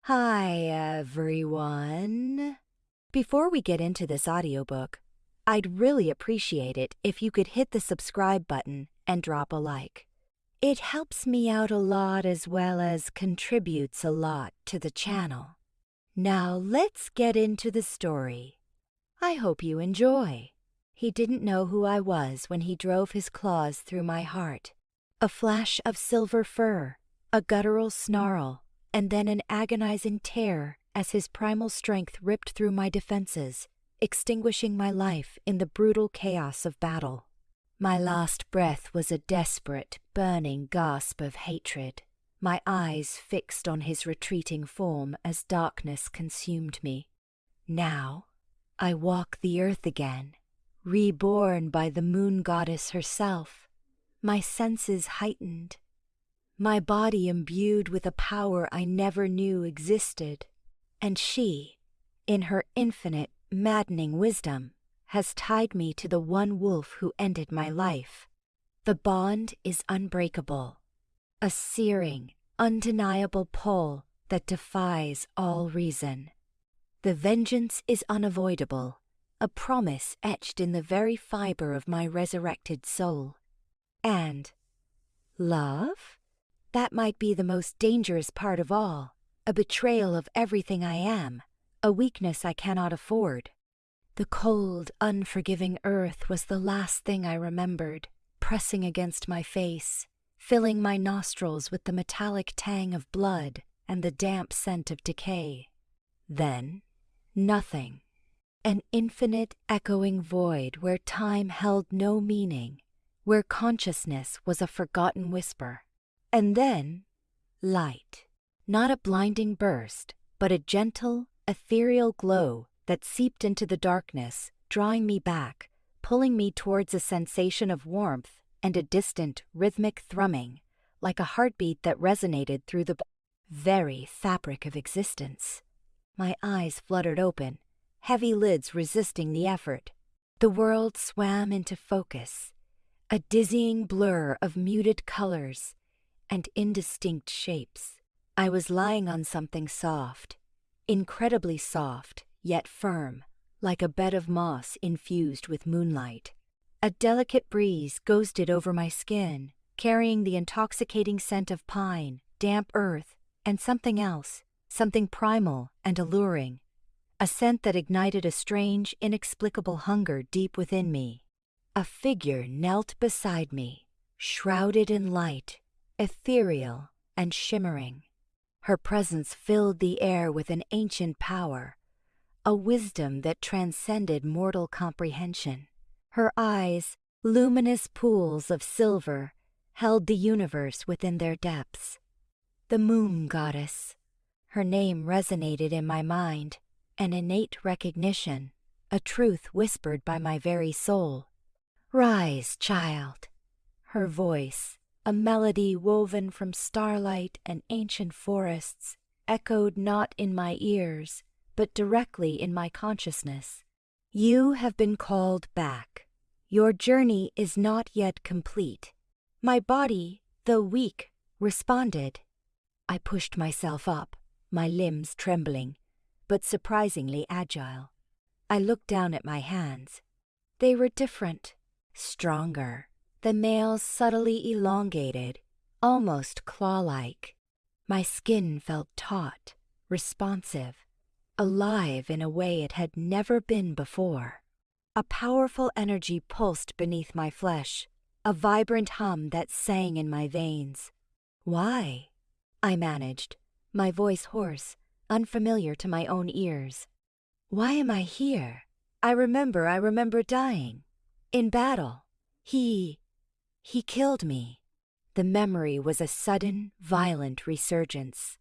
Hi, everyone. Before we get into this audiobook, I'd really appreciate it if you could hit the subscribe button and drop a like. It helps me out a lot as well as contributes a lot to the channel. Now let's get into the story. I hope you enjoy. He didn't know who I was when he drove his claws through my heart. A flash of silver fur, a guttural snarl, and then an agonizing tear as his primal strength ripped through my defenses, extinguishing my life in the brutal chaos of battle. My last breath was a desperate, burning gasp of hatred, my eyes fixed on his retreating form as darkness consumed me. Now, I walk the earth again, reborn by the moon goddess herself, my senses heightened, my body imbued with a power I never knew existed, and she, in her infinite, maddening wisdom, has tied me to the one wolf who ended my life. The bond is unbreakable, a searing, undeniable pull that defies all reason. The vengeance is unavoidable, a promise etched in the very fiber of my resurrected soul. And love? That might be the most dangerous part of all, a betrayal of everything I am, a weakness I cannot afford. The cold, unforgiving earth was the last thing I remembered, pressing against my face, filling my nostrils with the metallic tang of blood and the damp scent of decay. Then, nothing. An infinite, echoing void where time held no meaning, where consciousness was a forgotten whisper. And then, light. Not a blinding burst, but a gentle, ethereal glow that seeped into the darkness, drawing me back, pulling me towards a sensation of warmth and a distant, rhythmic thrumming, like a heartbeat that resonated through the very fabric of existence. My eyes fluttered open, heavy lids resisting the effort. The world swam into focus, a dizzying blur of muted colors and indistinct shapes. I was lying on something soft, incredibly soft, yet firm, like a bed of moss infused with moonlight. A delicate breeze ghosted over my skin, carrying the intoxicating scent of pine, damp earth, and something else, something primal and alluring, a scent that ignited a strange, inexplicable hunger deep within me. A figure knelt beside me, shrouded in light, ethereal and shimmering. Her presence filled the air with an ancient power, a wisdom that transcended mortal comprehension. Her eyes, luminous pools of silver, held the universe within their depths. The moon goddess. Her name resonated in my mind, an innate recognition, a truth whispered by my very soul. Rise, child. Her voice, a melody woven from starlight and ancient forests, echoed not in my ears, but directly in my consciousness. You have been called back. Your journey is not yet complete. My body, though weak, responded. I pushed myself up, my limbs trembling, but surprisingly agile. I looked down at my hands. They were different, stronger. The nails subtly elongated, almost claw-like. My skin felt taut, responsive, alive in a way it had never been before. A powerful energy pulsed beneath my flesh, a vibrant hum that sang in my veins. Why? I managed, my voice hoarse, unfamiliar to my own ears. Why am I here? I remember dying. In battle. He killed me. The memory was a sudden, violent resurgence.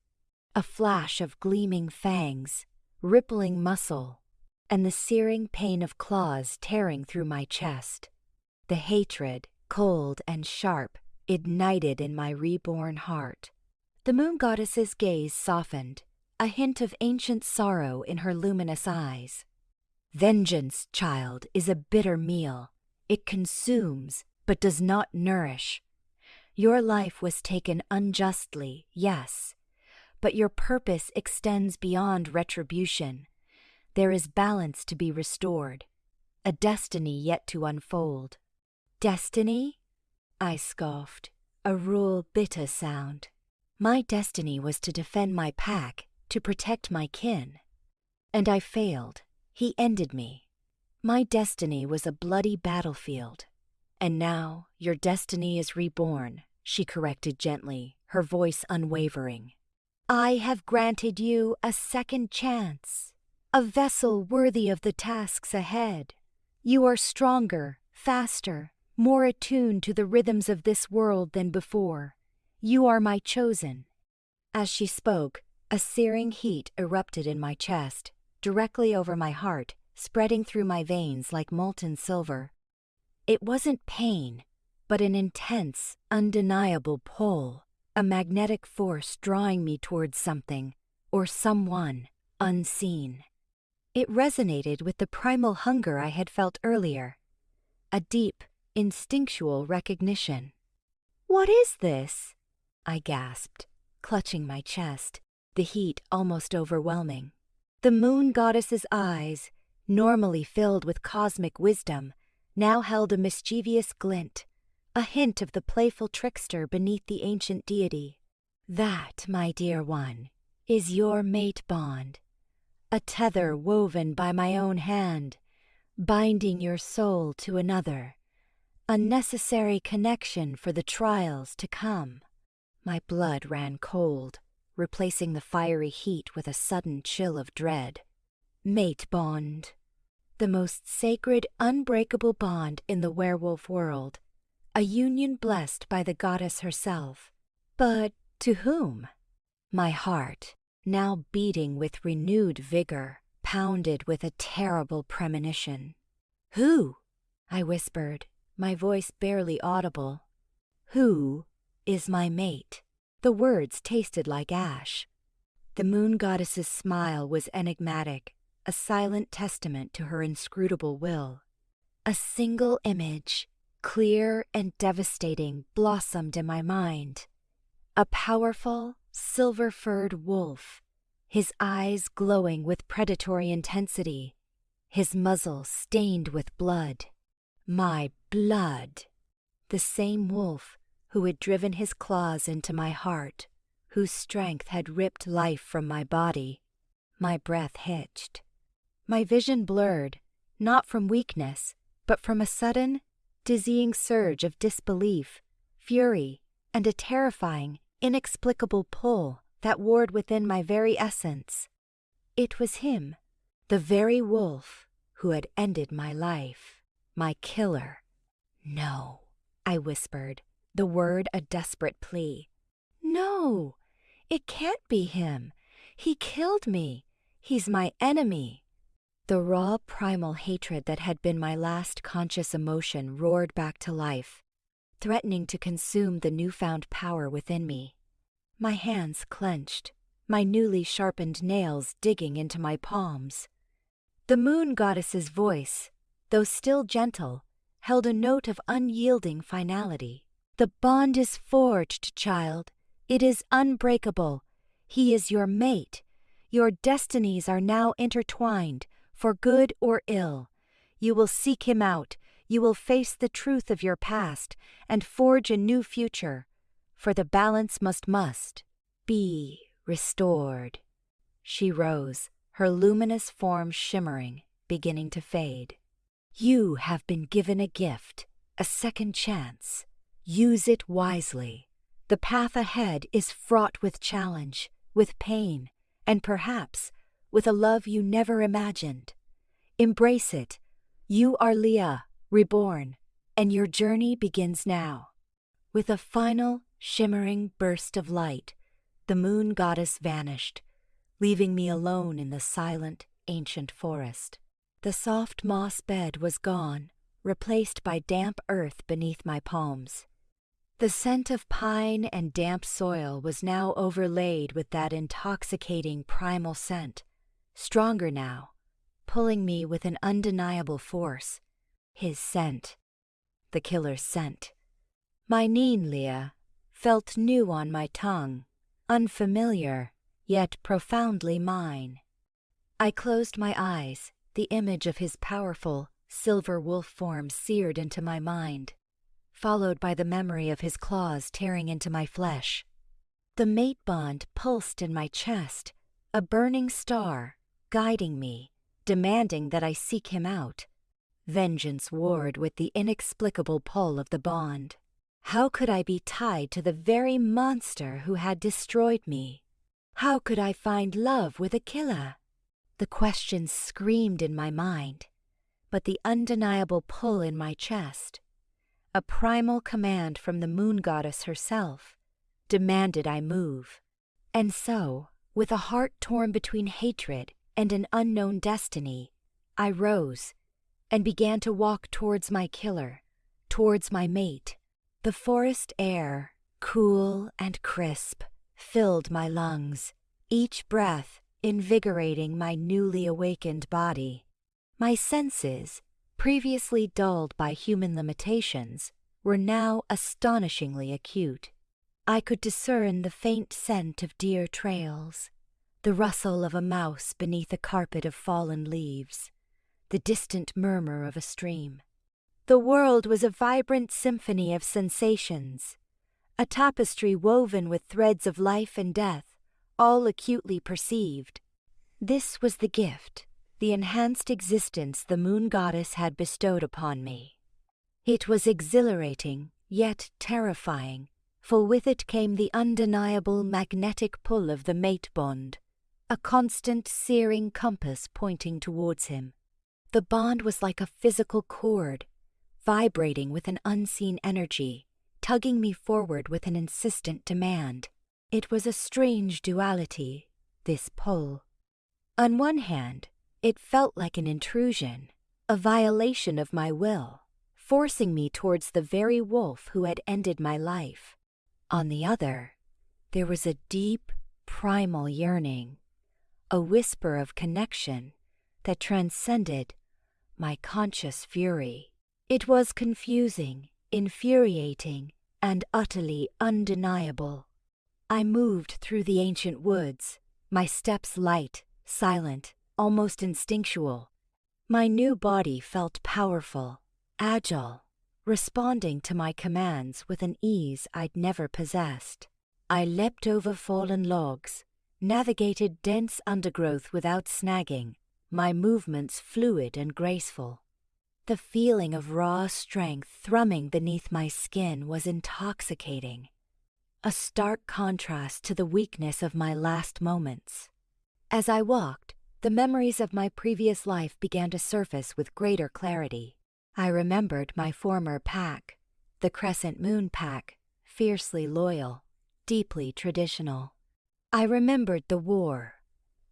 A flash of gleaming fangs, rippling muscle, and the searing pain of claws tearing through my chest. The hatred, cold and sharp, ignited in my reborn heart. The moon goddess's gaze softened, a hint of ancient sorrow in her luminous eyes. Vengeance, child, is a bitter meal. It consumes, but does not nourish. Your life was taken unjustly, yes, but your purpose extends beyond retribution. There is balance to be restored, a destiny yet to unfold. Destiny? I scoffed, a rural bitter sound. My destiny was to defend my pack, to protect my kin. And I failed. He ended me. My destiny was a bloody battlefield. And now your destiny is reborn, she corrected gently, her voice unwavering. I have granted you a second chance, a vessel worthy of the tasks ahead. You are stronger, faster, more attuned to the rhythms of this world than before. You are my chosen. As she spoke, a searing heat erupted in my chest, directly over my heart, spreading through my veins like molten silver. It wasn't pain, but an intense, undeniable pull, a magnetic force drawing me towards something, or someone, unseen. It resonated with the primal hunger I had felt earlier, a deep, instinctual recognition. "What is this?" I gasped, clutching my chest, the heat almost overwhelming. The moon goddess's eyes, normally filled with cosmic wisdom, now held a mischievous glint, a hint of the playful trickster beneath the ancient deity. That, my dear one, is your mate bond, a tether woven by my own hand, binding your soul to another, a necessary connection for the trials to come. My blood ran cold, replacing the fiery heat with a sudden chill of dread. Mate bond. The most sacred, unbreakable bond in the werewolf world, a union blessed by the goddess herself. But to whom? My heart, now beating with renewed vigor, pounded with a terrible premonition. "Who?" I whispered, my voice barely audible. "Who is my mate?" The words tasted like ash. The moon goddess's smile was enigmatic, a silent testament to her inscrutable will. A single image, clear and devastating, blossomed in my mind. A powerful, silver-furred wolf, his eyes glowing with predatory intensity, his muzzle stained with blood. My blood! The same wolf who had driven his claws into my heart, whose strength had ripped life from my body. My breath hitched. My vision blurred, not from weakness, but from a sudden, dizzying surge of disbelief, fury, and a terrifying, inexplicable pull that warred within my very essence. It was him, the very wolf who had ended my life, my killer. "No," I whispered, the word a desperate plea. "No, it can't be him. He killed me. He's my enemy." The raw primal hatred that had been my last conscious emotion roared back to life, threatening to consume the newfound power within me. My hands clenched, my newly sharpened nails digging into my palms. The moon goddess's voice, though still gentle, held a note of unyielding finality. "The bond is forged, child. It is unbreakable. He is your mate. Your destinies are now intertwined, for good or ill. You will seek him out. You will face the truth of your past and forge a new future. For the balance must be restored." She rose, her luminous form shimmering, beginning to fade. "You have been given a gift, a second chance. Use it wisely. The path ahead is fraught with challenge, with pain, and perhaps with a love you never imagined. Embrace it. You are Lia, reborn, and your journey begins now." With a final, shimmering burst of light, the moon goddess vanished, leaving me alone in the silent, ancient forest. The soft moss bed was gone, replaced by damp earth beneath my palms. The scent of pine and damp soil was now overlaid with that intoxicating primal scent, stronger now, pulling me with an undeniable force. His scent. The killer's scent. My name, Lia, felt new on my tongue, unfamiliar, yet profoundly mine. I closed my eyes, the image of his powerful, silver wolf form seared into my mind, followed by the memory of his claws tearing into my flesh. The mate bond pulsed in my chest, a burning star, guiding me, demanding that I seek him out. Vengeance warred with the inexplicable pull of the bond. How could I be tied to the very monster who had destroyed me? How could I find love with a killer? The questions screamed in my mind, but the undeniable pull in my chest, a primal command from the moon goddess herself, demanded I move. And so, with a heart torn between hatred and an unknown destiny, I rose and began to walk towards my killer, towards my mate. The forest air, cool and crisp, filled my lungs, each breath invigorating my newly awakened body. My senses, previously dulled by human limitations, were now astonishingly acute. I could discern the faint scent of deer trails, the rustle of a mouse beneath a carpet of fallen leaves, the distant murmur of a stream. The world was a vibrant symphony of sensations, a tapestry woven with threads of life and death, all acutely perceived. This was the gift, the enhanced existence the moon goddess had bestowed upon me. It was exhilarating, yet terrifying, for with it came the undeniable magnetic pull of the mate bond, a constant searing compass pointing towards him. The bond was like a physical cord, vibrating with an unseen energy, tugging me forward with an insistent demand. It was a strange duality, this pull. On one hand, it felt like an intrusion, a violation of my will, forcing me towards the very wolf who had ended my life. On the other, there was a deep, primal yearning, a whisper of connection that transcended my conscious fury. It was confusing, infuriating, and utterly undeniable. I moved through the ancient woods, my steps light, silent, almost instinctual. My new body felt powerful, agile, responding to my commands with an ease I'd never possessed. I leapt over fallen logs, navigated dense undergrowth without snagging, my movements fluid and graceful. The feeling of raw strength thrumming beneath my skin was intoxicating, a stark contrast to the weakness of my last moments. As I walked, the memories of my previous life began to surface with greater clarity. I remembered my former pack, the Crescent Moon Pack, fiercely loyal, deeply traditional. I remembered the war,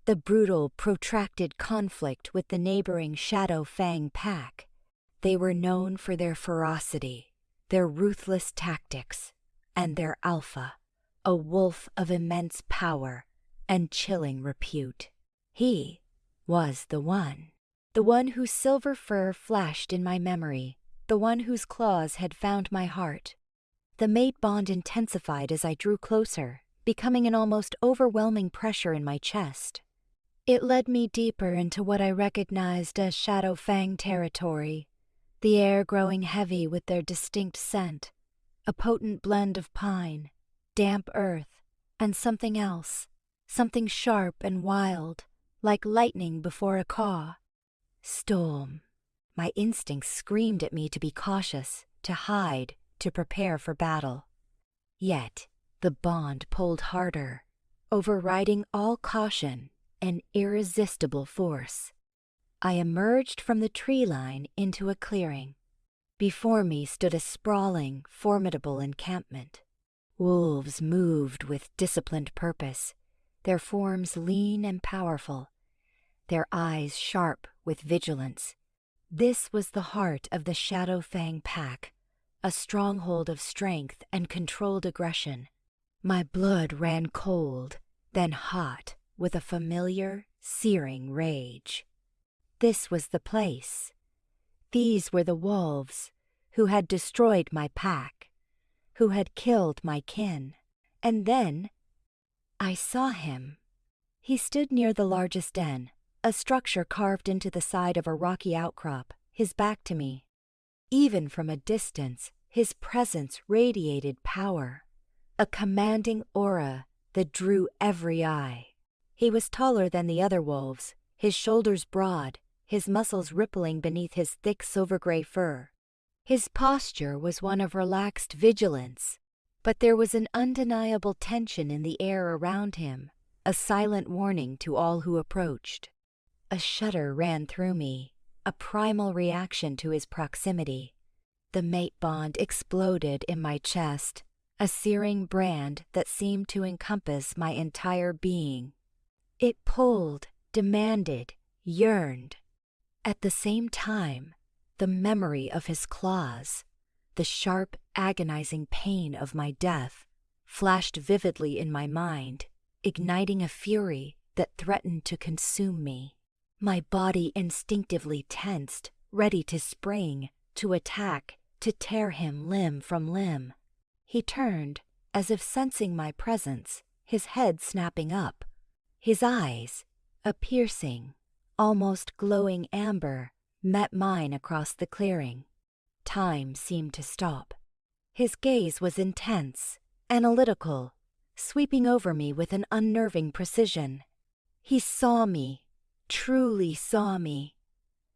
the brutal, protracted conflict with the neighboring Shadow Fang pack. They were known for their ferocity, their ruthless tactics, and their alpha, a wolf of immense power and chilling repute. He was the one whose silver fur flashed in my memory, the one whose claws had found my heart. The mate bond intensified as I drew closer, becoming an almost overwhelming pressure in my chest. It led me deeper into what I recognized as Shadow Fang territory, the air growing heavy with their distinct scent, a potent blend of pine, damp earth, and something else, something sharp and wild, like lightning before a caw. Storm. My instincts screamed at me to be cautious, to hide, to prepare for battle. Yet, the bond pulled harder, overriding all caution, an irresistible force. I emerged from the tree line into a clearing. Before me stood a sprawling, formidable encampment. Wolves moved with disciplined purpose, their forms lean and powerful, their eyes sharp with vigilance. This was the heart of the Shadow Fang pack, a stronghold of strength and controlled aggression. My blood ran cold, then hot, with a familiar, searing rage. This was the place. These were the wolves who had destroyed my pack, who had killed my kin. And then I saw him. He stood near the largest den, a structure carved into the side of a rocky outcrop, his back to me. Even from a distance, his presence radiated power, a commanding aura that drew every eye. He was taller than the other wolves, his shoulders broad, his muscles rippling beneath his thick silver-gray fur. His posture was one of relaxed vigilance, but there was an undeniable tension in the air around him, a silent warning to all who approached. A shudder ran through me, a primal reaction to his proximity. The mate bond exploded in my chest, a searing brand that seemed to encompass my entire being. It pulled, demanded, yearned. At the same time, the memory of his claws, the sharp, agonizing pain of my death, flashed vividly in my mind, igniting a fury that threatened to consume me. My body instinctively tensed, ready to spring, to attack, to tear him limb from limb. He turned, as if sensing my presence, his head snapping up. His eyes, a piercing, almost glowing amber, met mine across the clearing. Time seemed to stop. His gaze was intense, analytical, sweeping over me with an unnerving precision. He saw me, truly saw me,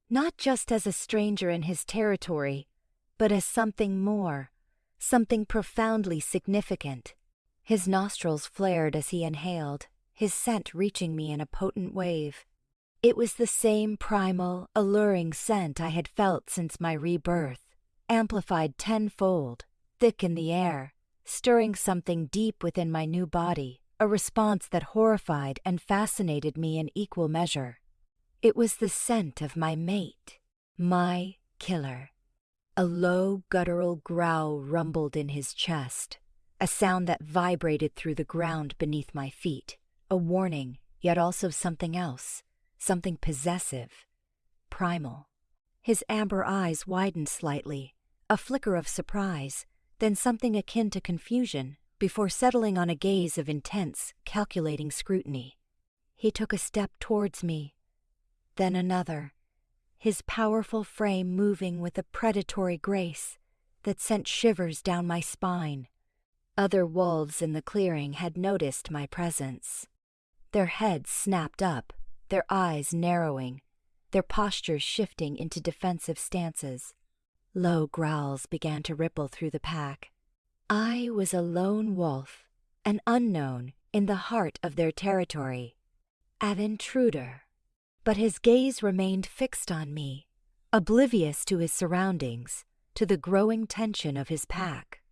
not just as a stranger in his territory, but as something more, something profoundly significant. His nostrils flared as he inhaled, his scent reaching me in a potent wave. It was the same primal, alluring scent I had felt since my rebirth, amplified tenfold, thick in the air, stirring something deep within my new body, a response that horrified and fascinated me in equal measure. It was the scent of my mate, my killer. A low, guttural growl rumbled in his chest, a sound that vibrated through the ground beneath my feet, a warning, yet also something else, something possessive, primal. His amber eyes widened slightly, a flicker of surprise, then something akin to confusion, before settling on a gaze of intense, calculating scrutiny. He took a step towards me, then another, his powerful frame moving with a predatory grace that sent shivers down my spine. Other wolves in the clearing had noticed my presence. Their heads snapped up, their eyes narrowing, their postures shifting into defensive stances. Low growls began to ripple through the pack. I was a lone wolf, an unknown in the heart of their territory, an intruder. But his gaze remained fixed on me, oblivious to his surroundings, to the growing tension of his pack.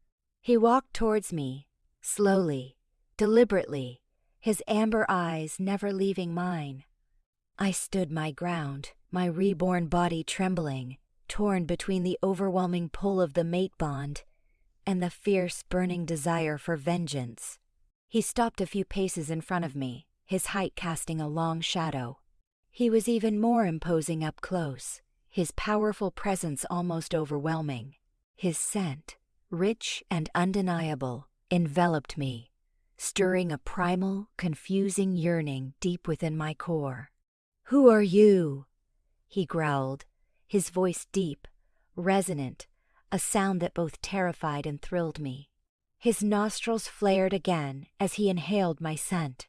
He walked towards me, slowly, deliberately, his amber eyes never leaving mine. I stood my ground, my reborn body trembling, torn between the overwhelming pull of the mate bond and the fierce, burning desire for vengeance. He stopped a few paces in front of me, his height casting a long shadow. He was even more imposing up close, his powerful presence almost overwhelming. His scent, rich and undeniable, enveloped me, stirring a primal, confusing yearning deep within my core. "Who are you?" he growled, his voice deep, resonant, a sound that both terrified and thrilled me. His nostrils flared again as he inhaled my scent,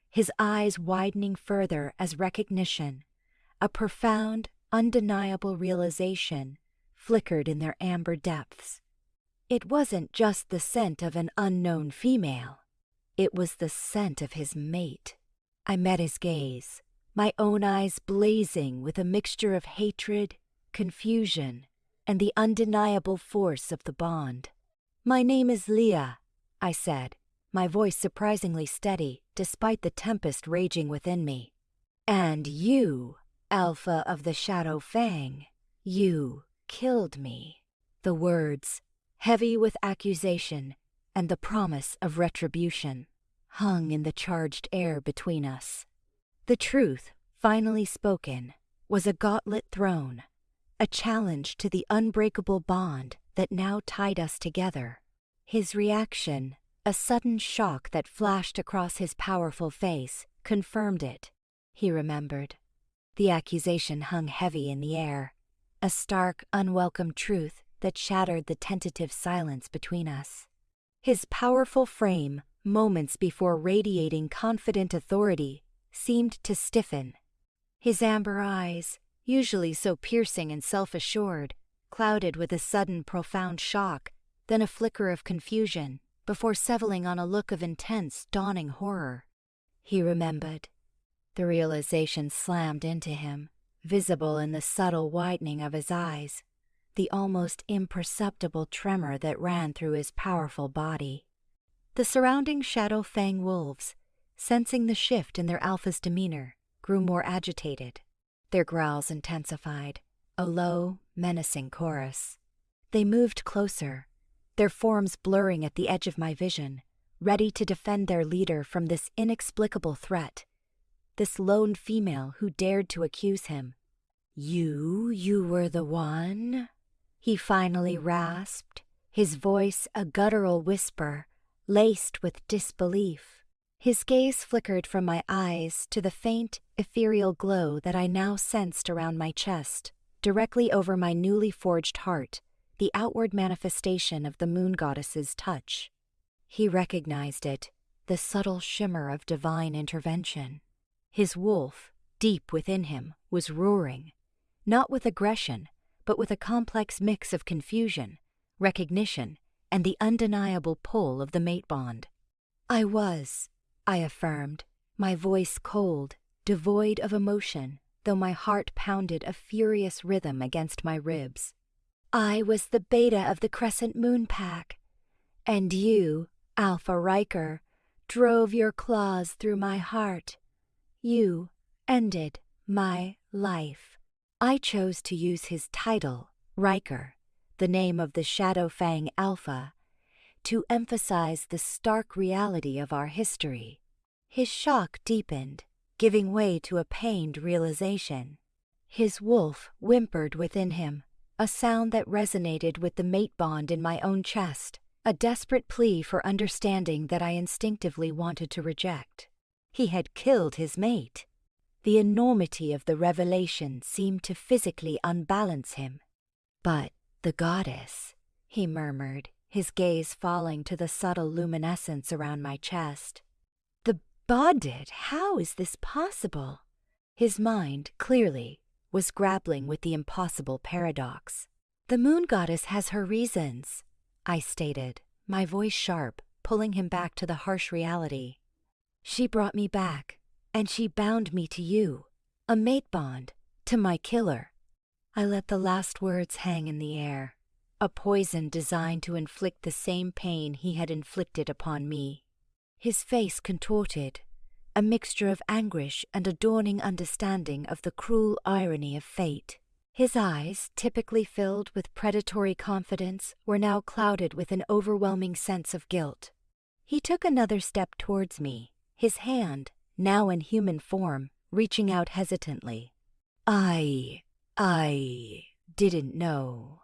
his eyes widening further as recognition, a profound, undeniable realization, flickered in their amber depths. It wasn't just the scent of an unknown female. It was the scent of his mate. I met his gaze, my own eyes blazing with a mixture of hatred, confusion, and the undeniable force of the bond. "My name is Lia," I said, my voice surprisingly steady despite the tempest raging within me. "And you, Alpha of the Shadow Fang, you killed me." The words, heavy with accusation and the promise of retribution, hung in the charged air between us. The truth, finally spoken, was a gauntlet thrown, a challenge to the unbreakable bond that now tied us together. His reaction, a sudden shock that flashed across his powerful face, confirmed it. He remembered. The accusation hung heavy in the air, a stark, unwelcome truth that shattered the tentative silence between us. His powerful frame, moments before radiating confident authority, seemed to stiffen. His amber eyes, usually so piercing and self-assured, clouded with a sudden profound shock, then a flicker of confusion, before settling on a look of intense, dawning horror. He remembered. The realization slammed into him, visible in the subtle widening of his eyes, the almost imperceptible tremor that ran through his powerful body. The surrounding Shadow Fang wolves, sensing the shift in their alpha's demeanor, grew more agitated. Their growls intensified, a low, menacing chorus. They moved closer, their forms blurring at the edge of my vision, ready to defend their leader from this inexplicable threat. This lone female who dared to accuse him. You were the one?" he finally rasped, his voice a guttural whisper, laced with disbelief. His gaze flickered from my eyes to the faint, ethereal glow that I now sensed around my chest, directly over my newly forged heart, the outward manifestation of the moon goddess's touch. He recognized it, the subtle shimmer of divine intervention. His wolf, deep within him, was roaring, not with aggression, but with a complex mix of confusion, recognition, and the undeniable pull of the mate bond. I affirmed, my voice cold, devoid of emotion, though my heart pounded a furious rhythm against my ribs. I was the beta of the Crescent Moon Pack, and you, Alpha Ryker, drove your claws through my heart. You ended my life. I chose to use his title, Ryker, the name of the Shadow Fang Alpha, to emphasize the stark reality of our history. His shock deepened, giving way to a pained realization. His wolf whimpered within him, a sound that resonated with the mate bond in my own chest, a desperate plea for understanding that I instinctively wanted to reject. He had killed his mate. The enormity of the revelation seemed to physically unbalance him. "But the goddess," he murmured, his gaze falling to the subtle luminescence around my chest. "The bonded? How is this possible?" His mind, clearly, was grappling with the impossible paradox. "The moon goddess has her reasons," I stated, my voice sharp, pulling him back to the harsh reality. "She brought me back, and she bound me to you, a mate bond, to my killer." I let the last words hang in the air, a poison designed to inflict the same pain he had inflicted upon me. His face contorted, a mixture of anguish and a dawning understanding of the cruel irony of fate. His eyes, typically filled with predatory confidence, were now clouded with an overwhelming sense of guilt. He took another step towards me, his hand, now in human form, reaching out hesitantly. I didn't know,"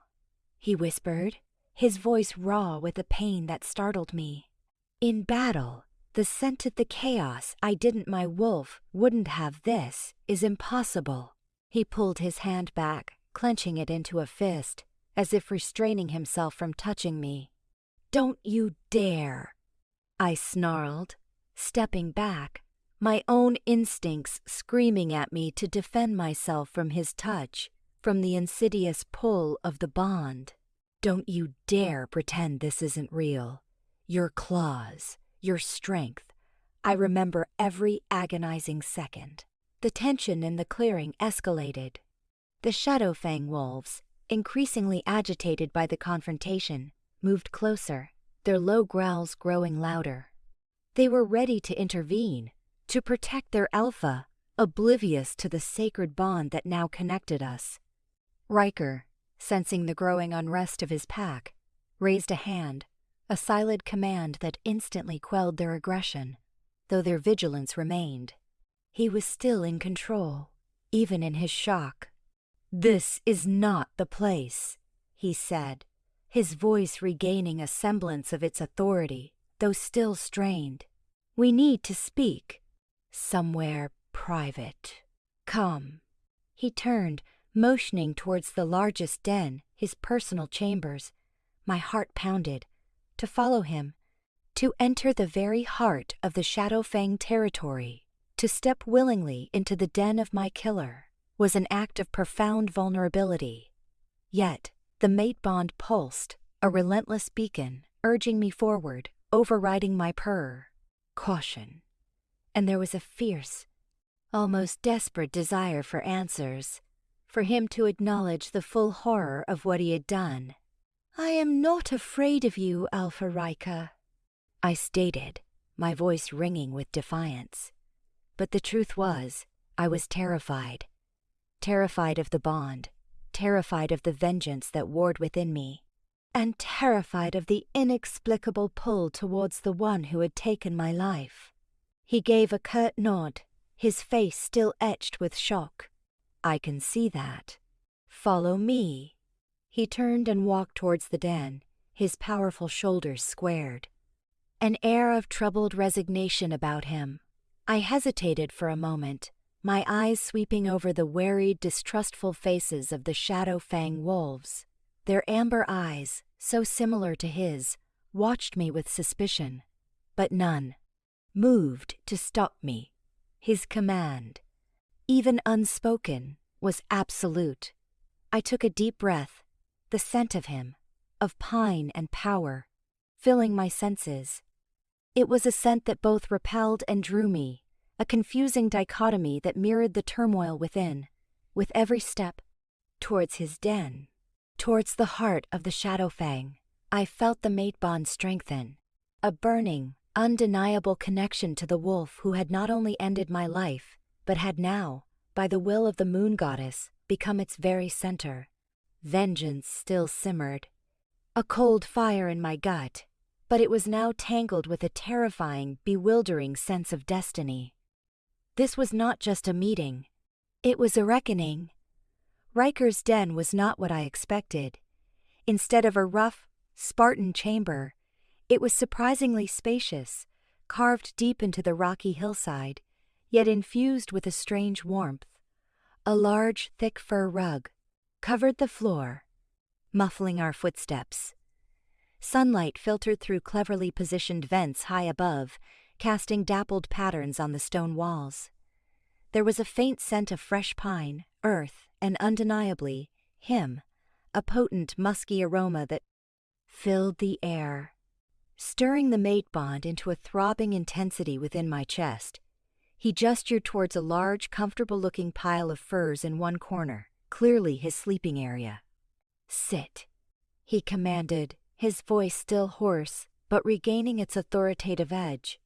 he whispered, his voice raw with a pain that startled me. "In battle, the scent of the chaos my wolf wouldn't have this is impossible." He pulled his hand back, clenching it into a fist, as if restraining himself from touching me. "Don't you dare," I snarled, stepping back, my own instincts screaming at me to defend myself from his touch, from the insidious pull of the bond. "Don't you dare pretend this isn't real. Your claws, your strength. I remember every agonizing second." The tension in the clearing escalated. The Shadow Fang wolves, increasingly agitated by the confrontation, moved closer, their low growls growing louder. They were ready to intervene, to protect their alpha, oblivious to the sacred bond that now connected us. Ryker, sensing the growing unrest of his pack, raised a hand, a silent command that instantly quelled their aggression, though their vigilance remained. He was still in control, even in his shock. "This is not the place," he said, his voice regaining a semblance of its authority, though still strained. "We need to speak." Somewhere private. Come. He turned, motioning towards the largest den, his personal chambers. My heart pounded. To follow him. To enter the very heart of the Shadow Fang territory. To step willingly into the den of my killer was an act of profound vulnerability. Yet, the mate bond pulsed, a relentless beacon, urging me forward, overriding my purr. Caution. And there was a fierce, almost desperate desire for answers, for him to acknowledge the full horror of what he had done. I am not afraid of you, Alpha Ryker, I stated, my voice ringing with defiance. But the truth was, I was terrified. Terrified of the bond, terrified of the vengeance that warred within me, and terrified of the inexplicable pull towards the one who had taken my life. He gave a curt nod, his face still etched with shock. I can see that. Follow me. He turned and walked towards the den, his powerful shoulders squared. An air of troubled resignation about him. I hesitated for a moment, my eyes sweeping over the wary, distrustful faces of the Shadow Fang wolves. Their amber eyes, so similar to his, watched me with suspicion, but none moved to stop me. His command, even unspoken, was absolute. I took a deep breath, the scent of him, of pine and power, filling my senses. It was a scent that both repelled and drew me, a confusing dichotomy that mirrored the turmoil within, with every step towards his den, towards the heart of the Shadow Fang. I felt the mate bond strengthen, a burning, undeniable connection to the wolf who had not only ended my life, but had now, by the will of the moon goddess, become its very center. Vengeance still simmered, a cold fire in my gut, but it was now tangled with a terrifying, bewildering sense of destiny. This was not just a meeting. It was a reckoning. Ryker's den was not what I expected. Instead of a rough, Spartan chamber, it was surprisingly spacious, carved deep into the rocky hillside, yet infused with a strange warmth. A large, thick fur rug covered the floor, muffling our footsteps. Sunlight filtered through cleverly positioned vents high above, casting dappled patterns on the stone walls. There was a faint scent of fresh pine, earth, and undeniably, him, a potent, musky aroma that filled the air, stirring the mate bond into a throbbing intensity within my chest. He gestured towards a large, comfortable-looking pile of furs in one corner, clearly his sleeping area. Sit, he commanded, his voice still hoarse, but regaining its authoritative edge.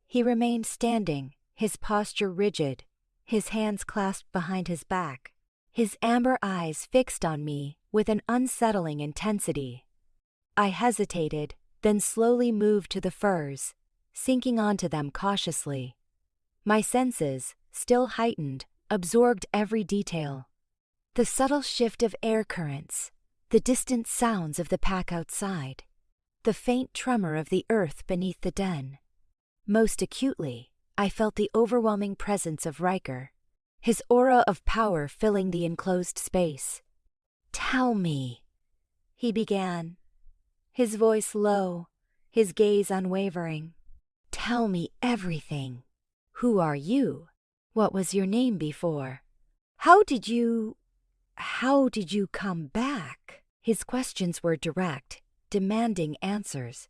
He remained standing, his posture rigid, his hands clasped behind his back, his amber eyes fixed on me with an unsettling intensity. I hesitated, then slowly moved to the furs, sinking onto them cautiously. My senses, still heightened, absorbed every detail. The subtle shift of air currents, the distant sounds of the pack outside, the faint tremor of the earth beneath the den. Most acutely, I felt the overwhelming presence of Ryker, his aura of power filling the enclosed space. Tell me, he began, his voice low, his gaze unwavering. Tell me everything. Who are you? What was your name before? How did you come back? His questions were direct, demanding answers,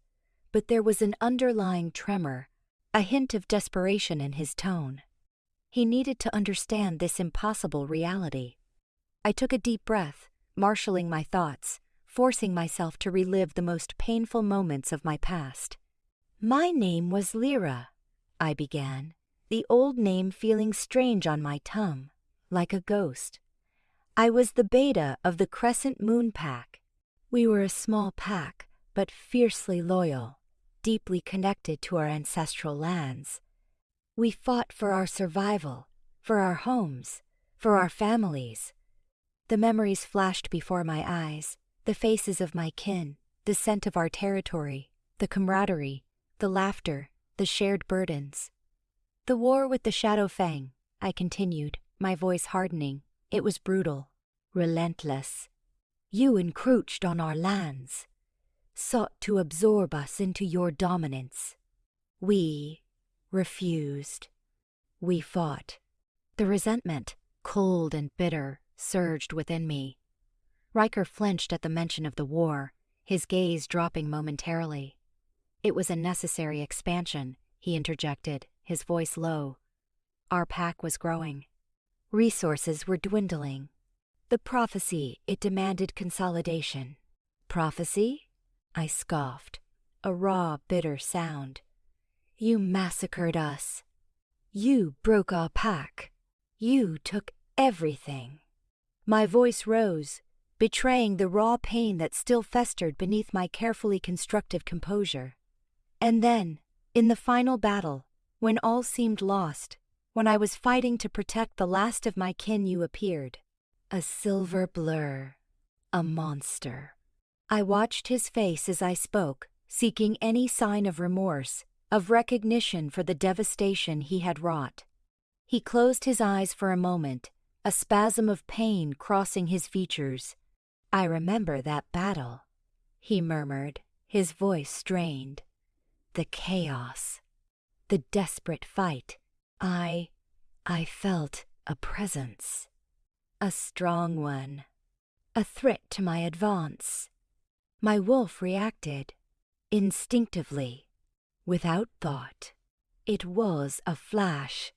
but there was an underlying tremor, a hint of desperation in his tone. He needed to understand this impossible reality. I took a deep breath, marshaling my thoughts, forcing myself to relive the most painful moments of my past. My name was Lyra, I began, the old name feeling strange on my tongue, like a ghost. I was the beta of the Crescent Moon Pack. We were a small pack, but fiercely loyal, deeply connected to our ancestral lands. We fought for our survival, for our homes, for our families. The memories flashed before my eyes, the faces of my kin, the scent of our territory, the camaraderie, the laughter, the shared burdens. The war with the Shadow Fang, I continued, my voice hardening. It was brutal, relentless. You encroached on our lands, sought to absorb us into your dominance. We refused. We fought. The resentment, cold and bitter, surged within me. Ryker flinched at the mention of the war, his gaze dropping momentarily. It was a necessary expansion, he interjected, his voice low. Our pack was growing. Resources were dwindling. The prophecy, it demanded consolidation. Prophecy? I scoffed, a raw, bitter sound. You massacred us. You broke our pack. You took everything. My voice rose, betraying the raw pain that still festered beneath my carefully constructed composure. And then, in the final battle, when all seemed lost, when I was fighting to protect the last of my kin, you appeared. A silver blur. A monster. I watched his face as I spoke, seeking any sign of remorse, of recognition for the devastation he had wrought. He closed his eyes for a moment, a spasm of pain crossing his features. I remember that battle, he murmured, his voice strained. The chaos. The desperate fight. I felt a presence. A strong one. A threat to my advance. My wolf reacted, instinctively, without thought. It was a flash.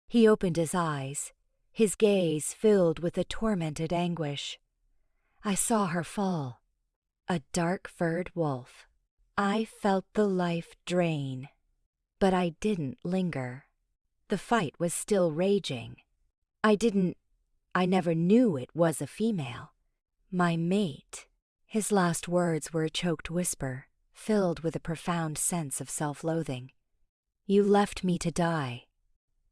He opened his eyes, his gaze filled with a tormented anguish. I saw her fall, a dark-furred wolf. I felt the life drain, but I didn't linger. The fight was still raging. I never knew it was a female. My mate. His last words were a choked whisper, filled with a profound sense of self-loathing. You left me to die.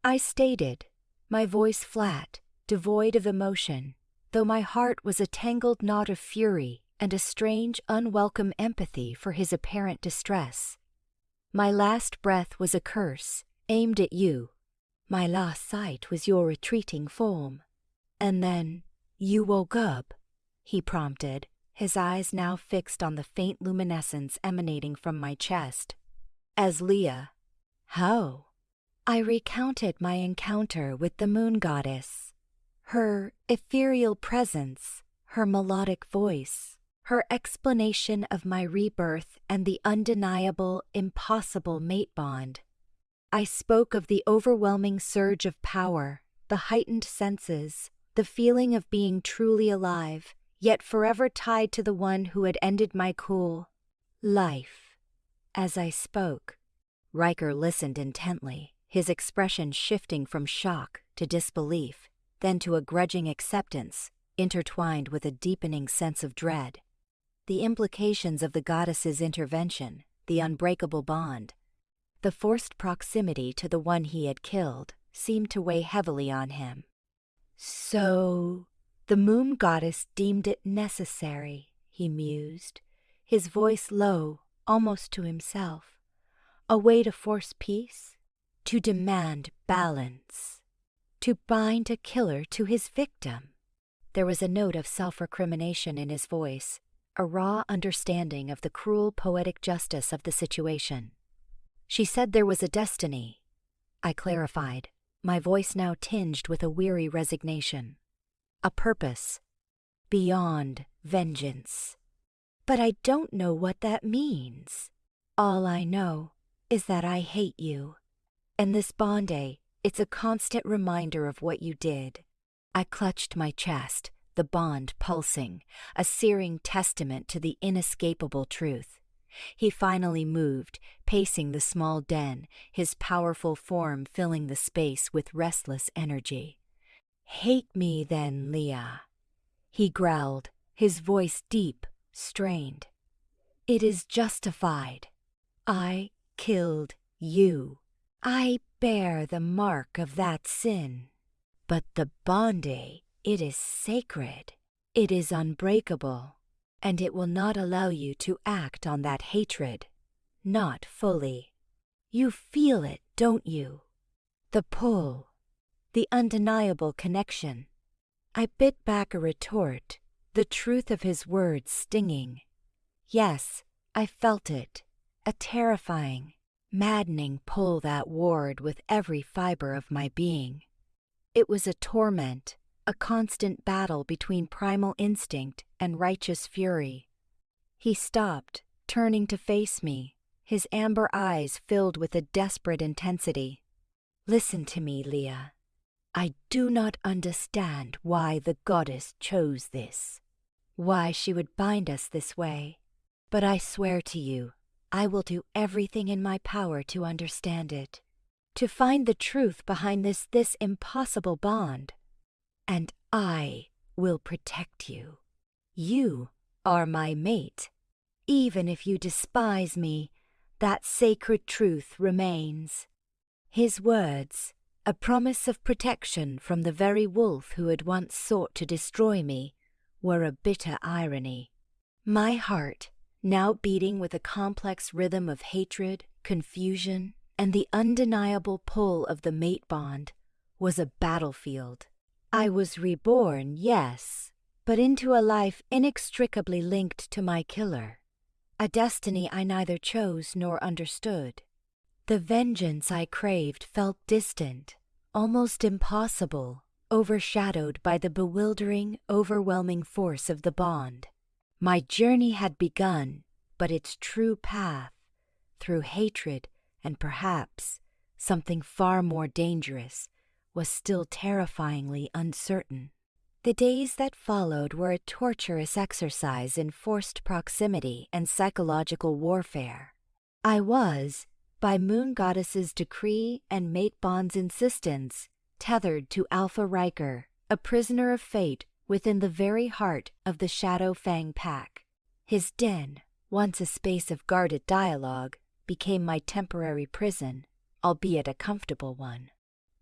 I stated, my voice flat, devoid of emotion, though my heart was a tangled knot of fury and a strange, unwelcome empathy for his apparent distress. My last breath was a curse, aimed at you. My last sight was your retreating form. And then, you woke up, he prompted, his eyes now fixed on the faint luminescence emanating from my chest. As Lia. How? I recounted my encounter with the moon goddess. Her ethereal presence, her melodic voice, her explanation of my rebirth and the undeniable, impossible mate bond. I spoke of the overwhelming surge of power, the heightened senses, the feeling of being truly alive, yet forever tied to the one who had ended my cool life. As I spoke, Ryker listened intently, his expression shifting from shock to disbelief, then to a grudging acceptance, intertwined with a deepening sense of dread. The implications of the goddess's intervention, the unbreakable bond, the forced proximity to the one he had killed, seemed to weigh heavily on him. So, the moon goddess deemed it necessary, he mused, his voice low, almost to himself. A way to force peace? To demand balance? To bind a killer to his victim? There was a note of self-recrimination in his voice, a raw understanding of the cruel poetic justice of the situation. She said there was a destiny, I clarified, my voice now tinged with a weary resignation. A purpose, beyond vengeance. But I don't know what that means. All I know is that I hate you. And this Bondi, it's a constant reminder of what you did. I clutched my chest, the bond pulsing, a searing testament to the inescapable truth. He finally moved, pacing the small den, his powerful form filling the space with restless energy. Hate me then, Lia, he growled, his voice deep, strained. It is justified. I killed you. I bear the mark of that sin. But the Bondi, it is sacred. It is unbreakable. And it will not allow you to act on that hatred. Not fully. You feel it, don't you? The pull, the undeniable connection. I bit back a retort, the truth of his words stinging. Yes, I felt it, a terrifying, maddening pull that warred with every fiber of my being. It was a torment, a constant battle between primal instinct and righteous fury. He stopped, turning to face me, his amber eyes filled with a desperate intensity. Listen to me, Lia. I do not understand why the goddess chose this, why she would bind us this way, but I swear to you, I will do everything in my power to understand it, to find the truth behind this impossible bond. And I will protect you. You are my mate. Even if you despise me, that sacred truth remains. His words, a promise of protection from the very wolf who had once sought to destroy me, were a bitter irony. My heart, now beating with a complex rhythm of hatred, confusion, and the undeniable pull of the mate bond, was a battlefield. I was reborn, yes, but into a life inextricably linked to my killer, a destiny I neither chose nor understood. The vengeance I craved felt distant, almost impossible, overshadowed by the bewildering, overwhelming force of the bond. My journey had begun, but its true path, through hatred and perhaps something far more dangerous, was still terrifyingly uncertain. The days that followed were a torturous exercise in forced proximity and psychological warfare. I was, by Moon Goddess's decree and Mate Bond's insistence, tethered to Alpha Ryker, a prisoner of fate within the very heart of the Shadow Fang pack. His den, once a space of guarded dialogue, became my temporary prison, albeit a comfortable one.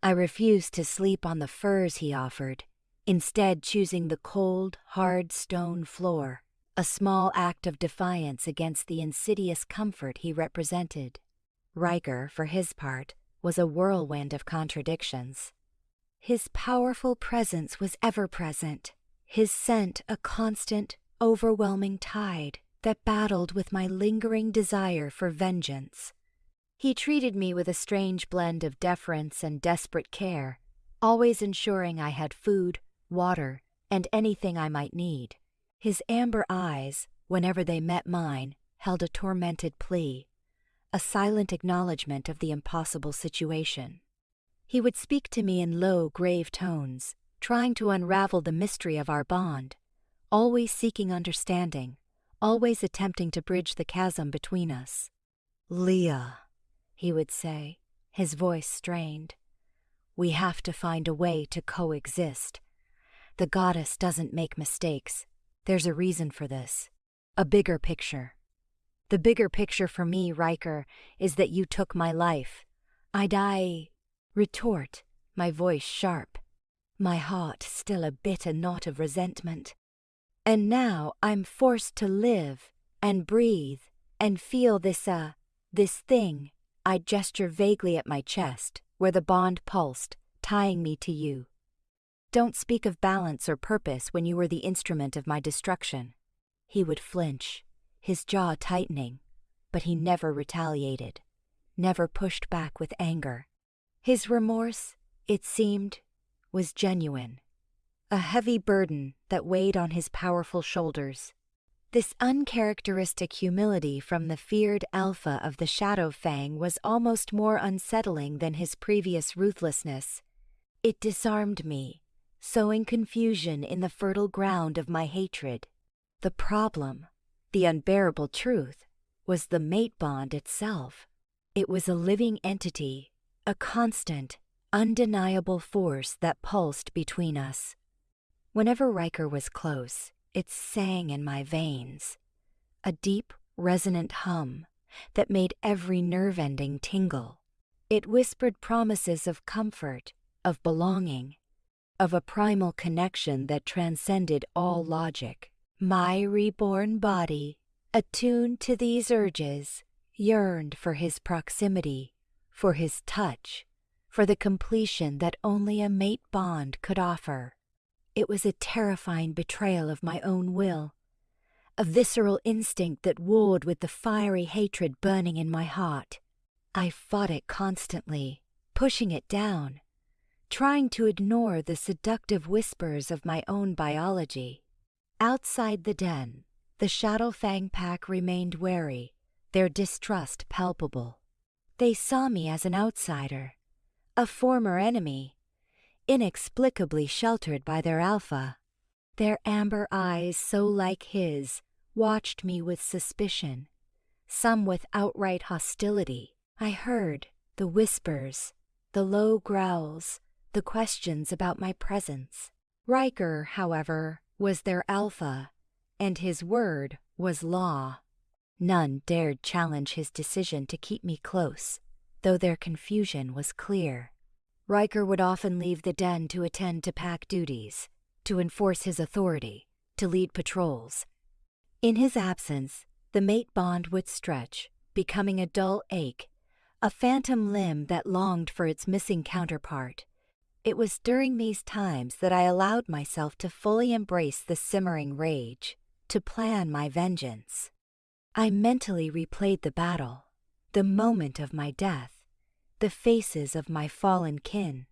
I refused to sleep on the furs he offered, instead choosing the cold, hard stone floor, a small act of defiance against the insidious comfort he represented. Ryker, for his part, was a whirlwind of contradictions. His powerful presence was ever present, his scent a constant, overwhelming tide that battled with my lingering desire for vengeance. He treated me with a strange blend of deference and desperate care, always ensuring I had food, water, and anything I might need. His amber eyes, whenever they met mine, held a tormented plea, a silent acknowledgement of the impossible situation. He would speak to me in low, grave tones, trying to unravel the mystery of our bond, always seeking understanding, always attempting to bridge the chasm between us. "Lia," he would say, his voice strained, "we have to find a way to coexist. The goddess doesn't make mistakes. There's a reason for this. A bigger picture. The bigger picture for me, Ryker, is that you took my life. I retort, my voice sharp, my heart still a bitter knot of resentment. And now I'm forced to live and breathe and feel this thing. I gesture vaguely at my chest, where the bond pulsed, tying me to you. Don't speak of balance or purpose when you were the instrument of my destruction." He would flinch, his jaw tightening, but he never retaliated, never pushed back with anger. His remorse, it seemed, was genuine, a heavy burden that weighed on his powerful shoulders. This uncharacteristic humility from the feared alpha of the Shadow Fang was almost more unsettling than his previous ruthlessness. It disarmed me, sowing confusion in the fertile ground of my hatred. The problem, the unbearable truth, was the mate bond itself. It was a living entity, a constant, undeniable force that pulsed between us. Whenever Ryker was close, it sang in my veins, a deep, resonant hum that made every nerve ending tingle. It whispered promises of comfort, of belonging, of a primal connection that transcended all logic. My reborn body, attuned to these urges, yearned for his proximity, for his touch, for the completion that only a mate bond could offer. It was a terrifying betrayal of my own will, a visceral instinct that warred with the fiery hatred burning in my heart. I fought it constantly, pushing it down, trying to ignore the seductive whispers of my own biology. Outside the den, the Shadow Fang pack remained wary, their distrust palpable. They saw me as an outsider, a former enemy, inexplicably sheltered by their alpha. Their amber eyes, so like his, watched me with suspicion, some with outright hostility. I heard the whispers, the low growls, the questions about my presence. Ryker, however, was their alpha, and his word was law. None dared challenge his decision to keep me close, though their confusion was clear. Ryker would often leave the den to attend to pack duties, to enforce his authority, to lead patrols. In his absence, the mate bond would stretch, becoming a dull ache, a phantom limb that longed for its missing counterpart. It was during these times that I allowed myself to fully embrace the simmering rage, to plan my vengeance. I mentally replayed the battle, the moment of my death, the faces of my fallen kin.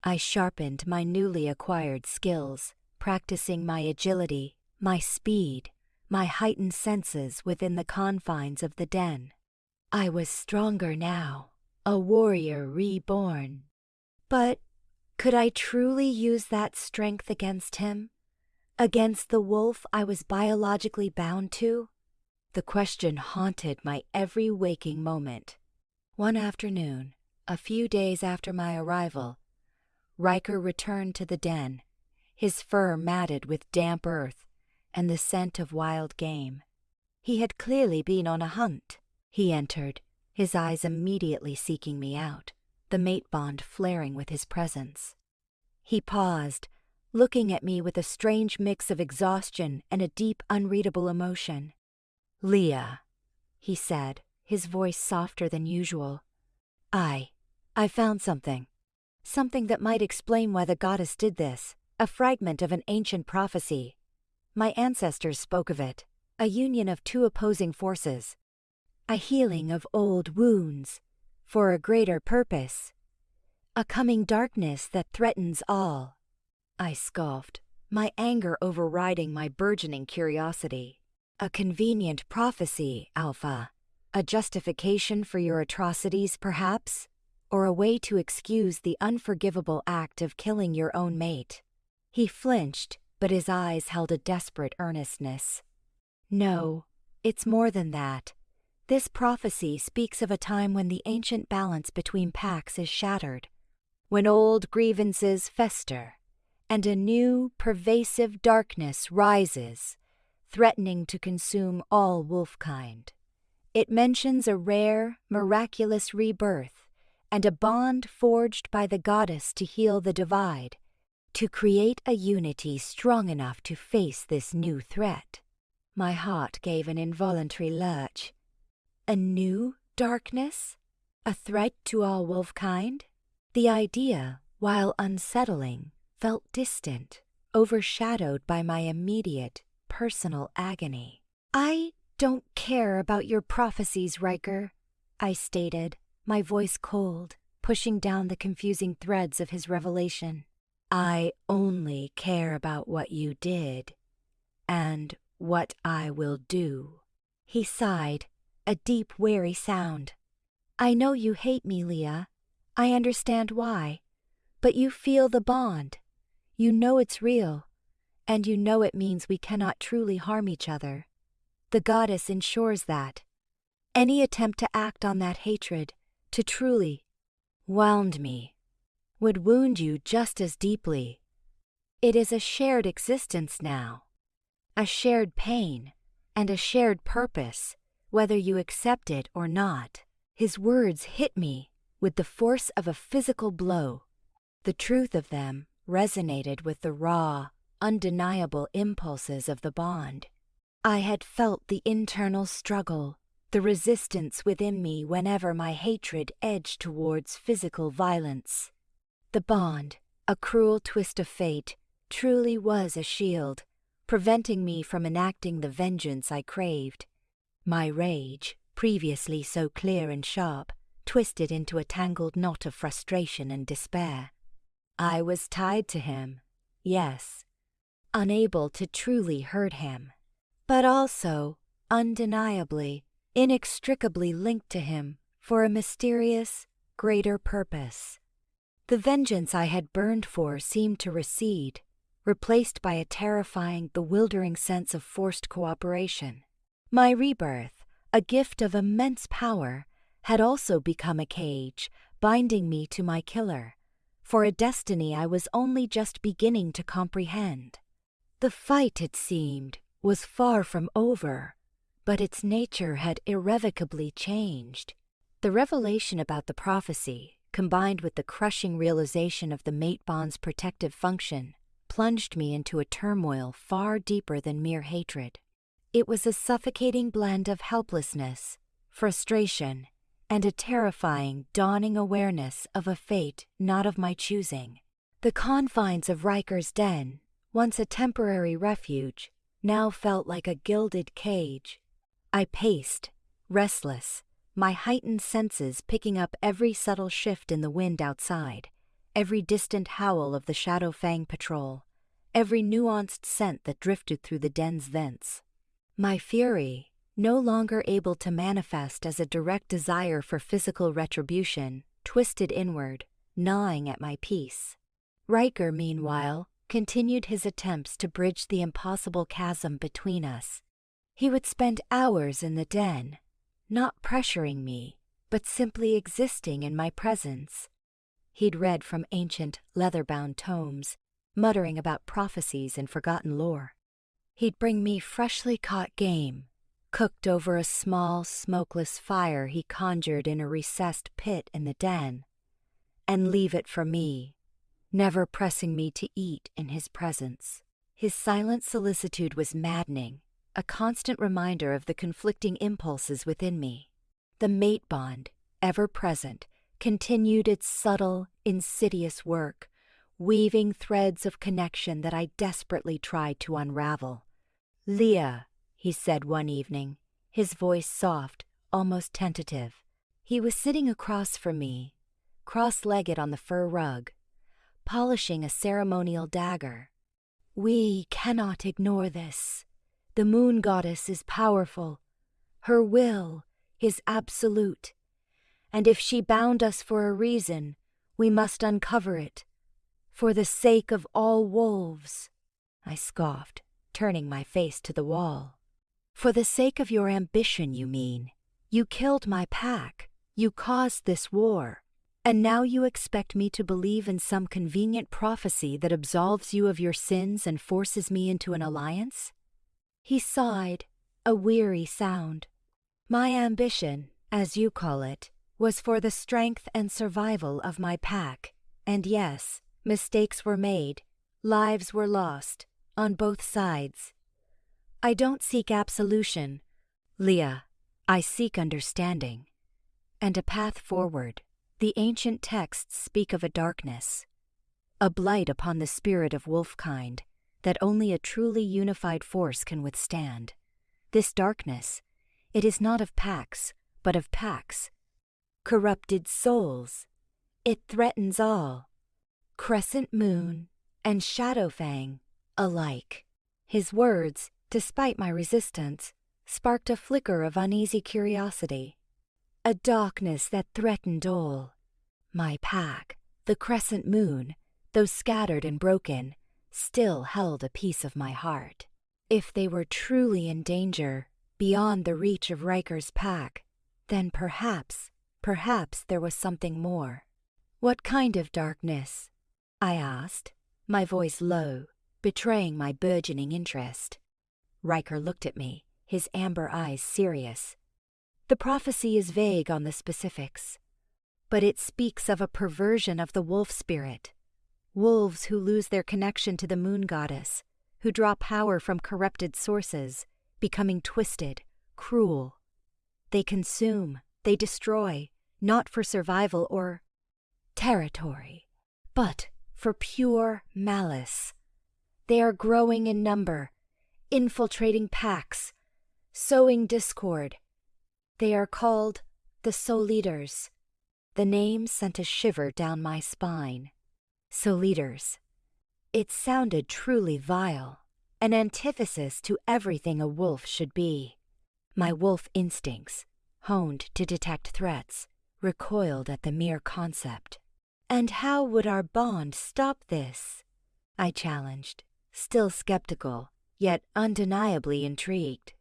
I sharpened my newly acquired skills, practicing my agility, my speed, my heightened senses within the confines of the den. I was stronger now, a warrior reborn. But could I truly use that strength against him? Against the wolf I was biologically bound to? The question haunted my every waking moment. One afternoon, a few days after my arrival, Ryker returned to the den, his fur matted with damp earth and the scent of wild game. He had clearly been on a hunt. He entered, his eyes immediately seeking me out, the mate bond flaring with his presence. He paused, looking at me with a strange mix of exhaustion and a deep, unreadable emotion. "Lia," he said, his voice softer than usual. I found something. Something that might explain why the goddess did this, a fragment of an ancient prophecy. My ancestors spoke of it, a union of two opposing forces, a healing of old wounds, for a greater purpose, a coming darkness that threatens all. I scoffed, my anger overriding my burgeoning curiosity. A convenient prophecy, Alpha. A justification for your atrocities, perhaps? Or a way to excuse the unforgivable act of killing your own mate? He flinched, but his eyes held a desperate earnestness. No, it's more than that. This prophecy speaks of a time when the ancient balance between packs is shattered, when old grievances fester, and a new, pervasive darkness rises, threatening to consume all wolfkind. It mentions a rare, miraculous rebirth, and a bond forged by the goddess to heal the divide, to create a unity strong enough to face this new threat. My heart gave an involuntary lurch. A new darkness? A threat to all wolfkind? The idea, while unsettling, felt distant, overshadowed by my immediate, personal agony. "I don't care about your prophecies, Ryker," I stated, my voice cold, pushing down the confusing threads of his revelation. "I only care about what you did, and what I will do." He sighed, a deep, weary sound. "I know you hate me, Lia. I understand why. But you feel the bond. You know it's real, and you know it means we cannot truly harm each other. The goddess ensures that. Any attempt to act on that hatred, to truly wound me, would wound you just as deeply. It is a shared existence now, a shared pain, and a shared purpose, whether you accept it or not." His words hit me with the force of a physical blow. The truth of them resonated with the raw, undeniable impulses of the bond. I had felt the internal struggle, the resistance within me whenever my hatred edged towards physical violence. The bond, a cruel twist of fate, truly was a shield, preventing me from enacting the vengeance I craved. My rage, previously so clear and sharp, twisted into a tangled knot of frustration and despair. I was tied to him, yes, unable to truly hurt him, but also, undeniably, inextricably linked to him for a mysterious, greater purpose. The vengeance I had burned for seemed to recede, replaced by a terrifying, bewildering sense of forced cooperation. My rebirth, a gift of immense power, had also become a cage, binding me to my killer, for a destiny I was only just beginning to comprehend. The fight, it seemed, was far from over, but its nature had irrevocably changed. The revelation about the prophecy, combined with the crushing realization of the mate bond's protective function, plunged me into a turmoil far deeper than mere hatred. It was a suffocating blend of helplessness, frustration, and a terrifying, dawning awareness of a fate not of my choosing. The confines of Ryker's den, once a temporary refuge, now felt like a gilded cage. I paced, restless, my heightened senses picking up every subtle shift in the wind outside, every distant howl of the Shadow Fang patrol, every nuanced scent that drifted through the den's vents. My fury, no longer able to manifest as a direct desire for physical retribution, twisted inward, gnawing at my peace. Ryker, meanwhile, continued his attempts to bridge the impossible chasm between us. He would spend hours in the den, not pressuring me, but simply existing in my presence. He'd read from ancient, leather-bound tomes, muttering about prophecies and forgotten lore. He'd bring me freshly caught game, cooked over a small, smokeless fire he conjured in a recessed pit in the den, and leave it for me, never pressing me to eat in his presence. His silent solicitude was maddening, a constant reminder of the conflicting impulses within me. The mate bond, ever present, continued its subtle, insidious work, weaving threads of connection that I desperately tried to unravel. "Lia," he said one evening, his voice soft, almost tentative. He was sitting across from me, cross-legged on the fur rug, polishing a ceremonial dagger. "We cannot ignore this. The moon goddess is powerful. Her will is absolute. And if she bound us for a reason, we must uncover it. For the sake of all wolves," I scoffed, turning my face to the wall. "For the sake of your ambition, you mean. You killed my pack. You caused this war. And now you expect me to believe in some convenient prophecy that absolves you of your sins and forces me into an alliance?" He sighed, a weary sound. "My ambition, as you call it, was for the strength and survival of my pack. And yes, mistakes were made, lives were lost, on both sides. I don't seek absolution, Lia. I seek understanding. And a path forward. The ancient texts speak of a darkness, a blight upon the spirit of wolfkind that only a truly unified force can withstand. This darkness, it is not of packs, but of packs. Corrupted souls. It threatens all. Crescent Moon and Shadow Fang alike." His words, despite my resistance, sparked a flicker of uneasy curiosity. A darkness that threatened all. My pack, the Crescent Moon, though scattered and broken, still held a piece of my heart. If they were truly in danger, beyond the reach of Ryker's pack, then perhaps there was something more. "What kind of darkness?" I asked, my voice low, betraying my burgeoning interest. Ryker looked at me, his amber eyes serious. "The prophecy is vague on the specifics, but it speaks of a perversion of the wolf spirit. Wolves who lose their connection to the moon goddess, who draw power from corrupted sources, becoming twisted, cruel. They consume, they destroy, not for survival or territory, but for pure malice. They are growing in number, infiltrating packs, sowing discord. They are called the Souleaters. The name sent a shiver down my spine. Souleaters. It sounded truly vile, an antithesis to everything a wolf should be. My wolf instincts, honed to detect threats, recoiled at the mere concept. And how would our bond stop this? I challenged, still skeptical, yet undeniably intrigued.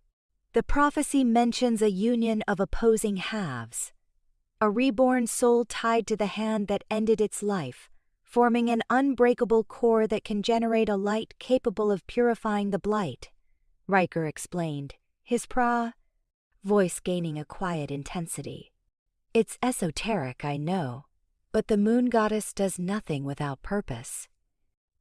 The prophecy mentions a union of opposing halves, a reborn soul tied to the hand that ended its life, forming an unbreakable core that can generate a light capable of purifying the blight, Ryker explained, his voice gaining a quiet intensity. It's esoteric, I know, but the moon goddess does nothing without purpose.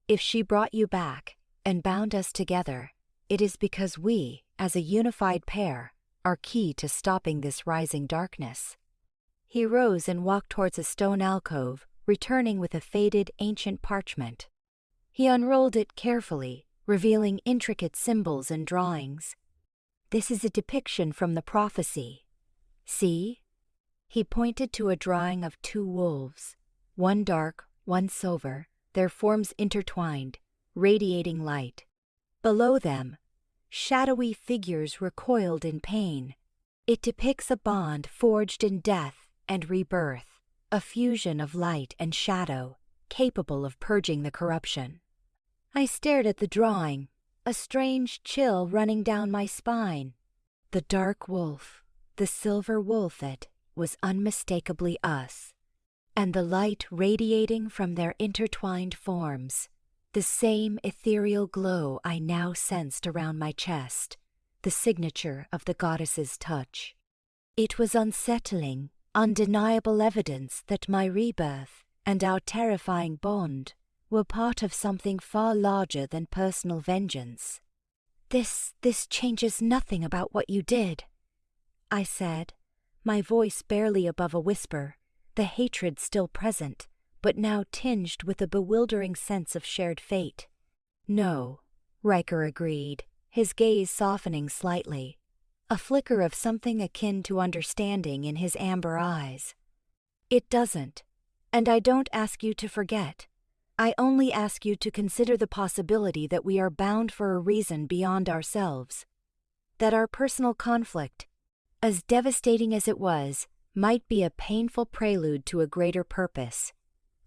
If she brought you back and bound us together, it is because we, as a unified pair, are key to stopping this rising darkness. He rose and walked towards a stone alcove, returning with a faded ancient parchment. He unrolled it carefully, revealing intricate symbols and drawings. This is a depiction from the prophecy. See? He pointed to a drawing of two wolves, one dark, one silver, their forms intertwined, radiating light. Below them, shadowy figures recoiled in pain. It depicts a bond forged in death and rebirth, a fusion of light and shadow, capable of purging the corruption. I stared at the drawing, a strange chill running down my spine. The dark wolf, the silver wolf, it was unmistakably us, and the light radiating from their intertwined forms, the same ethereal glow I now sensed around my chest, the signature of the goddess's touch. It was unsettling, undeniable evidence that my rebirth and our terrifying bond were part of something far larger than personal vengeance. This changes nothing about what you did, I said, my voice barely above a whisper, the hatred still present, but now tinged with a bewildering sense of shared fate. No, Ryker agreed, his gaze softening slightly, a flicker of something akin to understanding in his amber eyes. It doesn't, and I don't ask you to forget. I only ask you to consider the possibility that we are bound for a reason beyond ourselves, that our personal conflict, as devastating as it was, might be a painful prelude to a greater purpose,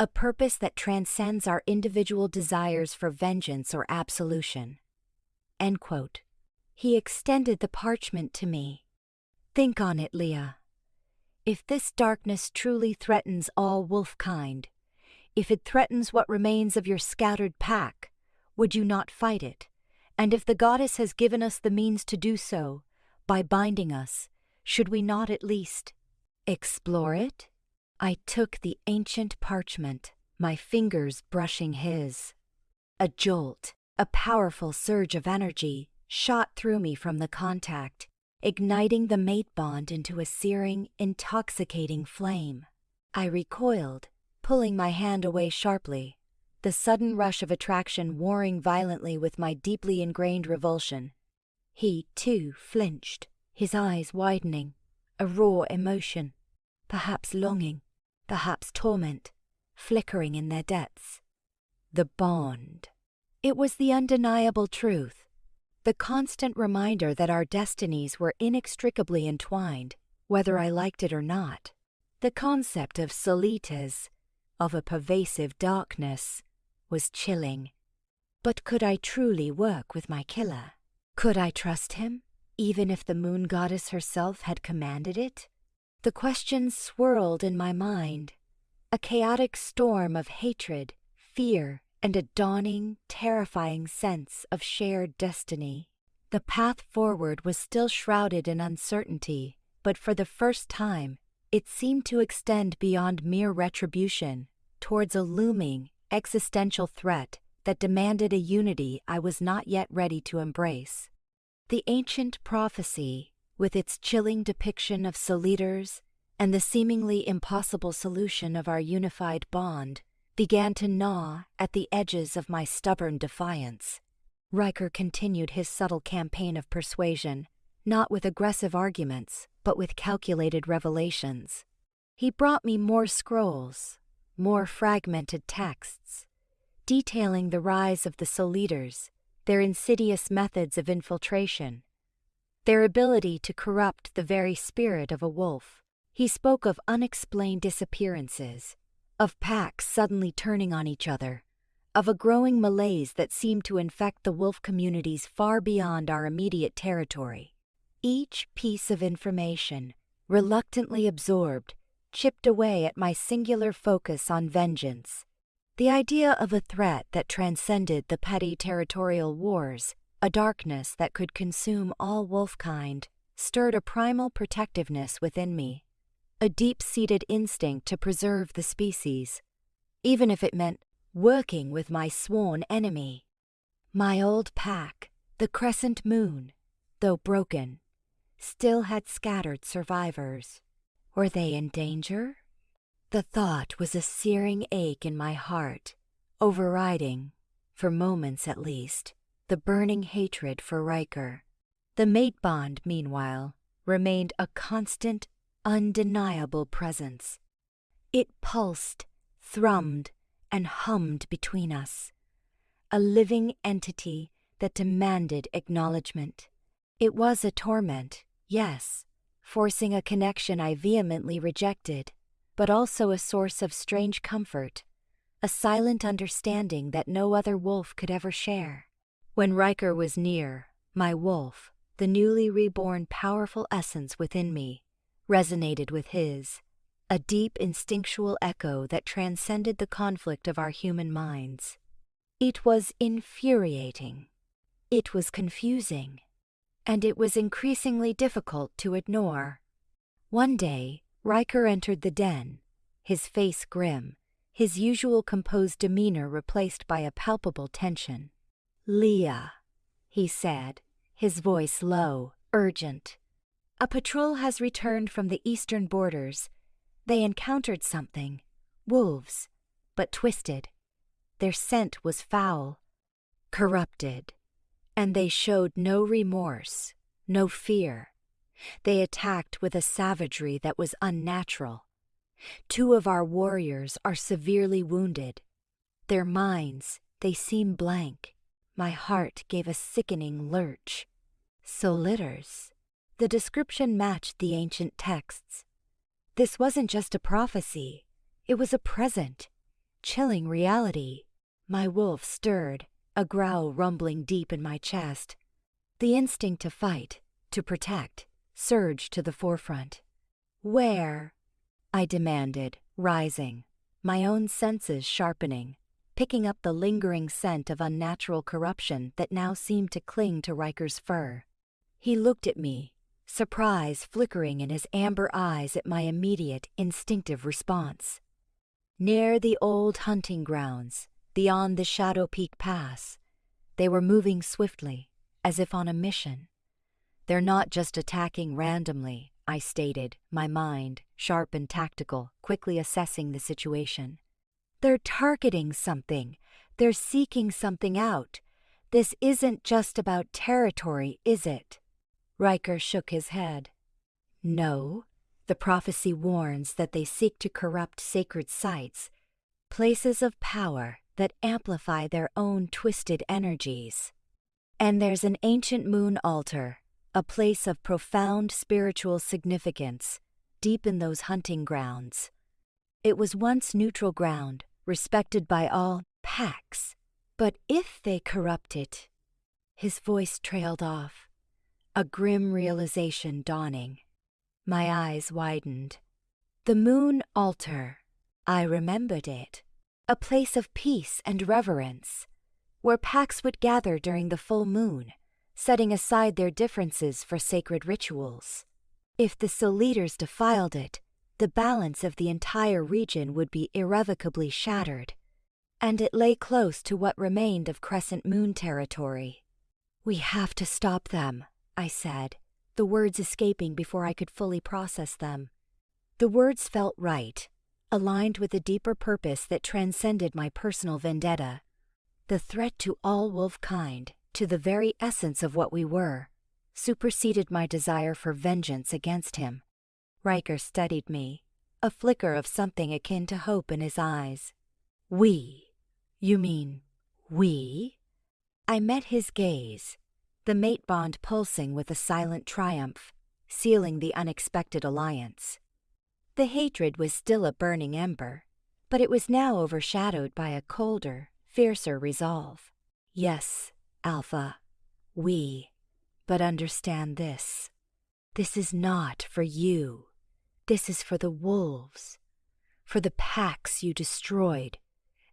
a purpose that transcends our individual desires for vengeance or absolution. End quote. He extended the parchment to me. Think on it, Lia. If this darkness truly threatens all wolfkind, if it threatens what remains of your scattered pack, would you not fight it? And if the goddess has given us the means to do so, by binding us, should we not at least explore it? I took the ancient parchment, my fingers brushing his. A jolt, a powerful surge of energy, shot through me from the contact, igniting the mate bond into a searing, intoxicating flame. I recoiled, pulling my hand away sharply, the sudden rush of attraction warring violently with my deeply ingrained revulsion. He, too, flinched, his eyes widening, a raw emotion, perhaps longing, perhaps torment, flickering in their depths. The bond. It was the undeniable truth, the constant reminder that our destinies were inextricably entwined, whether I liked it or not. The concept of Souleaters, of a pervasive darkness, was chilling. But could I truly work with my killer? Could I trust him, even if the moon goddess herself had commanded it? The questions swirled in my mind, a chaotic storm of hatred, fear, and a dawning, terrifying sense of shared destiny. The path forward was still shrouded in uncertainty, but for the first time, it seemed to extend beyond mere retribution, towards a looming, existential threat that demanded a unity I was not yet ready to embrace. The ancient prophecy, with its chilling depiction of Souleaters and the seemingly impossible solution of our unified bond, began to gnaw at the edges of my stubborn defiance. Ryker continued his subtle campaign of persuasion, not with aggressive arguments, but with calculated revelations. He brought me more scrolls, more fragmented texts, detailing the rise of the Souleaters, their insidious methods of infiltration, their ability to corrupt the very spirit of a wolf. He spoke of unexplained disappearances, of packs suddenly turning on each other, of a growing malaise that seemed to infect the wolf communities far beyond our immediate territory. Each piece of information, reluctantly absorbed, chipped away at my singular focus on vengeance. The idea of a threat that transcended the petty territorial wars, a darkness that could consume all wolfkind, stirred a primal protectiveness within me, a deep-seated instinct to preserve the species, even if it meant working with my sworn enemy. My old pack, the Crescent Moon, though broken, still had scattered survivors. Were they in danger? The thought was a searing ache in my heart, overriding, for moments at least, the burning hatred for Ryker. The mate bond, meanwhile, remained a constant, undeniable presence. It pulsed, thrummed, and hummed between us, a living entity that demanded acknowledgement. It was a torment, yes, forcing a connection I vehemently rejected, but also a source of strange comfort, a silent understanding that no other wolf could ever share. When Ryker was near, my wolf, the newly reborn powerful essence within me, resonated with his, a deep instinctual echo that transcended the conflict of our human minds. It was infuriating. It was confusing. And it was increasingly difficult to ignore. One day, Ryker entered the den, his face grim, his usual composed demeanor replaced by a palpable tension. "Lia," he said, his voice low, urgent. "A patrol has returned from the eastern borders. They encountered something, wolves, but twisted. Their scent was foul, corrupted. And they showed no remorse, no fear. They attacked with a savagery that was unnatural. 2 of our warriors are severely wounded. Their minds, they seem blank." My heart gave a sickening lurch. Souleaters. The description matched the ancient texts. This wasn't just a prophecy. It was a present, chilling reality. My wolf stirred, a growl rumbling deep in my chest. The instinct to fight, to protect, surged to the forefront. "Where?" I demanded, rising, my own senses sharpening, picking up the lingering scent of unnatural corruption that now seemed to cling to Ryker's fur. He looked at me, surprise flickering in his amber eyes at my immediate, instinctive response. Near the old hunting grounds, beyond the Shadow Peak Pass, they were moving swiftly, as if on a mission. "They're not just attacking randomly," I stated, my mind, sharp and tactical, quickly assessing the situation. "They're targeting something. They're seeking something out. This isn't just about territory, is it?" Ryker shook his head. "No, the prophecy warns that they seek to corrupt sacred sites, places of power that amplify their own twisted energies. And there's an ancient moon altar, a place of profound spiritual significance, deep in those hunting grounds. It was once neutral ground, respected by all packs. But if they corrupt it..." His voice trailed off, a grim realization dawning. My eyes widened. The moon altar. I remembered it. A place of peace and reverence, where packs would gather during the full moon, setting aside their differences for sacred rituals. If the Souleaters defiled it, the balance of the entire region would be irrevocably shattered, and it lay close to what remained of Crescent Moon territory. "We have to stop them," I said, the words escaping before I could fully process them. The words felt right, aligned with a deeper purpose that transcended my personal vendetta. The threat to all wolf-kind, to the very essence of what we were, superseded my desire for vengeance against him. Ryker studied me, a flicker of something akin to hope in his eyes. We? You mean we? I met his gaze, the mate bond pulsing with a silent triumph, sealing the unexpected alliance. The hatred was still a burning ember, but it was now overshadowed by a colder, fiercer resolve. Yes, Alpha, we. But understand this. This is not for you. This is for the wolves, for the packs you destroyed,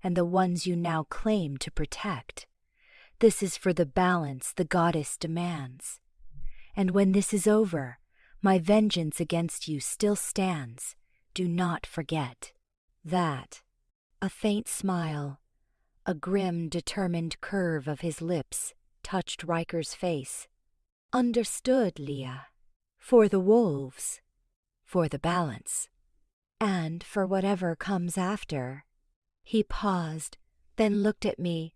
and the ones you now claim to protect. This is for the balance the goddess demands. And when this is over, my vengeance against you still stands. Do not forget that. A faint smile, a grim, determined curve of his lips touched Ryker's face. Understood, Lia. For the wolves, for the balance, and for whatever comes after. He paused, then looked at me,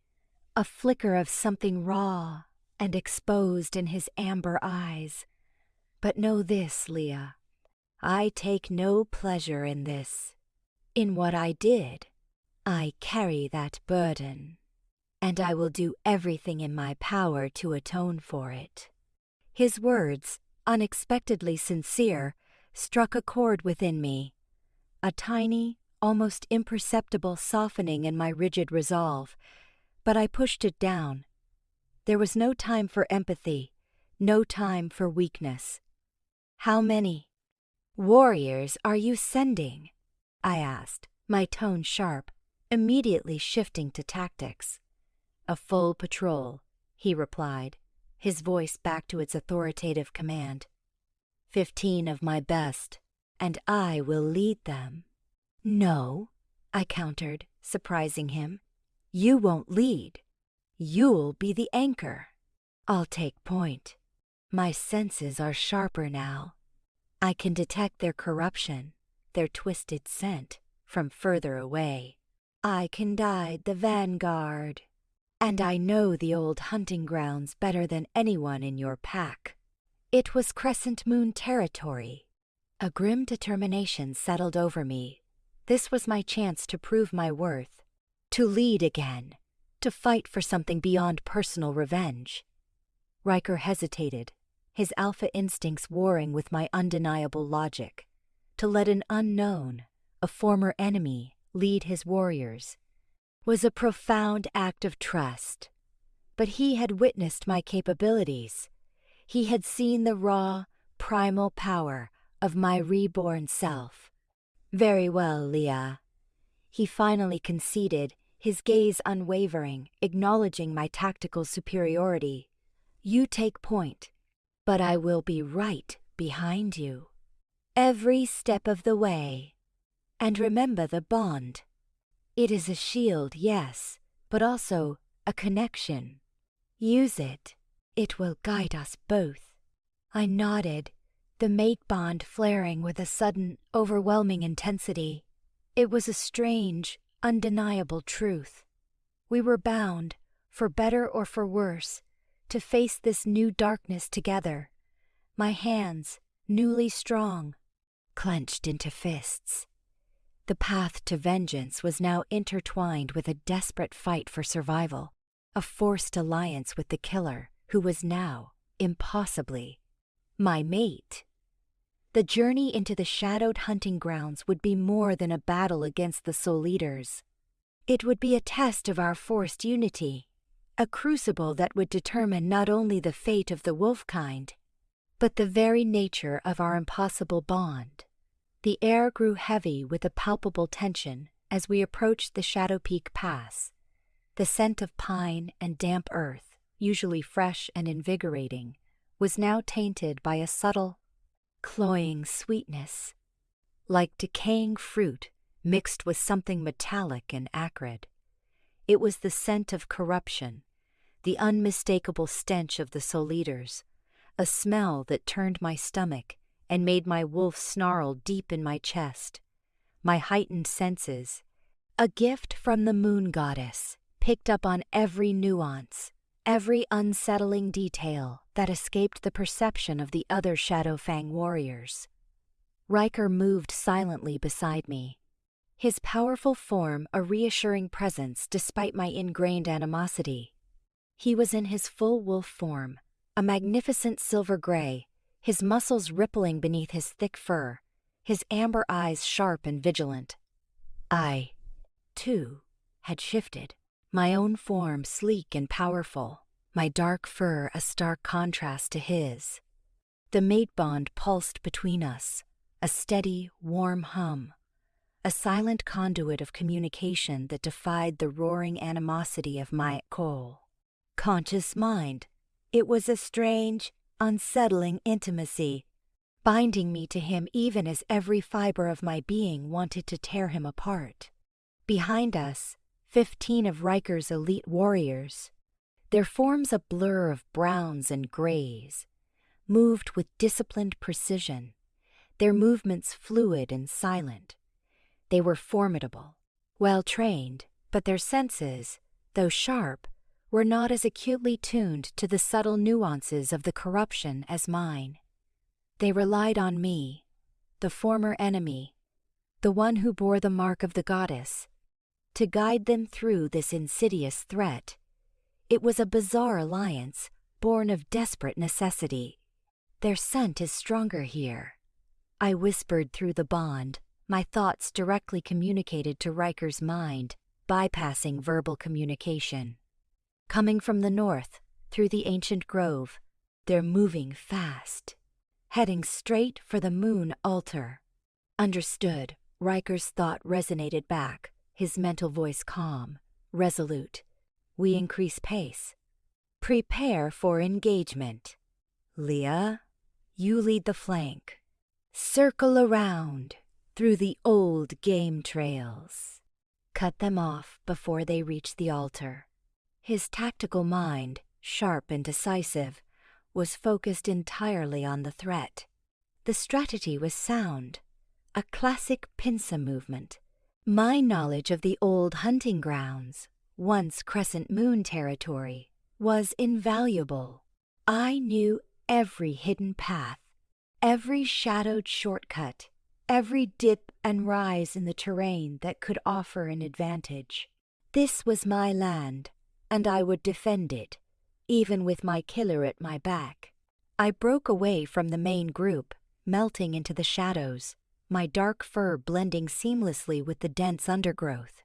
a flicker of something raw and exposed in his amber eyes. But know this, Lia. I take no pleasure in this. In what I did, I carry that burden, and I will do everything in my power to atone for it. His words, unexpectedly sincere, struck a chord within me, a tiny, almost imperceptible softening in my rigid resolve, but I pushed it down. There was no time for empathy, no time for weakness. How many warriors are you sending? I asked, my tone sharp, immediately shifting to tactics. A full patrol, he replied, his voice back to its authoritative command. 15 of my best, and I will lead them. No, I countered, surprising him. You won't lead. You'll be the anchor. I'll take point. My senses are sharper now. I can detect their corruption, their twisted scent, from further away. I can guide the vanguard. And I know the old hunting grounds better than anyone in your pack. It was Crescent Moon territory. A grim determination settled over me. This was my chance to prove my worth, to lead again, to fight for something beyond personal revenge. Ryker hesitated, his alpha instincts warring with my undeniable logic. To let an unknown, a former enemy, lead his warriors was a profound act of trust. But he had witnessed my capabilities. He had seen the raw, primal power of my reborn self. Very well, Lia. He finally conceded, his gaze unwavering, acknowledging my tactical superiority. You take point, but I will be right behind you. Every step of the way. And remember the bond. It is a shield, yes, but also a connection. Use it. It will guide us both. I nodded, the mate bond flaring with a sudden, overwhelming intensity. It was a strange, undeniable truth. We were bound, for better or for worse, to face this new darkness together. My hands, newly strong, clenched into fists. The path to vengeance was now intertwined with a desperate fight for survival, a forced alliance with the killer, who was now, impossibly, my mate. The journey into the shadowed hunting grounds would be more than a battle against the Souleaters. It would be a test of our forced unity, a crucible that would determine not only the fate of the wolf-kind, but the very nature of our impossible bond. The air grew heavy with a palpable tension as we approached the Shadow Peak Pass. The scent of pine and damp earth, usually fresh and invigorating, was now tainted by a subtle, cloying sweetness, like decaying fruit mixed with something metallic and acrid. It was the scent of corruption, the unmistakable stench of the Souleaters, a smell that turned my stomach and made my wolf snarl deep in my chest. My heightened senses, a gift from the moon goddess, picked up on every nuance, every unsettling detail that escaped the perception of the other Shadow Fang warriors. Ryker moved silently beside me, his powerful form a reassuring presence despite my ingrained animosity. He was in his full wolf form, a magnificent silver gray, his muscles rippling beneath his thick fur, his amber eyes sharp and vigilant. I, too, had shifted, my own form sleek and powerful, my dark fur a stark contrast to his. The mate bond pulsed between us, a steady, warm hum, a silent conduit of communication that defied the roaring animosity of my conscious mind. It was a strange, unsettling intimacy, binding me to him even as every fiber of my being wanted to tear him apart. Behind us, 15 of Ryker's elite warriors, their forms a blur of browns and grays, moved with disciplined precision, their movements fluid and silent. They were formidable, well-trained, but their senses, though sharp, were not as acutely tuned to the subtle nuances of the corruption as mine. They relied on me, the former enemy, the one who bore the mark of the goddess, to guide them through this insidious threat. It was a bizarre alliance, born of desperate necessity. Their scent is stronger here, I whispered through the bond, my thoughts directly communicated to Ryker's mind, bypassing verbal communication. Coming from the north, through the ancient grove, they're moving fast, heading straight for the moon altar. Understood, Ryker's thought resonated back, his mental voice calm, resolute. We increase pace. Prepare for engagement. Lia, you lead the flank. Circle around, through the old game trails. Cut them off before they reach the altar. His tactical mind, sharp and decisive, was focused entirely on the threat. The strategy was sound, a classic pincer movement. My knowledge of the old hunting grounds, once Crescent Moon territory, was invaluable. I knew every hidden path, every shadowed shortcut, every dip and rise in the terrain that could offer an advantage. This was my land, and I would defend it, even with my killer at my back. I broke away from the main group, melting into the shadows, my dark fur blending seamlessly with the dense undergrowth.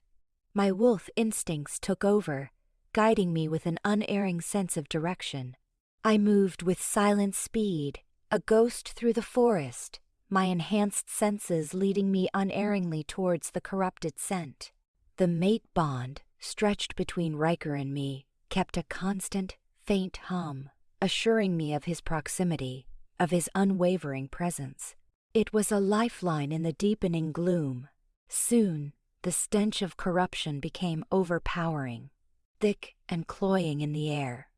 My wolf instincts took over, guiding me with an unerring sense of direction. I moved with silent speed, a ghost through the forest, my enhanced senses leading me unerringly towards the corrupted scent. The mate bond, stretched between Ryker and me, kept a constant, faint hum, assuring me of his proximity, of his unwavering presence. It was a lifeline in the deepening gloom. Soon, the stench of corruption became overpowering, thick and cloying in the air.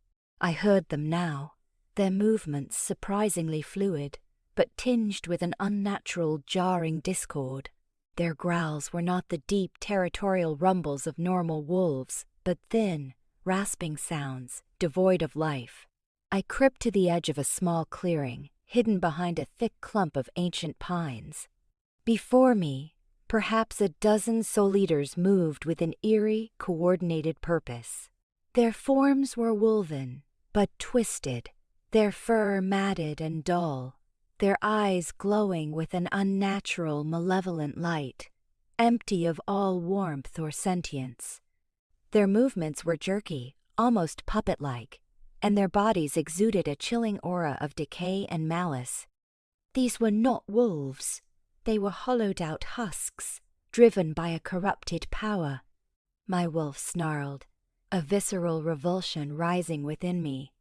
I heard them now, their movements surprisingly fluid, but tinged with an unnatural, jarring discord. Their growls were not the deep, territorial rumbles of normal wolves, but thin, rasping sounds, devoid of life. I crept to the edge of a small clearing, hidden behind a thick clump of ancient pines. Before me, perhaps a dozen Souleaters moved with an eerie, coordinated purpose. Their forms were woven, but twisted, their fur matted and dull, their eyes glowing with an unnatural, malevolent light, empty of all warmth or sentience. Their movements were jerky, almost puppet-like, and their bodies exuded a chilling aura of decay and malice. These were not wolves. They were hollowed-out husks, driven by a corrupted power. My wolf snarled, a visceral revulsion rising within me.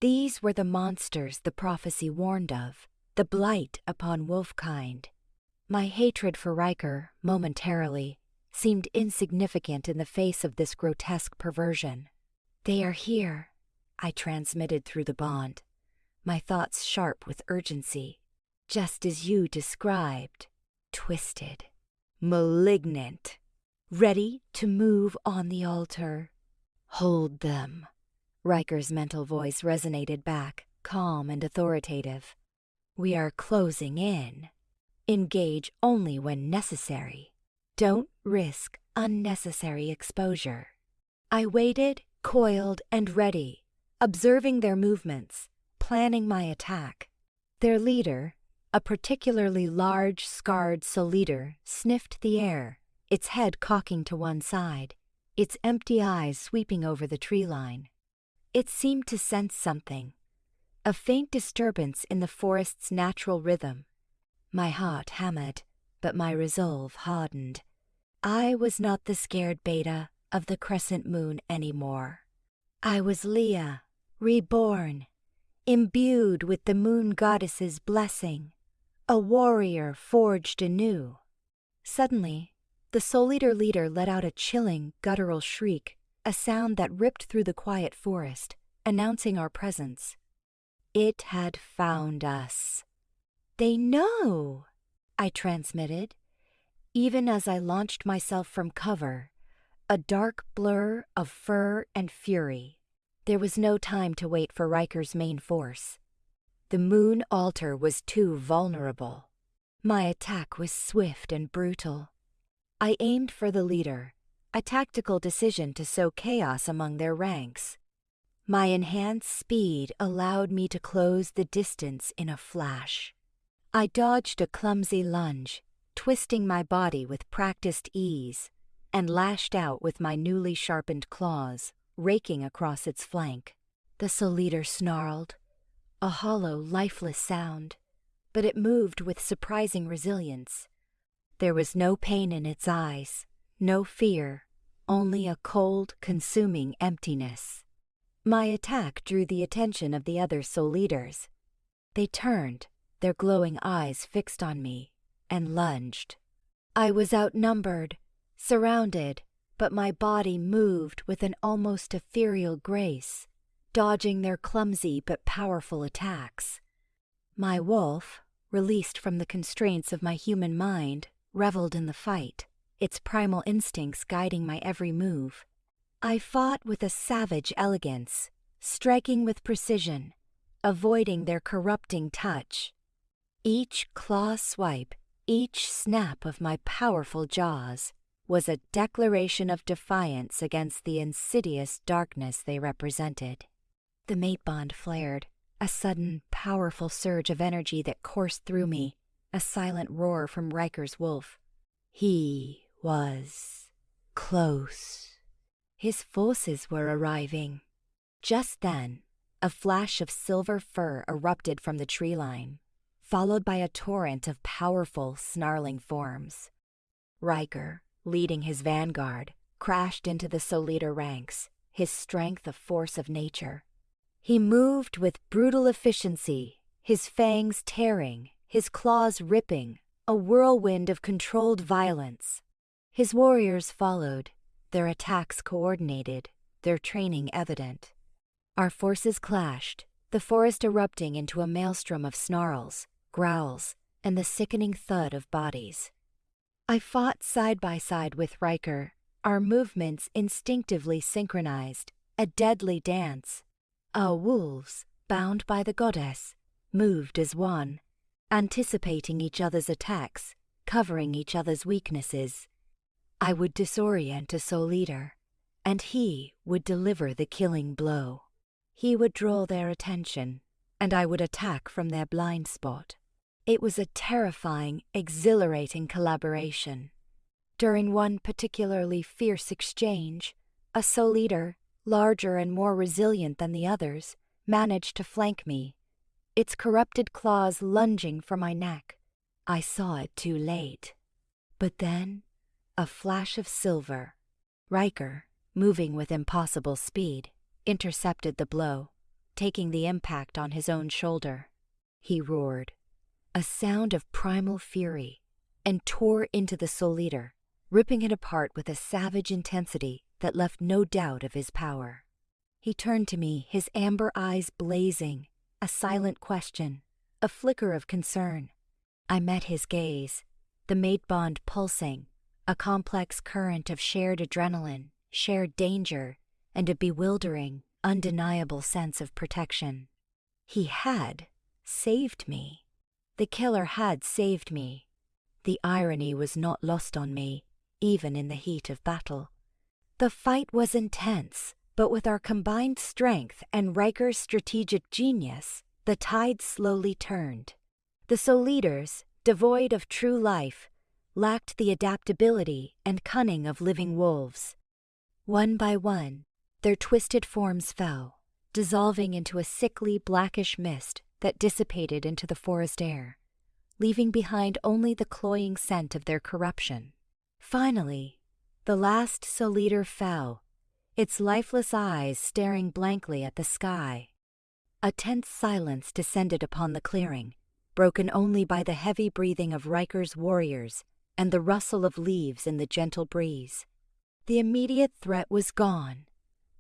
These were the monsters the prophecy warned of, the blight upon wolfkind. My hatred for Ryker, momentarily, seemed insignificant in the face of this grotesque perversion. They are here, I transmitted through the bond. my thoughts sharp with urgency, just as you described, twisted, malignant, ready to move on the altar. Hold them. Ryker's mental voice resonated back, calm and authoritative. We are closing in. Engage only when necessary. Don't risk unnecessary exposure. I waited, coiled, and ready, observing their movements, planning my attack. Their leader, a particularly large, scarred Souleater, sniffed the air, its head cocking to one side, its empty eyes sweeping over the tree line. It seemed to sense something, a faint disturbance in the forest's natural rhythm. My heart hammered, but my resolve hardened. I was not the scared beta of the crescent moon anymore. I was Lia, reborn, imbued with the moon goddess's blessing, a warrior forged anew. Suddenly, the Souleater leader let out a chilling, guttural shriek, a sound that ripped through the quiet forest, announcing our presence. It had found us. They know, I transmitted, even as I launched myself from cover, a dark blur of fur and fury. There was no time to wait for Ryker's main force. The moon altar was too vulnerable. My attack was swift and brutal. I aimed for the leader, a tactical decision to sow chaos among their ranks. My enhanced speed allowed me to close the distance in a flash. I dodged a clumsy lunge, twisting my body with practiced ease, and lashed out with my newly sharpened claws, raking across its flank. The Souleater snarled, a hollow, lifeless sound, but it moved with surprising resilience. There was no pain in its eyes, no fear, only a cold, consuming emptiness. My attack drew the attention of the other Souleaters. They turned, their glowing eyes fixed on me, and lunged. I was outnumbered, surrounded, but my body moved with an almost ethereal grace, dodging their clumsy but powerful attacks. My wolf, released from the constraints of my human mind, reveled in the fight, its primal instincts guiding my every move. I fought with a savage elegance, striking with precision, avoiding their corrupting touch. Each claw swipe, each snap of my powerful jaws, was a declaration of defiance against the insidious darkness they represented. The mate bond flared, a sudden, powerful surge of energy that coursed through me, a silent roar from Ryker's wolf. He was close. His forces were arriving. Just then, a flash of silver fur erupted from the tree line, followed by a torrent of powerful, snarling forms. Ryker, leading his vanguard, crashed into the Souleater ranks, his strength a force of nature. He moved with brutal efficiency, his fangs tearing, his claws ripping, a whirlwind of controlled violence. His warriors followed, their attacks coordinated, their training evident. Our forces clashed, the forest erupting into a maelstrom of snarls, growls, and the sickening thud of bodies. I fought side by side with Ryker, our movements instinctively synchronized, a deadly dance. Our wolves, bound by the goddess, moved as one, anticipating each other's attacks, covering each other's weaknesses. I would disorient a Souleater, and he would deliver the killing blow. He would draw their attention, and I would attack from their blind spot. It was a terrifying, exhilarating collaboration. During one particularly fierce exchange, a Souleater, larger and more resilient than the others, managed to flank me, its corrupted claws lunging for my neck. I saw it too late. But then, a flash of silver. Ryker, moving with impossible speed, intercepted the blow, taking the impact on his own shoulder. He roared, a sound of primal fury, and tore into the Souleater, ripping it apart with a savage intensity that left no doubt of his power. He turned to me, his amber eyes blazing, a silent question, a flicker of concern. I met his gaze, the mate bond pulsing, a complex current of shared adrenaline, shared danger, and a bewildering, undeniable sense of protection. He had saved me. The killer had saved me. The irony was not lost on me, even in the heat of battle. The fight was intense, but with our combined strength and Ryker's strategic genius, the tide slowly turned. The Souleaters, devoid of true life, lacked the adaptability and cunning of living wolves. One by one, their twisted forms fell, dissolving into a sickly blackish mist that dissipated into the forest air, leaving behind only the cloying scent of their corruption. Finally, the last Souleater fell, its lifeless eyes staring blankly at the sky. A tense silence descended upon the clearing, broken only by the heavy breathing of Ryker's warriors and the rustle of leaves in the gentle breeze. The immediate threat was gone.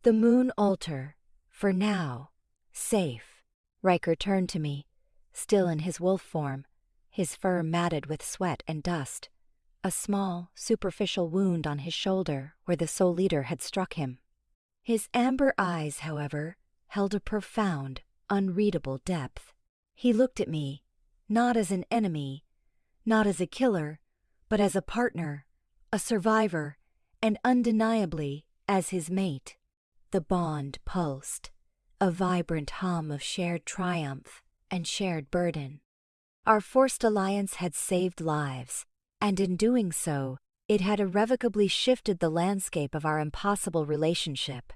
The moon altar, for now, safe. Ryker turned to me, still in his wolf form, his fur matted with sweat and dust, a small, superficial wound on his shoulder where the Souleater had struck him. His amber eyes, however, held a profound, unreadable depth. He looked at me, not as an enemy, not as a killer, but as a partner, a survivor, and undeniably as his mate. The bond pulsed, a vibrant hum of shared triumph and shared burden. Our forced alliance had saved lives, and in doing so, it had irrevocably shifted the landscape of our impossible relationship.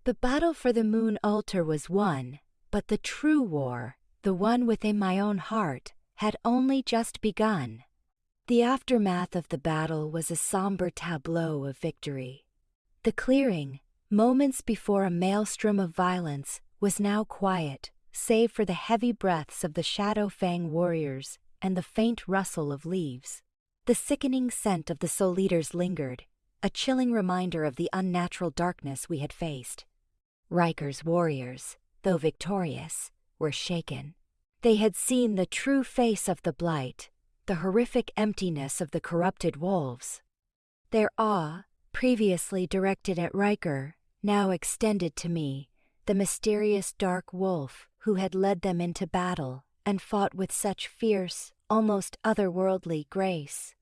The battle for the moon altar was won, but the true war, the one within my own heart, had only just begun. The aftermath of the battle was a somber tableau of victory. The clearing, moments before a maelstrom of violence, was now quiet, save for the heavy breaths of the Shadow Fang warriors and the faint rustle of leaves. The sickening scent of the Souleaters lingered, a chilling reminder of the unnatural darkness we had faced. Ryker's warriors, though victorious, were shaken. They had seen the true face of the blight, the horrific emptiness of the corrupted wolves. Their awe, previously directed at Ryker, now extended to me, the mysterious dark wolf who had led them into battle and fought with such fierce, almost otherworldly grace.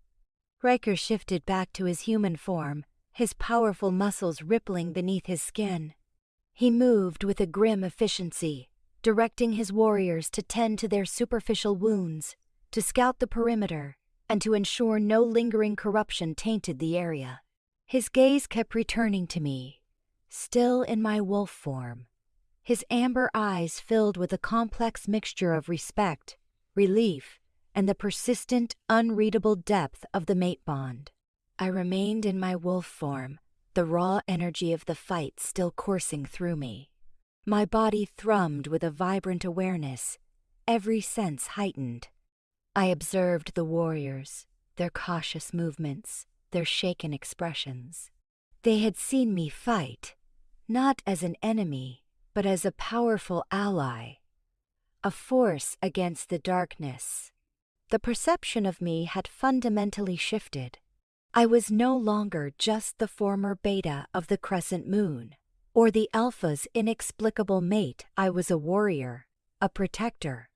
Ryker shifted back to his human form, his powerful muscles rippling beneath his skin. He moved with a grim efficiency, directing his warriors to tend to their superficial wounds, to scout the perimeter, and to ensure no lingering corruption tainted the area. His gaze kept returning to me, still in my wolf form, his amber eyes filled with a complex mixture of respect, relief, and the persistent, unreadable depth of the mate bond. I remained in my wolf form, the raw energy of the fight still coursing through me. My body thrummed with a vibrant awareness, every sense heightened. I observed the warriors, their cautious movements, their shaken expressions. They had seen me fight, not as an enemy, but as a powerful ally, a force against the darkness. The perception of me had fundamentally shifted. I was no longer just the former beta of the crescent moon, or the alpha's inexplicable mate. I was a warrior, a protector,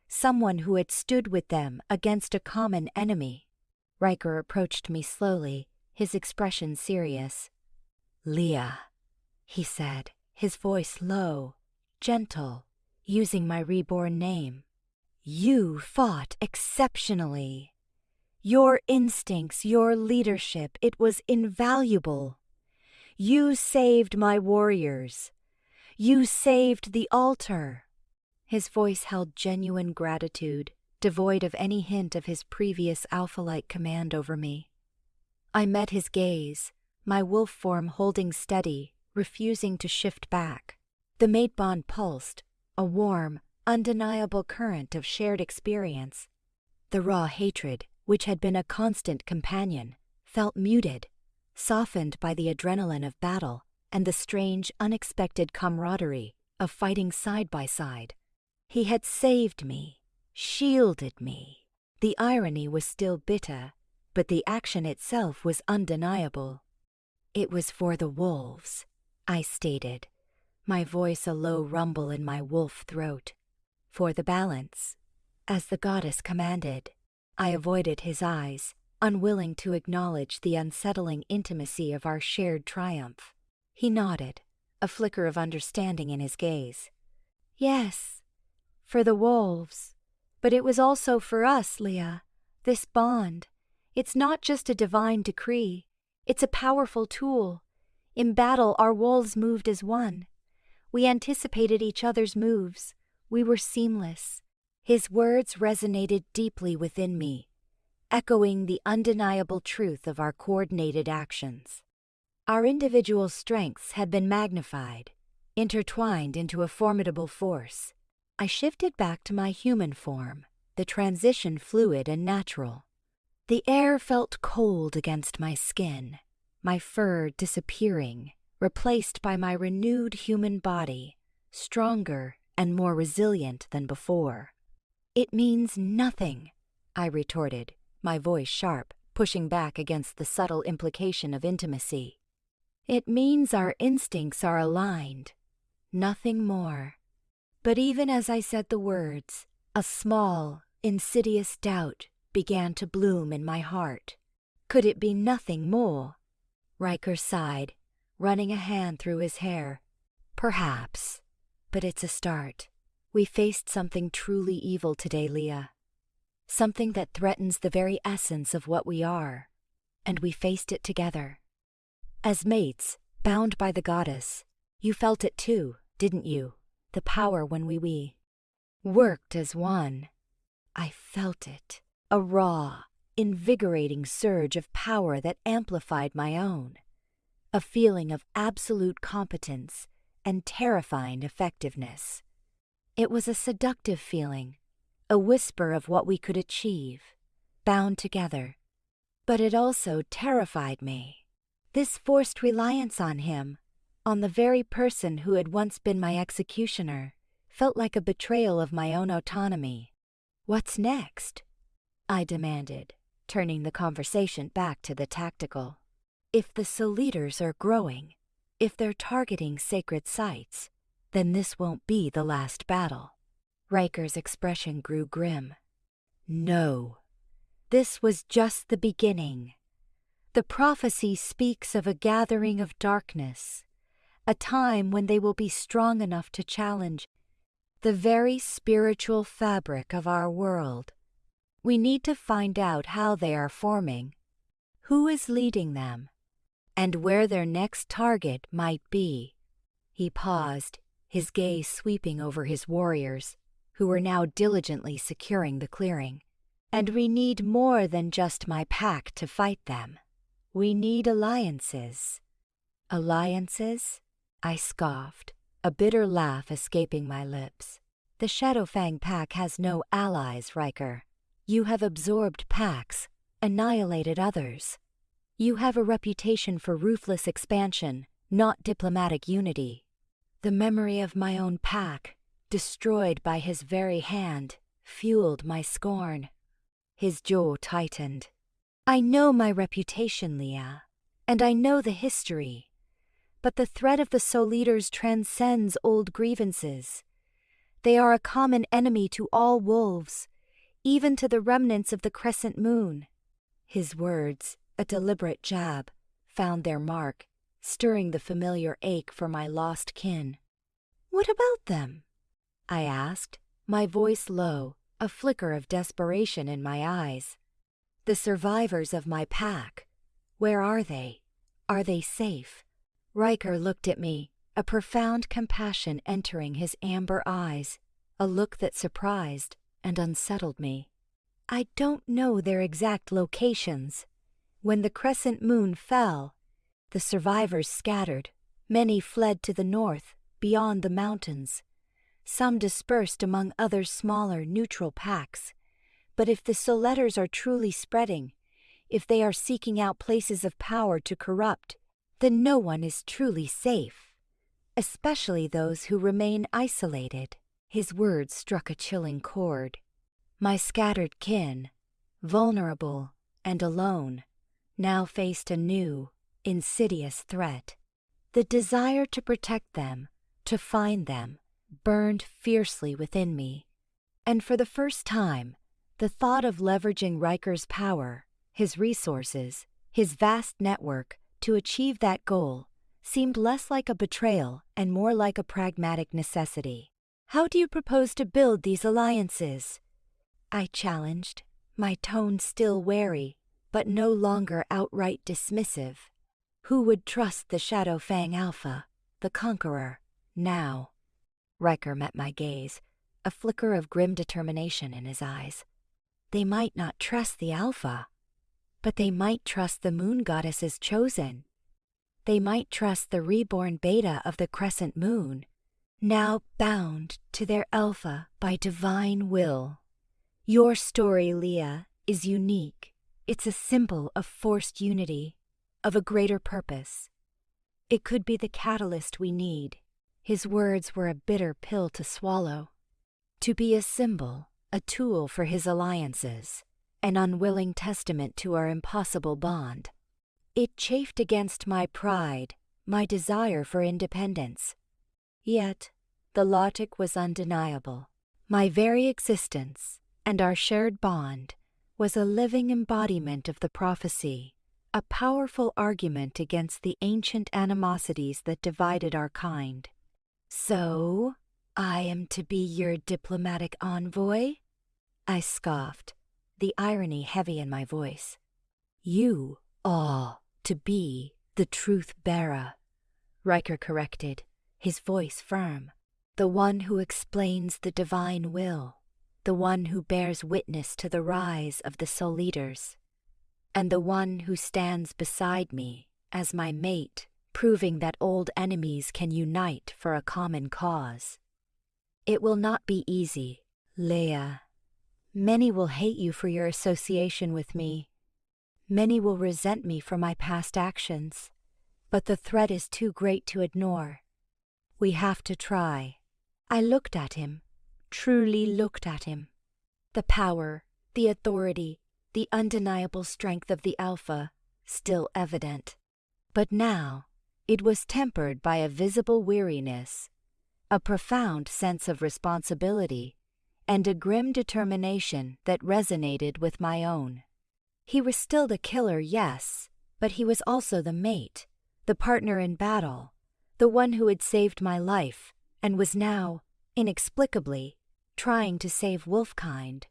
someone who had stood with them against a common enemy. Ryker approached me slowly, his expression serious. "Lia," he said, his voice low, gentle, using my reborn name. "You fought exceptionally. Your instincts, your leadership, it was invaluable. You saved my warriors. You saved the altar." His voice held genuine gratitude, devoid of any hint of his previous alpha-like command over me. I met his gaze, my wolf form holding steady, refusing to shift back. The mate bond pulsed, a warm, undeniable current of shared experience. The raw hatred, which had been a constant companion, felt muted, softened by the adrenaline of battle and the strange, unexpected camaraderie of fighting side by side. He had saved me, shielded me. The irony was still bitter, but the action itself was undeniable. It was for the wolves, I stated, my voice a low rumble in my wolf throat. For the balance, as the goddess commanded. I avoided his eyes, unwilling to acknowledge the unsettling intimacy of our shared triumph. He nodded, a flicker of understanding in his gaze. Yes, for the wolves. But it was also for us, Lia. This bond. It's not just a divine decree. It's a powerful tool. In battle, our wolves moved as one. We anticipated each other's moves. We were seamless. His words resonated deeply within me, echoing the undeniable truth of our coordinated actions. Our individual strengths had been magnified, intertwined into a formidable force. I shifted back to my human form, the transition fluid and natural. The air felt cold against my skin, my fur disappearing, replaced by my renewed human body, stronger and more resilient than before. It means nothing, I retorted, my voice sharp, pushing back against the subtle implication of intimacy. It means our instincts are aligned, nothing more. But even as I said the words, a small, insidious doubt began to bloom in my heart. Could it be nothing more? Ryker sighed, running a hand through his hair. Perhaps, but it's a start. We faced something truly evil today, Lia. Something that threatens the very essence of what we are. And we faced it together. As mates, bound by the goddess, you felt it too, didn't you? The power when we worked as one. I felt it. A raw, invigorating surge of power that amplified my own. A feeling of absolute competence and terrifying effectiveness. It was a seductive feeling, a whisper of what we could achieve, bound together. But it also terrified me. This forced reliance on him, on the very person who had once been my executioner, felt like a betrayal of my own autonomy. What's next? I demanded, turning the conversation back to the tactical. If the Souleaters are growing, if they're targeting sacred sites, then this won't be the last battle. Ryker's expression grew grim. No, this was just the beginning. The prophecy speaks of a gathering of darkness, a time when they will be strong enough to challenge the very spiritual fabric of our world. We need to find out how they are forming, who is leading them, and where their next target might be. He paused, his gaze sweeping over his warriors, who were now diligently securing the clearing. And we need more than just my pack to fight them. We need alliances. Alliances? I scoffed, a bitter laugh escaping my lips. The Shadow Fang pack has no allies, Ryker. You have absorbed packs, annihilated others. You have a reputation for ruthless expansion, not diplomatic unity. The memory of my own pack, destroyed by his very hand, fueled my scorn. His jaw tightened. I know my reputation, Lia, and I know the history. But the threat of the Souleaters transcends old grievances. They are a common enemy to all wolves, even to the remnants of the crescent moon. His words, a deliberate jab, found their mark, stirring the familiar ache for my lost kin. What about them? I asked, my voice low, a flicker of desperation in my eyes. The survivors of my pack. Where are they? Are they safe? Ryker looked at me, a profound compassion entering his amber eyes, a look that surprised and unsettled me. I don't know their exact locations. When the crescent moon fell, the survivors scattered. Many fled to the north, beyond the mountains. Some dispersed among other smaller, neutral packs. But if the Souleaters are truly spreading, if they are seeking out places of power to corrupt, then no one is truly safe, especially those who remain isolated. His words struck a chilling chord. My scattered kin, vulnerable and alone, now faced a new, insidious threat. The desire to protect them, to find them, burned fiercely within me. And for the first time, the thought of leveraging Ryker's power, his resources, his vast network to achieve that goal seemed less like a betrayal and more like a pragmatic necessity. "How do you propose to build these alliances?" I challenged, my tone still wary, but no longer outright dismissive. Who would trust the Shadow Fang Alpha, the conqueror, now? Ryker met my gaze, a flicker of grim determination in his eyes. They might not trust the Alpha, but they might trust the moon goddess's chosen. They might trust the reborn beta of the crescent moon, now bound to their Alpha by divine will. Your story, Lia, is unique. It's a symbol of forced unity, of a greater purpose. It could be the catalyst we need. His words were a bitter pill to swallow. To be a symbol, a tool for his alliances, an unwilling testament to our impossible bond. It chafed against my pride, my desire for independence. Yet, the logic was undeniable. My very existence, and our shared bond, was a living embodiment of the prophecy, a powerful argument against the ancient animosities that divided our kind. "So, I am to be your diplomatic envoy?" I scoffed, the irony heavy in my voice. "You are to be the truth-bearer," Ryker corrected, his voice firm. "The one who explains the divine will, the one who bears witness to the rise of the Souleaters, and the one who stands beside me as my mate, proving that old enemies can unite for a common cause. It will not be easy, Lia. Many will hate you for your association with me. Many will resent me for my past actions, but the threat is too great to ignore. We have to try." I looked at him, truly looked at him. The power, the authority, the undeniable strength of the Alpha, still evident. But now, it was tempered by a visible weariness, a profound sense of responsibility, and a grim determination that resonated with my own. He was still the killer, yes, but he was also the mate, the partner in battle, the one who had saved my life, and was now, inexplicably, trying to save wolfkind.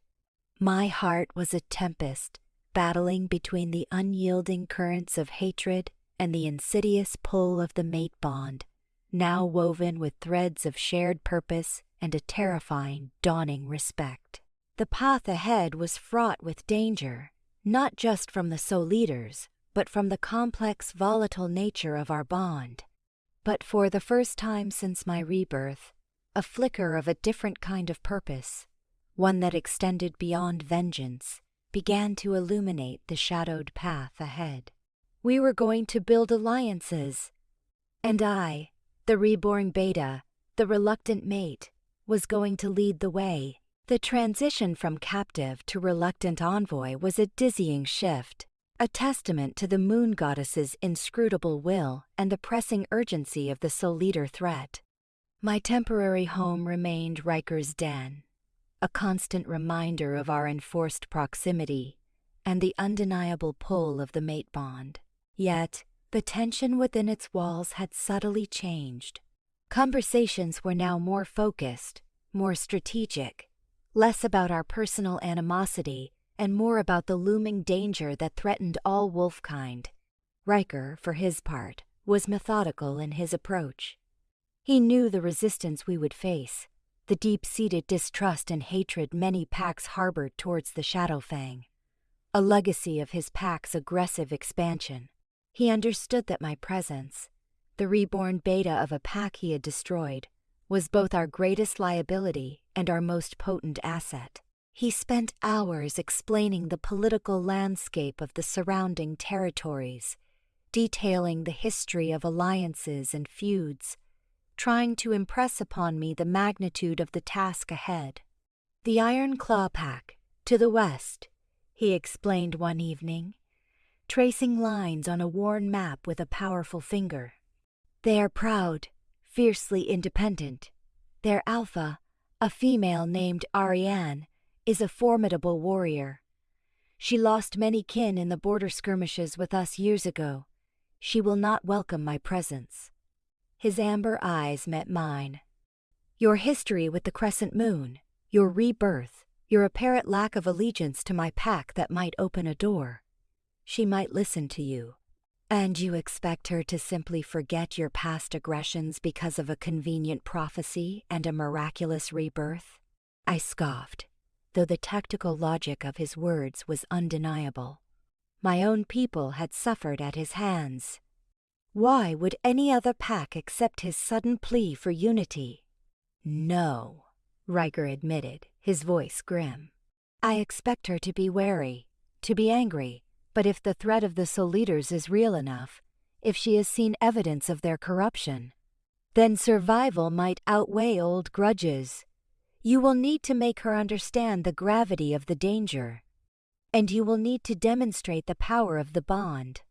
My heart was a tempest, battling between the unyielding currents of hatred and the insidious pull of the mate bond, now woven with threads of shared purpose and a terrifying, dawning respect. The path ahead was fraught with danger, not just from the Souleaters, but from the complex, volatile nature of our bond. But for the first time since my rebirth, a flicker of a different kind of purpose, one that extended beyond vengeance, began to illuminate the shadowed path ahead. We were going to build alliances, and I, the reborn beta, the reluctant mate, was going to lead the way. The transition from captive to reluctant envoy was a dizzying shift, a testament to the moon goddess's inscrutable will and the pressing urgency of the Souleater threat. My temporary home remained Ryker's den, a constant reminder of our enforced proximity and the undeniable pull of the mate bond. Yet, the tension within its walls had subtly changed. Conversations were now more focused, more strategic, less about our personal animosity and more about the looming danger that threatened all wolfkind. Ryker, for his part, was methodical in his approach. He knew the resistance we would face, the deep-seated distrust and hatred many packs harbored towards the Shadow Fang, a legacy of his pack's aggressive expansion. He understood that my presence, the reborn beta of a pack he had destroyed, was both our greatest liability and our most potent asset. He spent hours explaining the political landscape of the surrounding territories, detailing the history of alliances and feuds, trying to impress upon me the magnitude of the task ahead. "The Iron Claw Pack, to the west," he explained one evening, tracing lines on a worn map with a powerful finger. "They are proud, fiercely independent. Their alpha, a female named Ariane, is a formidable warrior. She lost many kin in the border skirmishes with us years ago. She will not welcome my presence." His amber eyes met mine. "Your history with the crescent moon, your rebirth, your apparent lack of allegiance to my pack that might open a door. She might listen to you. And you expect her to simply forget your past aggressions because of a convenient prophecy and a miraculous rebirth?" I scoffed, though the tactical logic of his words was undeniable. My own people had suffered at his hands. Why would any other pack accept his sudden plea for unity? "No," Ryker admitted, his voice grim. "I expect her to be wary, to be angry, but if the threat of the Souleaters is real enough, if she has seen evidence of their corruption, then survival might outweigh old grudges. You will need to make her understand the gravity of the danger, and you will need to demonstrate the power of the bond,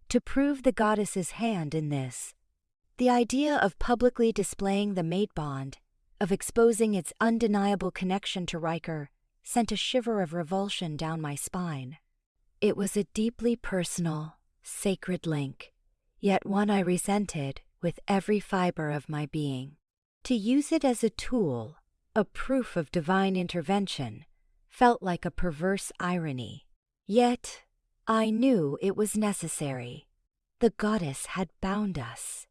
to prove the goddess's hand in this." The idea of publicly displaying the mate bond, of exposing its undeniable connection to Ryker, sent a shiver of revulsion down my spine. It was a deeply personal, sacred link, yet one I resented with every fiber of my being. To use it as a tool, a proof of divine intervention, felt like a perverse irony. Yet, I knew it was necessary. The goddess had bound us.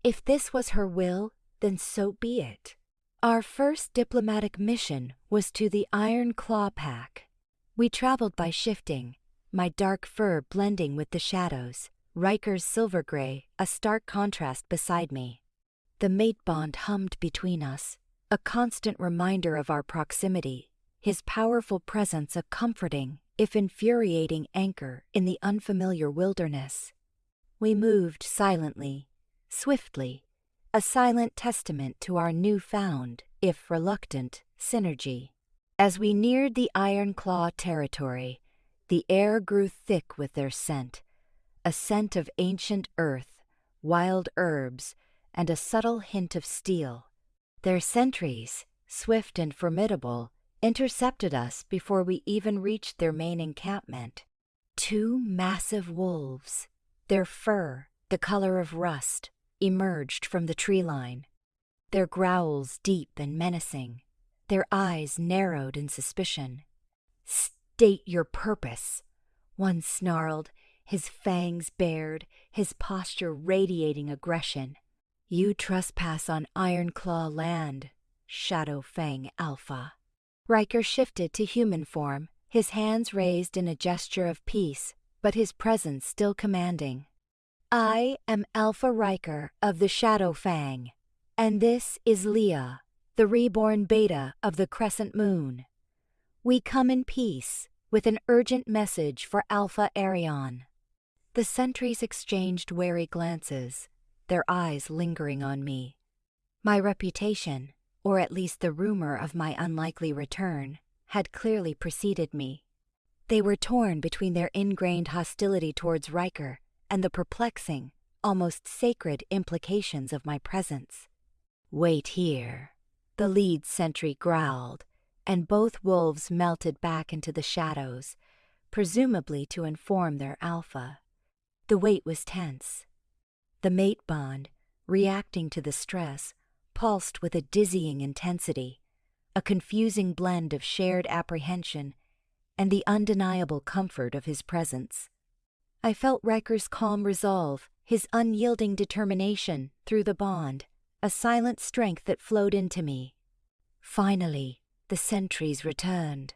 If this was her will, then so be it. Our first diplomatic mission was to the Iron Claw Pack. We traveled by shifting, my dark fur blending with the shadows, Ryker's silver gray, a stark contrast beside me. The mate bond hummed between us, a constant reminder of our proximity, his powerful presence a comforting, if infuriating anchor in the unfamiliar wilderness. We moved silently, swiftly, a silent testament to our newfound, if reluctant, synergy. As we neared the Iron Claw territory, the air grew thick with their scent, a scent of ancient earth, wild herbs, and a subtle hint of steel. Their sentries, swift and formidable, intercepted us before we even reached their main encampment. 2 massive wolves, their fur, the color of rust, emerged from the tree line, their growls deep and menacing, their eyes narrowed in suspicion. "State your purpose," one snarled, his fangs bared, his posture radiating aggression. "You trespass on Iron Claw land, Shadow Fang Alpha." Ryker shifted to human form, his hands raised in a gesture of peace, but his presence still commanding. "I am Alpha Ryker of the Shadow Fang, and this is Lia, the reborn beta of the Crescent Moon. We come in peace, with an urgent message for Alpha Arion." The sentries exchanged wary glances, their eyes lingering on me. My reputation, or at least the rumor of my unlikely return, had clearly preceded me. They were torn between their ingrained hostility towards Ryker and the perplexing, almost sacred implications of my presence. "Wait here," the lead sentry growled, and both wolves melted back into the shadows, presumably to inform their alpha. The wait was tense. The mate bond, reacting to the stress, pulsed with a dizzying intensity, a confusing blend of shared apprehension and the undeniable comfort of his presence. I felt Ryker's calm resolve, his unyielding determination through the bond, a silent strength that flowed into me. Finally, the sentries returned,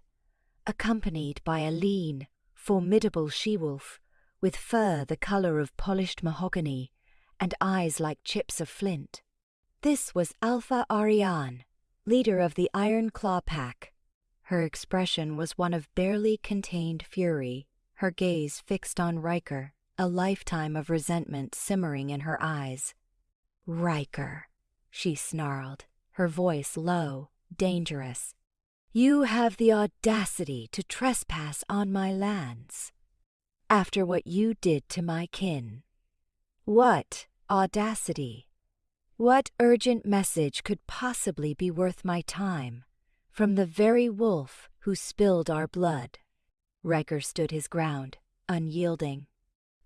accompanied by a lean, formidable she-wolf, with fur the color of polished mahogany and eyes like chips of flint. This was Alpha Ariane, leader of the Iron Claw Pack. Her expression was one of barely contained fury, her gaze fixed on Ryker, a lifetime of resentment simmering in her eyes. "Ryker," she snarled, her voice low, dangerous. "You have the audacity to trespass on my lands. After what you did to my kin. What audacity? What urgent message could possibly be worth my time, from the very wolf who spilled our blood?" Ryker stood his ground, unyielding.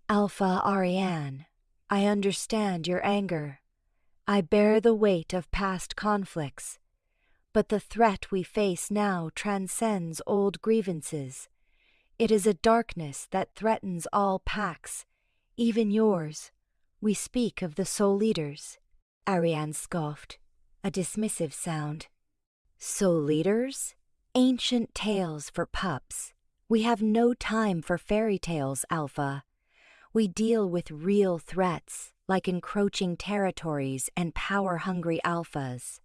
"Alpha Ariane, I understand your anger. I bear the weight of past conflicts. But the threat we face now transcends old grievances. It is a darkness that threatens all packs, even yours. We speak of the Souleaters." Ariane scoffed, a dismissive sound. "Souleaters? Ancient tales for pups. We have no time for fairy tales, Alpha. We deal with real threats, like encroaching territories and power-hungry alphas."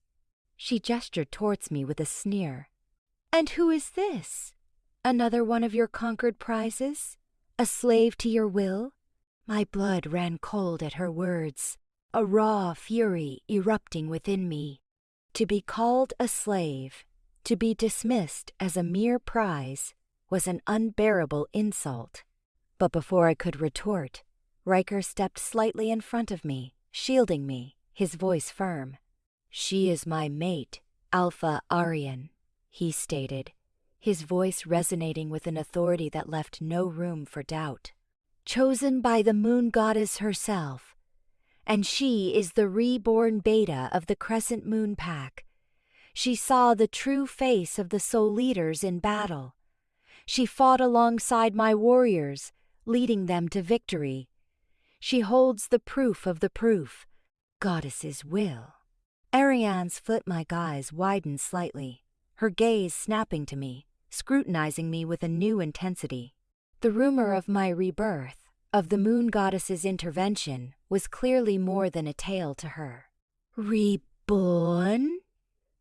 She gestured towards me with a sneer. "And who is this? Another one of your conquered prizes? A slave to your will?" My blood ran cold at her words, a raw fury erupting within me. To be called a slave, to be dismissed as a mere prize, was an unbearable insult. But before I could retort, Ryker stepped slightly in front of me, shielding me, his voice firm. "She is my mate, Alpha Ariane," he stated, his voice resonating with an authority that left no room for doubt. "Chosen by the moon goddess herself. And she is the reborn beta of the Crescent Moon Pack. She saw the true face of the Souleaters in battle. She fought alongside my warriors, leading them to victory. She holds the proof of the proof, Goddess's will." Ariane's foot-like eyes widened slightly, her gaze snapping to me, scrutinizing me with a new intensity. The rumor of my rebirth, of the moon goddess's intervention, was clearly more than a tale to her. "Reborn?"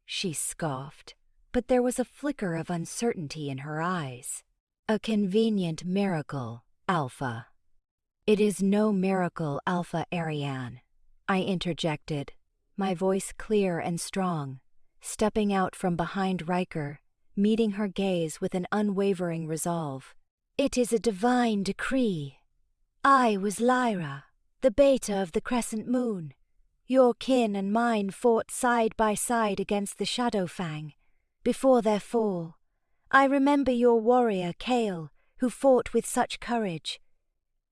she scoffed, but there was a flicker of uncertainty in her eyes. "A convenient miracle, Alpha." "It is no miracle, Alpha Ariane," I interjected, my voice clear and strong, stepping out from behind Ryker, meeting her gaze with an unwavering resolve. "It is a divine decree. I was Lyra, the beta of the Crescent Moon. Your kin and mine fought side by side against the Shadow Fang. Before their fall, I remember your warrior, Kale, who fought with such courage.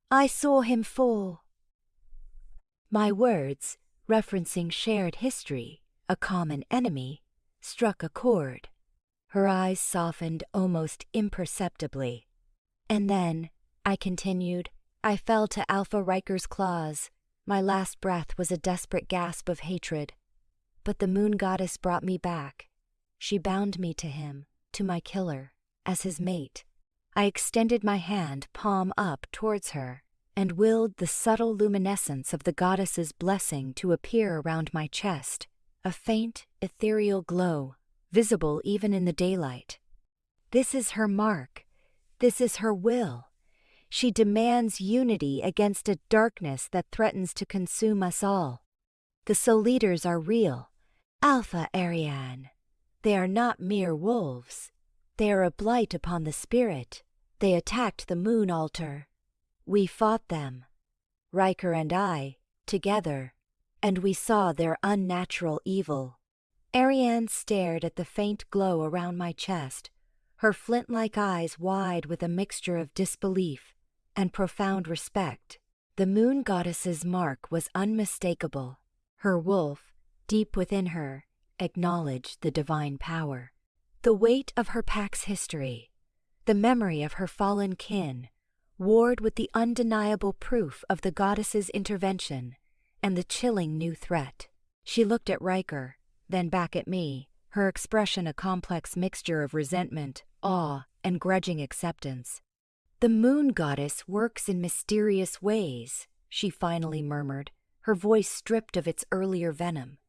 I saw him fall." My words, referencing shared history, a common enemy, struck a chord. Her eyes softened almost imperceptibly. "And then," I continued, "I fell to Alpha Ryker's claws. My last breath was a desperate gasp of hatred. But the moon goddess brought me back. She bound me to him, to my killer, as his mate." I extended my hand, palm up, towards her, and willed the subtle luminescence of the goddess's blessing to appear around my chest, a faint, ethereal glow, visible even in the daylight. "This is her mark. This is her will. She demands unity against a darkness that threatens to consume us all. The Souleaters are real, Alpha Ariane. They are not mere wolves. They are a blight upon the spirit. They attacked the moon altar. We fought them, Ryker and I, together, and we saw their unnatural evil." Ariane stared at the faint glow around my chest, her flint-like eyes wide with a mixture of disbelief and profound respect. The moon goddess's mark was unmistakable. Her wolf, deep within her, acknowledged the divine power. The weight of her pack's history, the memory of her fallen kin, warred with the undeniable proof of the goddess's intervention and the chilling new threat. She looked at Ryker, then back at me, her expression a complex mixture of resentment, awe, and grudging acceptance. "The moon goddess works in mysterious ways," she finally murmured, her voice stripped of its earlier venom.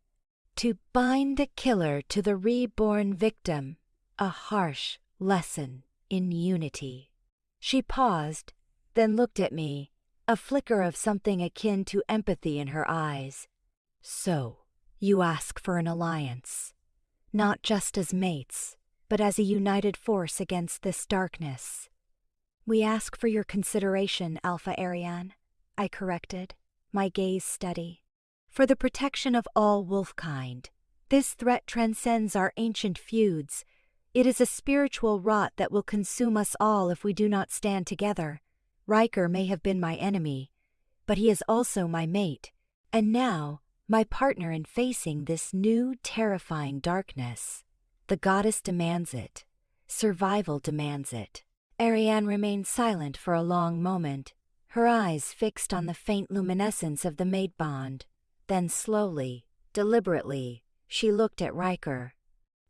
"To bind the killer to the reborn victim, a harsh lesson in unity." She paused, then looked at me, a flicker of something akin to empathy in her eyes. "So, You ask for an alliance, not just as mates, but as a united force against this darkness. We ask for your consideration, Alpha Ariane, I corrected, my gaze steady. For the protection of all wolfkind, this threat transcends our ancient feuds. It is a spiritual rot that will consume us all if we do not stand together. Ryker may have been my enemy, but he is also my mate, and now my partner in facing this new, terrifying darkness. The goddess demands it. Survival demands it. Ariane remained silent for a long moment, her eyes fixed on the faint luminescence of the mate bond. Then slowly, deliberately, she looked at Ryker.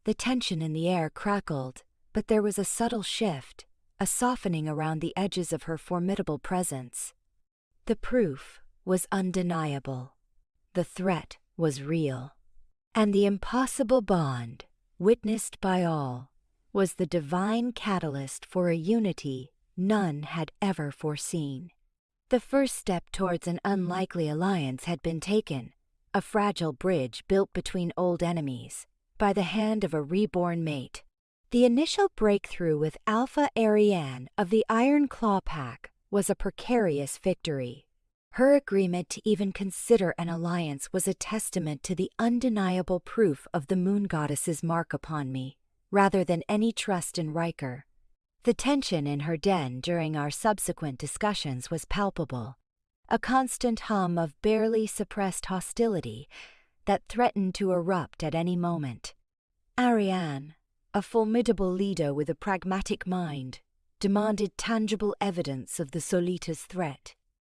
The tension in the air crackled, but there was a subtle shift, a softening around the edges of her formidable presence. The proof was undeniable. The threat was real. And the impossible bond, witnessed by all, was the divine catalyst for a unity none had ever foreseen. The first step towards an unlikely alliance had been taken, a fragile bridge built between old enemies, by the hand of a reborn mate. The initial breakthrough with Alpha Ariane of the Iron Claw Pack was a precarious victory. Her agreement to even consider an alliance was a testament to the undeniable proof of the moon goddess's mark upon me, rather than any trust in Ryker. The tension in her den during our subsequent discussions was palpable, a constant hum of barely suppressed hostility that threatened to erupt at any moment. Ariane, a formidable leader with a pragmatic mind, demanded tangible evidence of the Souleaters' threat.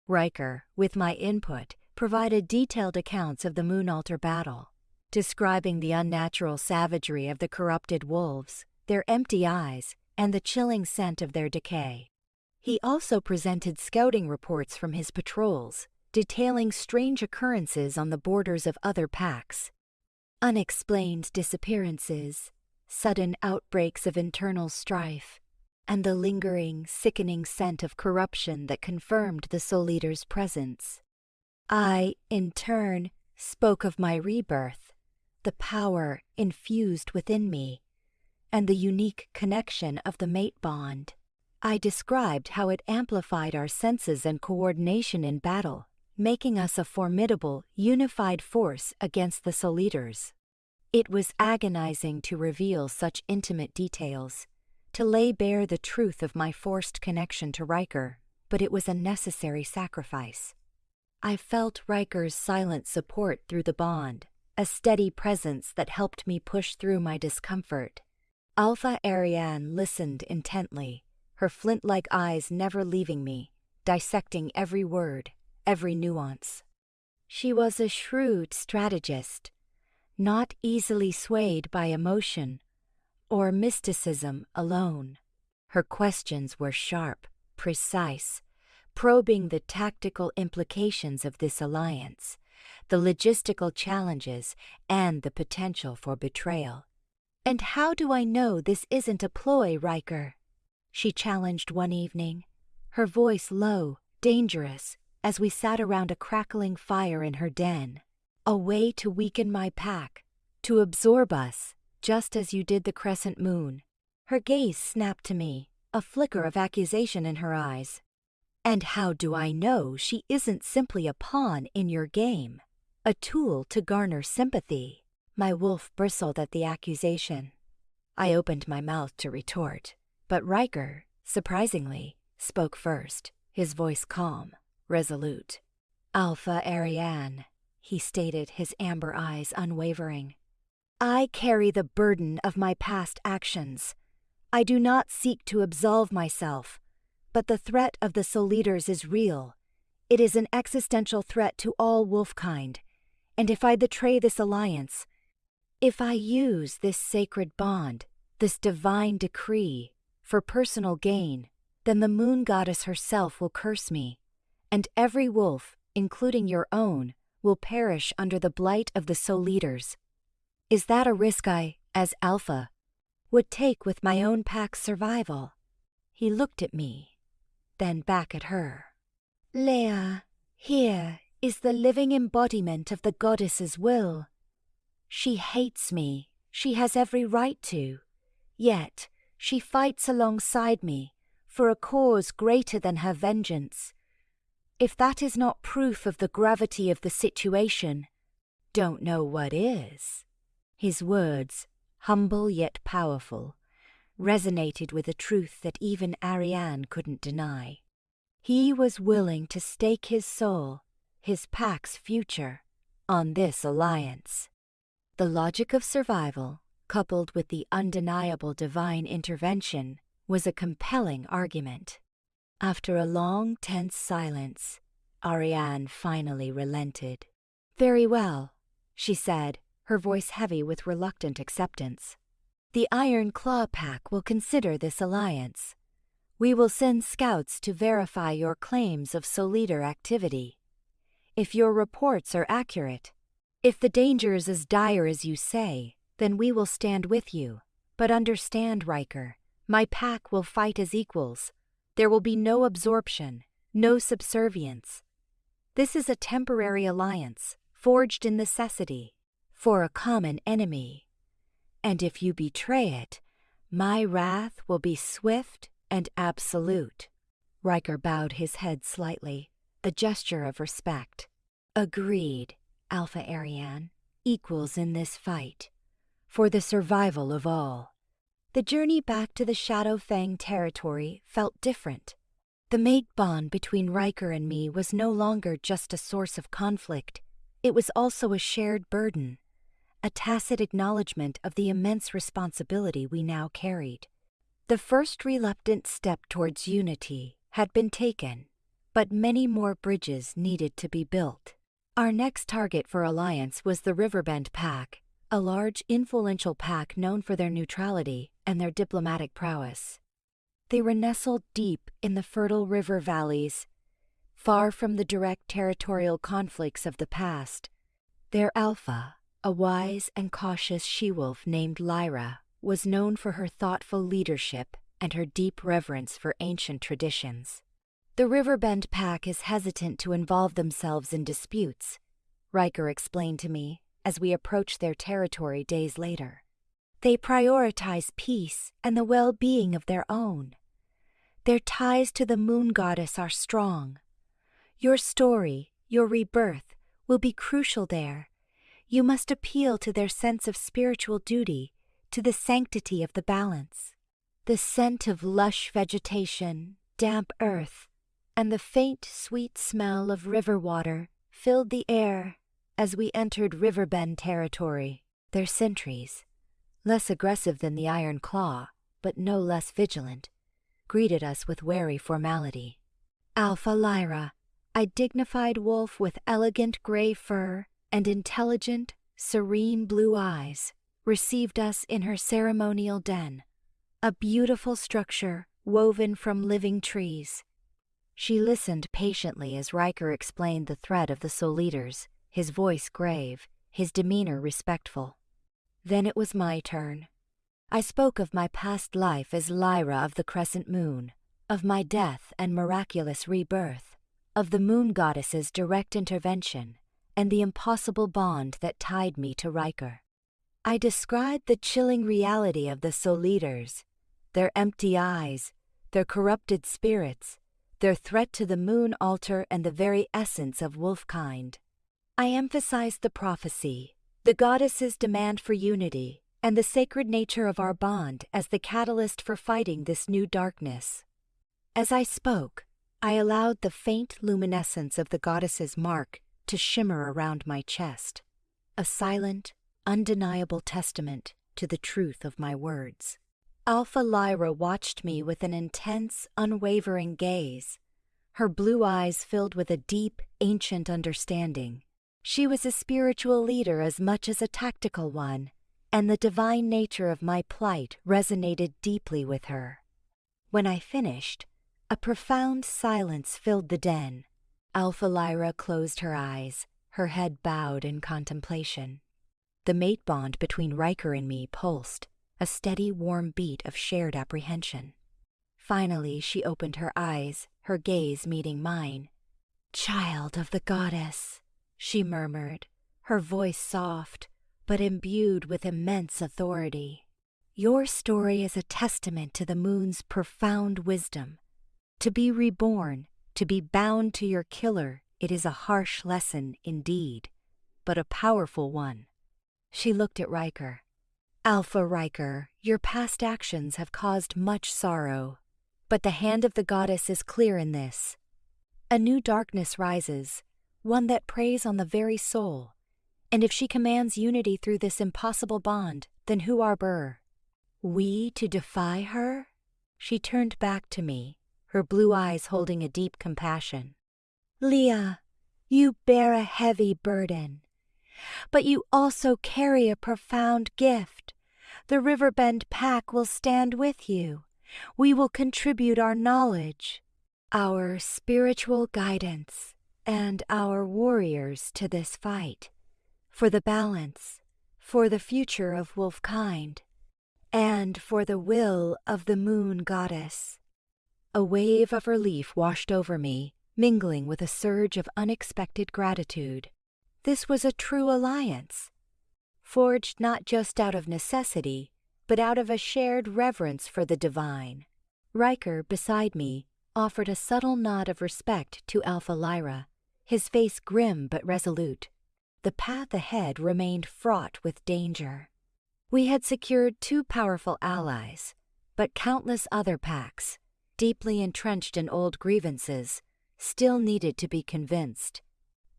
Ryker, with my input, provided detailed accounts of the Moonaltar battle, describing the unnatural savagery of the corrupted wolves, their empty eyes, and the chilling scent of their decay. He also presented scouting reports from his patrols, detailing strange occurrences on the borders of other packs. Unexplained disappearances, sudden outbreaks of internal strife, and the lingering, sickening scent of corruption that confirmed the Souleaters' presence. I, in turn, spoke of my rebirth, the power infused within me, and the unique connection of the mate bond. I described how it amplified our senses and coordination in battle, making us a formidable, unified force against the Souleaters. It was agonizing to reveal such intimate details, to lay bare the truth of my forced connection to Ryker, but it was a necessary sacrifice. I felt Ryker's silent support through the bond, a steady presence that helped me push through my discomfort. Alpha Ariane listened intently, her flint-like eyes never leaving me, dissecting every word, every nuance. She was a shrewd strategist, not easily swayed by emotion or mysticism alone. Her questions were sharp, precise, probing the tactical implications of this alliance, the logistical challenges, and the potential for betrayal. "And how do I know this isn't a ploy, Ryker?" she challenged one evening, her voice low, dangerous, as we sat around a crackling fire in her den. "A way to weaken my pack, to absorb us, just as you did the crescent moon." Her gaze snapped to me, a flicker of accusation in her eyes. "And how do I know she isn't simply a pawn in your game, a tool to garner sympathy?" My wolf bristled at the accusation. I opened my mouth to retort, but Ryker, surprisingly, spoke first, his voice calm, resolute. "Alpha Ariane," he stated, his amber eyes unwavering. "I carry the burden of my past actions. I do not seek to absolve myself, but the threat of the Souleaters is real. It is an existential threat to all wolfkind, and if I betray this alliance, if I use this sacred bond, this divine decree, for personal gain, then the moon goddess herself will curse me, and every wolf, including your own, will perish under the blight of the Souleaters. Is that a risk I, as Alpha, would take with my own pack's survival?" He looked at me, then back at her. "Lia, here is the living embodiment of the goddess's will. She hates me. She has every right to. Yet, she fights alongside me for a cause greater than her vengeance. If that is not proof of the gravity of the situation, don't know what is." His words, humble yet powerful, resonated with a truth that even Ariane couldn't deny. He was willing to stake his soul, his pack's future, on this alliance. The logic of survival, coupled with the undeniable divine intervention, was a compelling argument. After a long, tense silence, Ariane finally relented. "Very well," she said, her voice heavy with reluctant acceptance. "The Iron Claw Pack will consider this alliance. We will send scouts to verify your claims of Souleater activity. If your reports are accurate, if the danger is as dire as you say, then we will stand with you. But understand, Ryker, my pack will fight as equals. There will be no absorption, no subservience. This is a temporary alliance, forged in necessity, for a common enemy. And if you betray it, my wrath will be swift and absolute." Ryker bowed his head slightly, a gesture of respect. "Agreed, Alpha Ariane. Equals in this fight. For the survival of all." The journey back to the Shadow Fang territory felt different. The mate bond between Ryker and me was no longer just a source of conflict. It was also a shared burden, a tacit acknowledgement of the immense responsibility we now carried. The first reluctant step towards unity had been taken, but many more bridges needed to be built. Our next target for alliance was the Riverbend Pack, a large, influential pack known for their neutrality and their diplomatic prowess. They were nestled deep in the fertile river valleys, far from the direct territorial conflicts of the past. Their alpha, a wise and cautious she-wolf named Lyra, was known for her thoughtful leadership and her deep reverence for ancient traditions. "The Riverbend Pack is hesitant to involve themselves in disputes," Ryker explained to me as we approached their territory days later. "They prioritize peace and the well-being of their own. Their ties to the moon goddess are strong. Your story, your rebirth, will be crucial there. You must appeal to their sense of spiritual duty, to the sanctity of the balance." The scent of lush vegetation, damp earth, and the faint, sweet smell of river water filled the air as we entered Riverbend territory. Their sentries, less aggressive than the Iron Claw, but no less vigilant, greeted us with wary formality. Alpha Lyra, a dignified wolf with elegant gray fur and intelligent, serene blue eyes, received us in her ceremonial den, a beautiful structure woven from living trees. She listened patiently as Ryker explained the threat of the Souleaters, his voice grave, his demeanor respectful. Then it was my turn. I spoke of my past life as Lyra of the Crescent Moon, of my death and miraculous rebirth, of the moon goddess's direct intervention, and the impossible bond that tied me to Ryker. I described the chilling reality of the Souleaters, their empty eyes, their corrupted spirits, their threat to the moon altar and the very essence of wolfkind. I emphasized the prophecy, the goddess's demand for unity, and the sacred nature of our bond as the catalyst for fighting this new darkness. As I spoke, I allowed the faint luminescence of the goddess's mark to shimmer around my chest, a silent, undeniable testament to the truth of my words. Alpha Lyra watched me with an intense, unwavering gaze, her blue eyes filled with a deep, ancient understanding. She was a spiritual leader as much as a tactical one, and the divine nature of my plight resonated deeply with her. When I finished, a profound silence filled the den. Alpha Lyra closed her eyes, her head bowed in contemplation. The mate bond between Ryker and me pulsed, a steady, warm beat of shared apprehension. Finally, she opened her eyes, her gaze meeting mine. "Child of the goddess," she murmured, her voice soft, but imbued with immense authority. Your story is a testament to the moon's profound wisdom. To be reborn, to be bound to your killer, it is a harsh lesson indeed, but a powerful one. She looked at Ryker. Alpha Ryker, your past actions have caused much sorrow, but the hand of the goddess is clear in this. A new darkness rises, one that preys on the very soul, and if she commands unity through this impossible bond, then who are we? We to defy her? She turned back to me, her blue eyes holding a deep compassion. Lia, you bear a heavy burden, but you also carry a profound gift. The Riverbend Pack will stand with you. We will contribute our knowledge, our spiritual guidance, and our warriors to this fight, for the balance, for the future of wolfkind, and for the will of the moon goddess. A wave of relief washed over me, mingling with a surge of unexpected gratitude. This was a true alliance, forged not just out of necessity, but out of a shared reverence for the divine. Ryker, beside me, offered a subtle nod of respect to Alpha Lyra, his face grim but resolute. The path ahead remained fraught with danger. We had secured 2 powerful allies, but countless other packs, deeply entrenched in old grievances, still needed to be convinced.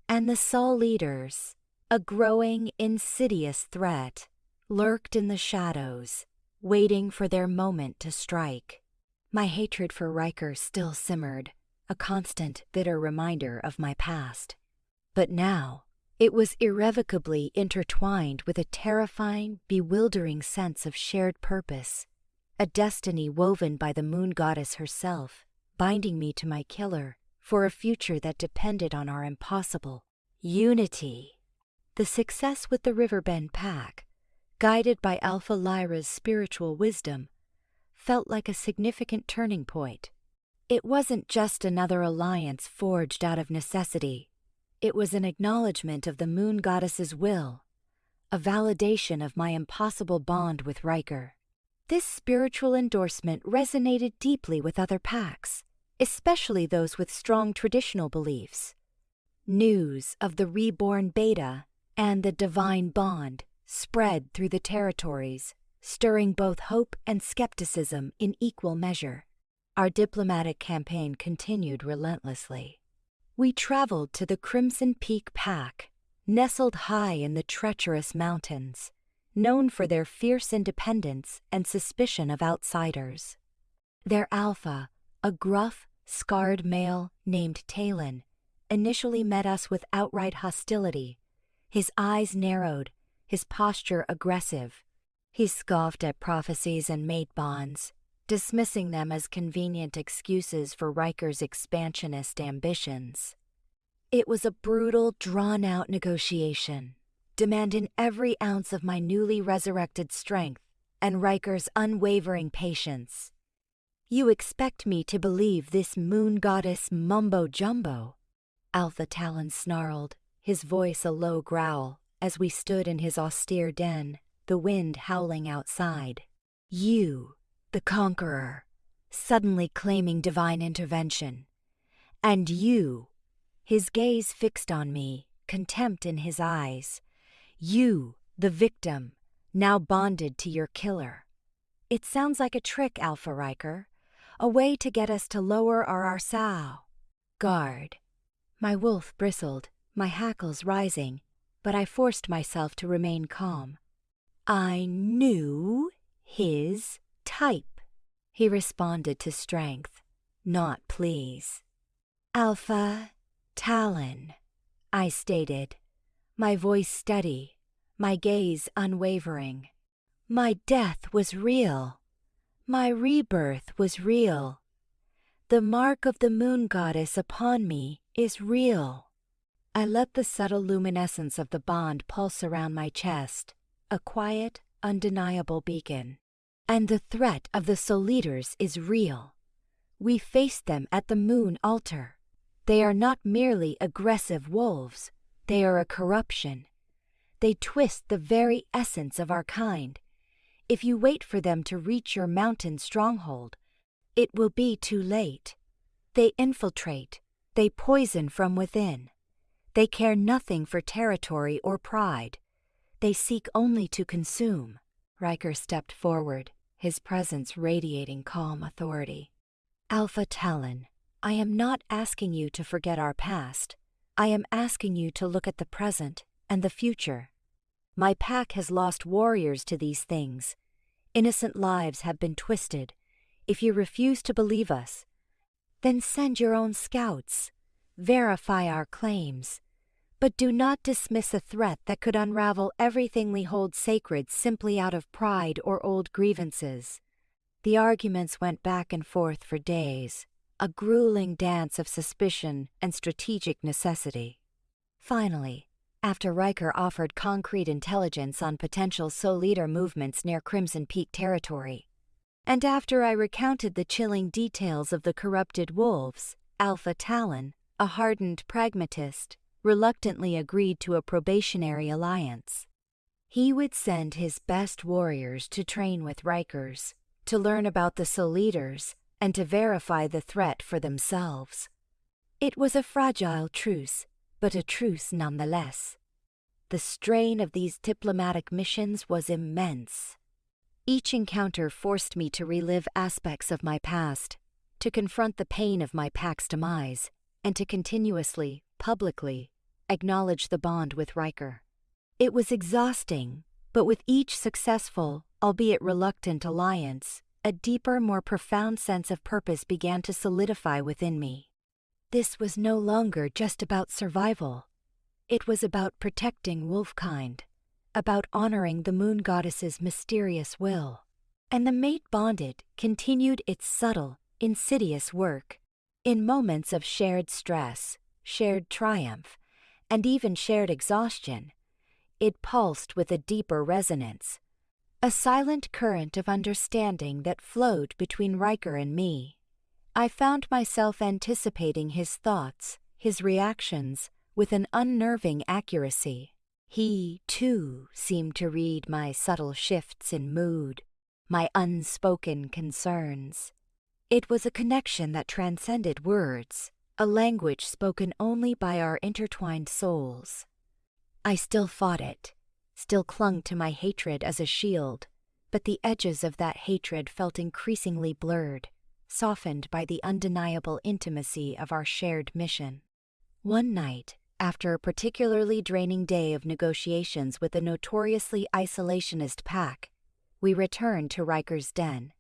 And the Souleaters, a growing, insidious threat, lurked in the shadows, waiting for their moment to strike. My hatred for Ryker still simmered, a constant, bitter reminder of my past. But now, it was irrevocably intertwined with a terrifying, bewildering sense of shared purpose, a destiny woven by the moon goddess herself, binding me to my killer for a future that depended on our impossible unity. The success with the Riverbend Pack, guided by Alpha Lyra's spiritual wisdom, felt like a significant turning point. It wasn't just another alliance forged out of necessity. It was an acknowledgement of the moon goddess's will, a validation of my impossible bond with Ryker. This spiritual endorsement resonated deeply with other packs, especially those with strong traditional beliefs. News of the Reborn Beta and the divine bond spread through the territories, stirring both hope and skepticism in equal measure. Our diplomatic campaign continued relentlessly. We traveled to the Crimson Peak Pack, nestled high in the treacherous mountains, known for their fierce independence and suspicion of outsiders. Their alpha, a gruff, scarred male named Talon, initially met us with outright hostility. His eyes narrowed, his posture aggressive. He scoffed at prophecies and mate bonds, dismissing them as convenient excuses for Ryker's expansionist ambitions. It was a brutal, drawn-out negotiation, demanding every ounce of my newly resurrected strength and Ryker's unwavering patience. You expect me to believe this moon goddess mumbo-jumbo? Alpha Talon snarled, his voice a low growl, as we stood in his austere den, the wind howling outside. You, the conqueror, suddenly claiming divine intervention. And you, his gaze fixed on me, contempt in his eyes. You, the victim, now bonded to your killer. It sounds like a trick, Alpha Ryker, a way to get us to lower our guard. My wolf bristled, my hackles rising, but I forced myself to remain calm. I knew his type, he responded to strength, not please. Alpha Talon, I stated, my voice steady, my gaze unwavering. My death was real. My rebirth was real. The mark of the moon goddess upon me is real. I let the subtle luminescence of the bond pulse around my chest, a quiet, undeniable beacon. And the threat of the Souleaters is real. We faced them at the moon altar. They are not merely aggressive wolves, they are a corruption. They twist the very essence of our kind. If you wait for them to reach your mountain stronghold, it will be too late. They infiltrate. They poison from within. They care nothing for territory or pride. They seek only to consume. Ryker stepped forward, his presence radiating calm authority. Alpha Talon, I am not asking you to forget our past. I am asking you to look at the present and the future. My pack has lost warriors to these things. Innocent lives have been twisted. If you refuse to believe us, then send your own scouts. Verify our claims. But do not dismiss a threat that could unravel everything we hold sacred simply out of pride or old grievances. The arguments went back and forth for days, a grueling dance of suspicion and strategic necessity. Finally, after Ryker offered concrete intelligence on potential Souleater movements near Crimson Peak territory, and after I recounted the chilling details of the corrupted wolves, Alpha Talon, a hardened pragmatist, reluctantly agreed to a probationary alliance. He would send his best warriors to train with Rykers, to learn about the Souleaters, and to verify the threat for themselves. It was a fragile truce, but a truce nonetheless. The strain of these diplomatic missions was immense. Each encounter forced me to relive aspects of my past, to confront the pain of my pack's demise, and to continuously, publicly, acknowledge the bond with Ryker. It was exhausting, but with each successful, albeit reluctant alliance, a deeper, more profound sense of purpose began to solidify within me. This was no longer just about survival. It was about protecting wolfkind, about honoring the moon goddess's mysterious will. And the mate bonded continued its subtle, insidious work. In moments of shared stress, shared triumph, and even shared exhaustion, it pulsed with a deeper resonance, a silent current of understanding that flowed between Ryker and me. I found myself anticipating his thoughts, his reactions, with an unnerving accuracy. He, too, seemed to read my subtle shifts in mood, my unspoken concerns. It was a connection that transcended words, a language spoken only by our intertwined souls. I still fought it, still clung to my hatred as a shield, but the edges of that hatred felt increasingly blurred, softened by the undeniable intimacy of our shared mission. One night, after a particularly draining day of negotiations with a notoriously isolationist pack, we returned to Ryker's den.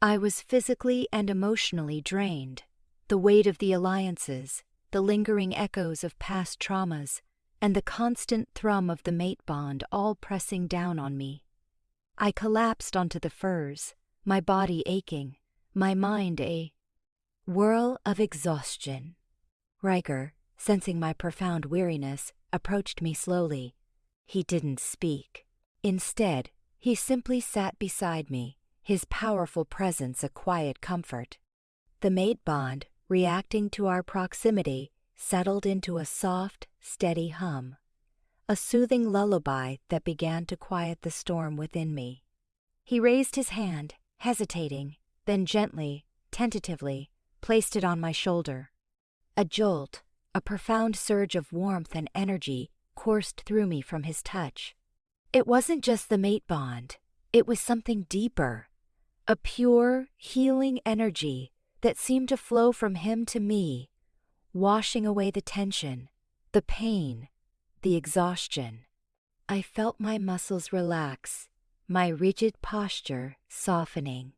I was physically and emotionally drained. The weight of the alliances, the lingering echoes of past traumas, and the constant thrum of the mate bond all pressing down on me. I collapsed onto the furs, my body aching, my mind a whirl of exhaustion. Ryker, sensing my profound weariness, approached me slowly. He didn't speak. Instead, he simply sat beside me, his powerful presence a quiet comfort. The mate bond, reacting to our proximity, settled into a soft, steady hum, a soothing lullaby that began to quiet the storm within me. He raised his hand, hesitating, then gently, tentatively, placed it on my shoulder. A jolt, a profound surge of warmth and energy coursed through me from his touch. It wasn't just the mate bond, it was something deeper, a pure, healing energy that seemed to flow from him to me, washing away the tension, the pain, the exhaustion. I felt my muscles relax, my rigid posture softening.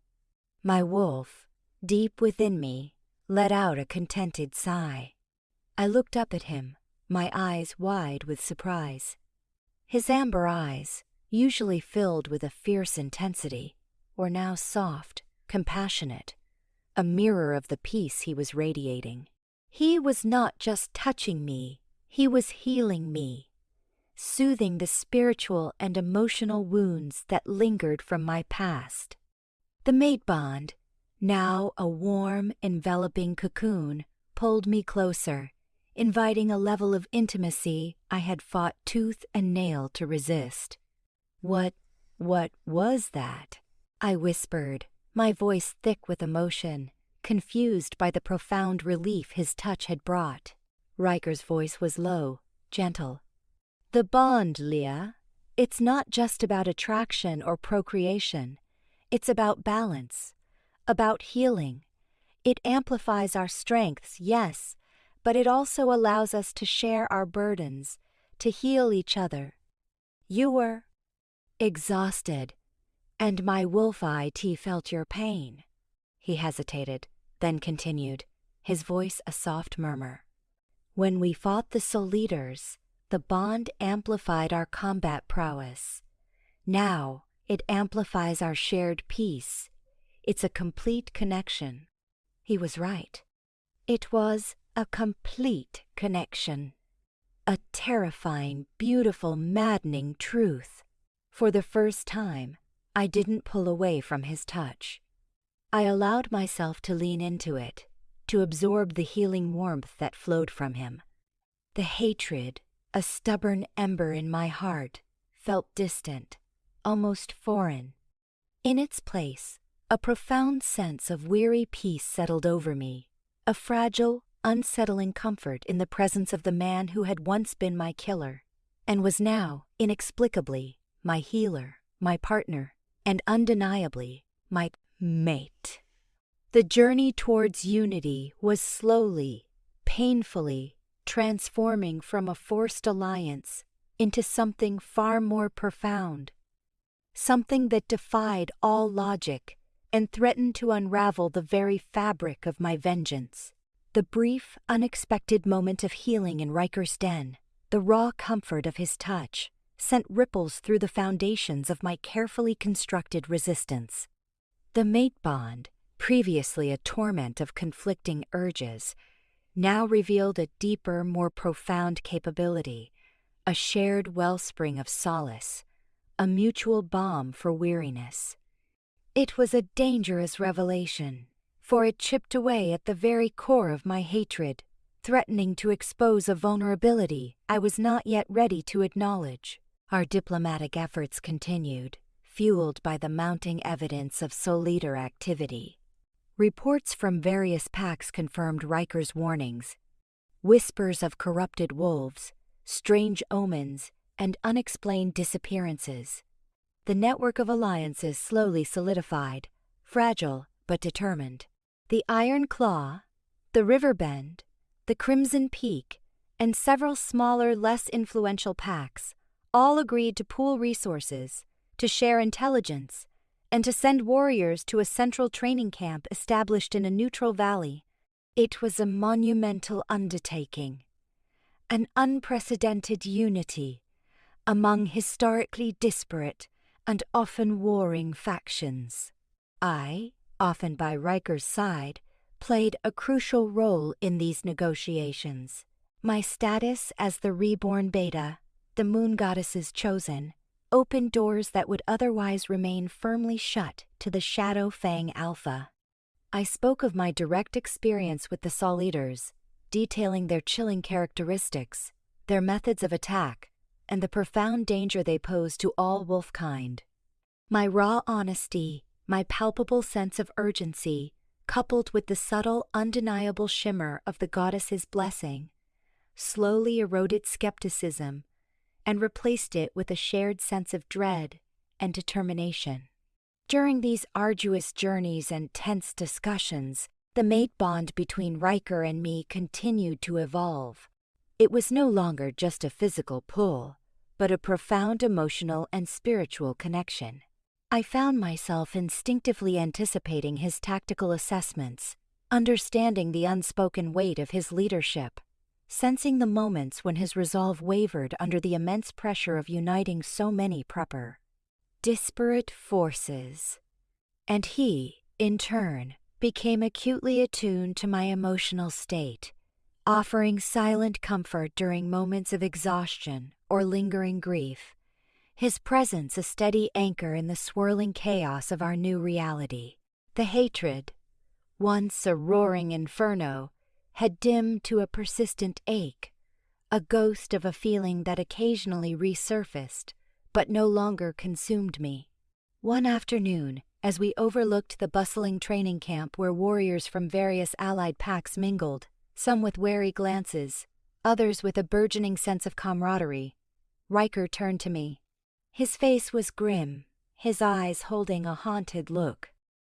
My wolf, deep within me, let out a contented sigh. I looked up at him, my eyes wide with surprise. His amber eyes, usually filled with a fierce intensity, were now soft, compassionate, a mirror of the peace he was radiating. He was not just touching me, he was healing me, soothing the spiritual and emotional wounds that lingered from my past. The mate bond, now a warm, enveloping cocoon, pulled me closer, inviting a level of intimacy I had fought tooth and nail to resist. What was that? I whispered, my voice thick with emotion, confused by the profound relief his touch had brought. Ryker's voice was low, gentle. The bond, Lia. It's not just about attraction or procreation. It's about balance, about healing. It amplifies our strengths, yes, but it also allows us to share our burdens, to heal each other. You were exhausted, and my wolf eye felt your pain. He hesitated, then continued, his voice a soft murmur. When we fought the Souleaters, the bond amplified our combat prowess. Now, it amplifies our shared peace. It's a complete connection. He was right. It was a complete connection. A terrifying, beautiful, maddening truth. For the first time, I didn't pull away from his touch. I allowed myself to lean into it, to absorb the healing warmth that flowed from him. The hatred, a stubborn ember in my heart, felt distant, almost foreign. In its place, a profound sense of weary peace settled over me, a fragile, unsettling comfort in the presence of the man who had once been my killer, and was now, inexplicably, my healer, my partner, and undeniably, my mate. The journey towards unity was slowly, painfully, transforming from a forced alliance into something far more profound, something that defied all logic and threatened to unravel the very fabric of my vengeance. The brief, unexpected moment of healing in Ryker's den, the raw comfort of his touch, sent ripples through the foundations of my carefully constructed resistance. The mate bond, previously a torment of conflicting urges, now revealed a deeper, more profound capability, a shared wellspring of solace, a mutual balm for weariness. It was a dangerous revelation, for it chipped away at the very core of my hatred, threatening to expose a vulnerability I was not yet ready to acknowledge. Our diplomatic efforts continued, fueled by the mounting evidence of Souleater activity. Reports from various packs confirmed Ryker's warnings. Whispers of corrupted wolves, strange omens, and unexplained disappearances. The network of alliances slowly solidified, fragile but determined. The Iron Claw, the River Bend, the Crimson Peak, and several smaller, less influential packs all agreed to pool resources, to share intelligence, and to send warriors to a central training camp established in a neutral valley. It was a monumental undertaking, an unprecedented unity among historically disparate and often warring factions. I, often by Ryker's side, played a crucial role in these negotiations. My status as the Reborn Beta, the moon goddess's chosen, opened doors that would otherwise remain firmly shut to the Shadow Fang Alpha. I spoke of my direct experience with the Souleaters, detailing their chilling characteristics, their methods of attack, and the profound danger they pose to all wolfkind. My raw honesty, my palpable sense of urgency, coupled with the subtle, undeniable shimmer of the goddess's blessing, slowly eroded skepticism and replaced it with a shared sense of dread and determination. During these arduous journeys and tense discussions, the mate bond between Ryker and me continued to evolve. It was no longer just a physical pull, but a profound emotional and spiritual connection. I found myself instinctively anticipating his tactical assessments, understanding the unspoken weight of his leadership, sensing the moments when his resolve wavered under the immense pressure of uniting so many disparate forces. And he, in turn, became acutely attuned to my emotional state, offering silent comfort during moments of exhaustion or lingering grief, his presence a steady anchor in the swirling chaos of our new reality. The hatred, once a roaring inferno, had dimmed to a persistent ache, a ghost of a feeling that occasionally resurfaced, but no longer consumed me. One afternoon, as we overlooked the bustling training camp where warriors from various allied packs mingled, some with wary glances, others with a burgeoning sense of camaraderie, Ryker turned to me. His face was grim, his eyes holding a haunted look.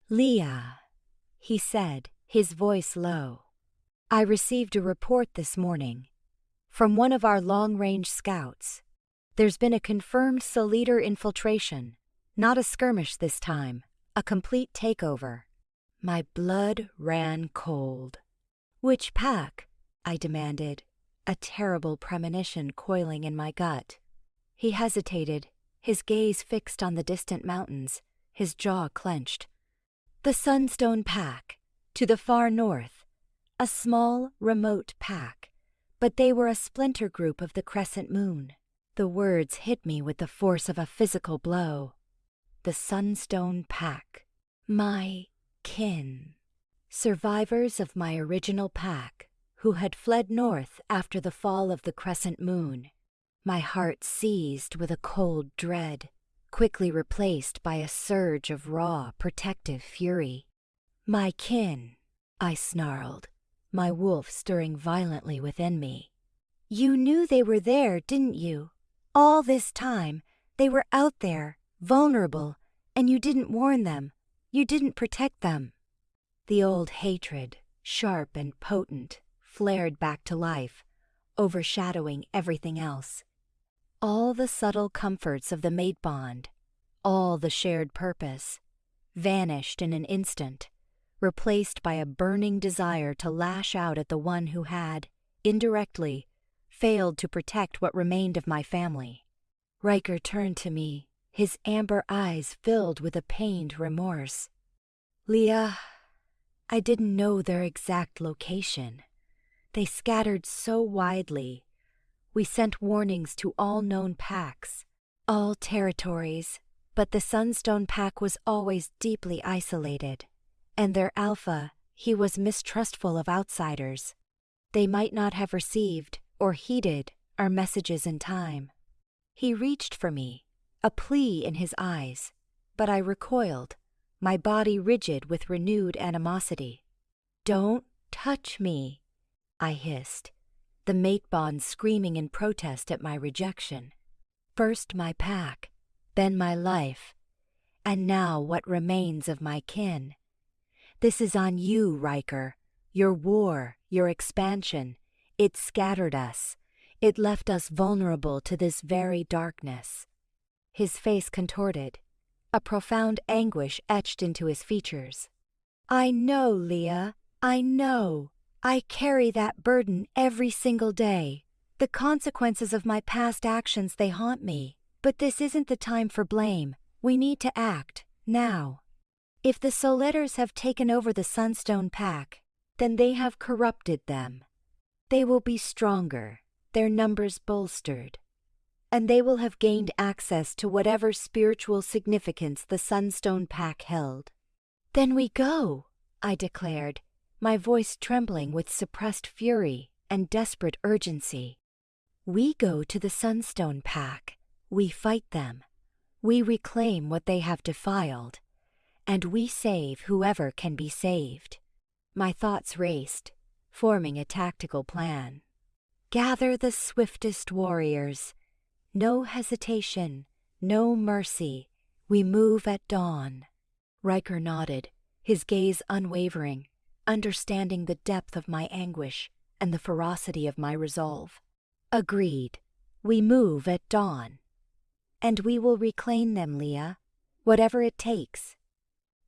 "Lia," he said, his voice low. "I received a report this morning from one of our long-range scouts. There's been a confirmed Souleater infiltration, not a skirmish this time, a complete takeover." My blood ran cold. "Which pack?" I demanded, a terrible premonition coiling in my gut. He hesitated, his gaze fixed on the distant mountains, his jaw clenched. "The Sunstone Pack, to the far north. A small, remote pack, but they were a splinter group of the Crescent Moon." The words hit me with the force of a physical blow. The Sunstone Pack. My kin. Survivors of my original pack, who had fled north after the fall of the Crescent Moon. My heart seized with a cold dread, quickly replaced by a surge of raw, protective fury. "My kin," I snarled, my wolf stirring violently within me. "You knew they were there, didn't you? All this time, they were out there, vulnerable, and you didn't warn them. You didn't protect them." The old hatred, sharp and potent, flared back to life, overshadowing everything else. All the subtle comforts of the mate bond, all the shared purpose, vanished in an instant, replaced by a burning desire to lash out at the one who had, indirectly, failed to protect what remained of my family. Ryker turned to me, his amber eyes filled with a pained remorse. "Lia, I didn't know their exact location. They scattered so widely. We sent warnings to all known packs, all territories, but the Sunstone Pack was always deeply isolated, and their alpha, he was mistrustful of outsiders. They might not have received or heeded our messages in time." He reached for me, a plea in his eyes, but I recoiled, my body rigid with renewed animosity. "Don't touch me," I hissed, the mate bond screaming in protest at my rejection. "First my pack, then my life, and now what remains of my kin. This is on you, Ryker. Your war, your expansion, it scattered us. It left us vulnerable to this very darkness." His face contorted, a profound anguish etched into his features. "I know, Lia, I know. I carry that burden every single day. The consequences of my past actions, they haunt me. But this isn't the time for blame. We need to act, now. If the Souleaters have taken over the Sunstone Pack, then they have corrupted them. They will be stronger, their numbers bolstered, and they will have gained access to whatever spiritual significance the Sunstone Pack held." "Then we go," I declared, my voice trembling with suppressed fury and desperate urgency. "We go to the Sunstone Pack. We fight them. We reclaim what they have defiled. And we save whoever can be saved." My thoughts raced, forming a tactical plan. "Gather the swiftest warriors. No hesitation, no mercy. We move at dawn." Ryker nodded, his gaze unwavering, understanding the depth of my anguish and the ferocity of my resolve. "Agreed. We move at dawn. And we will reclaim them, Lia, whatever it takes.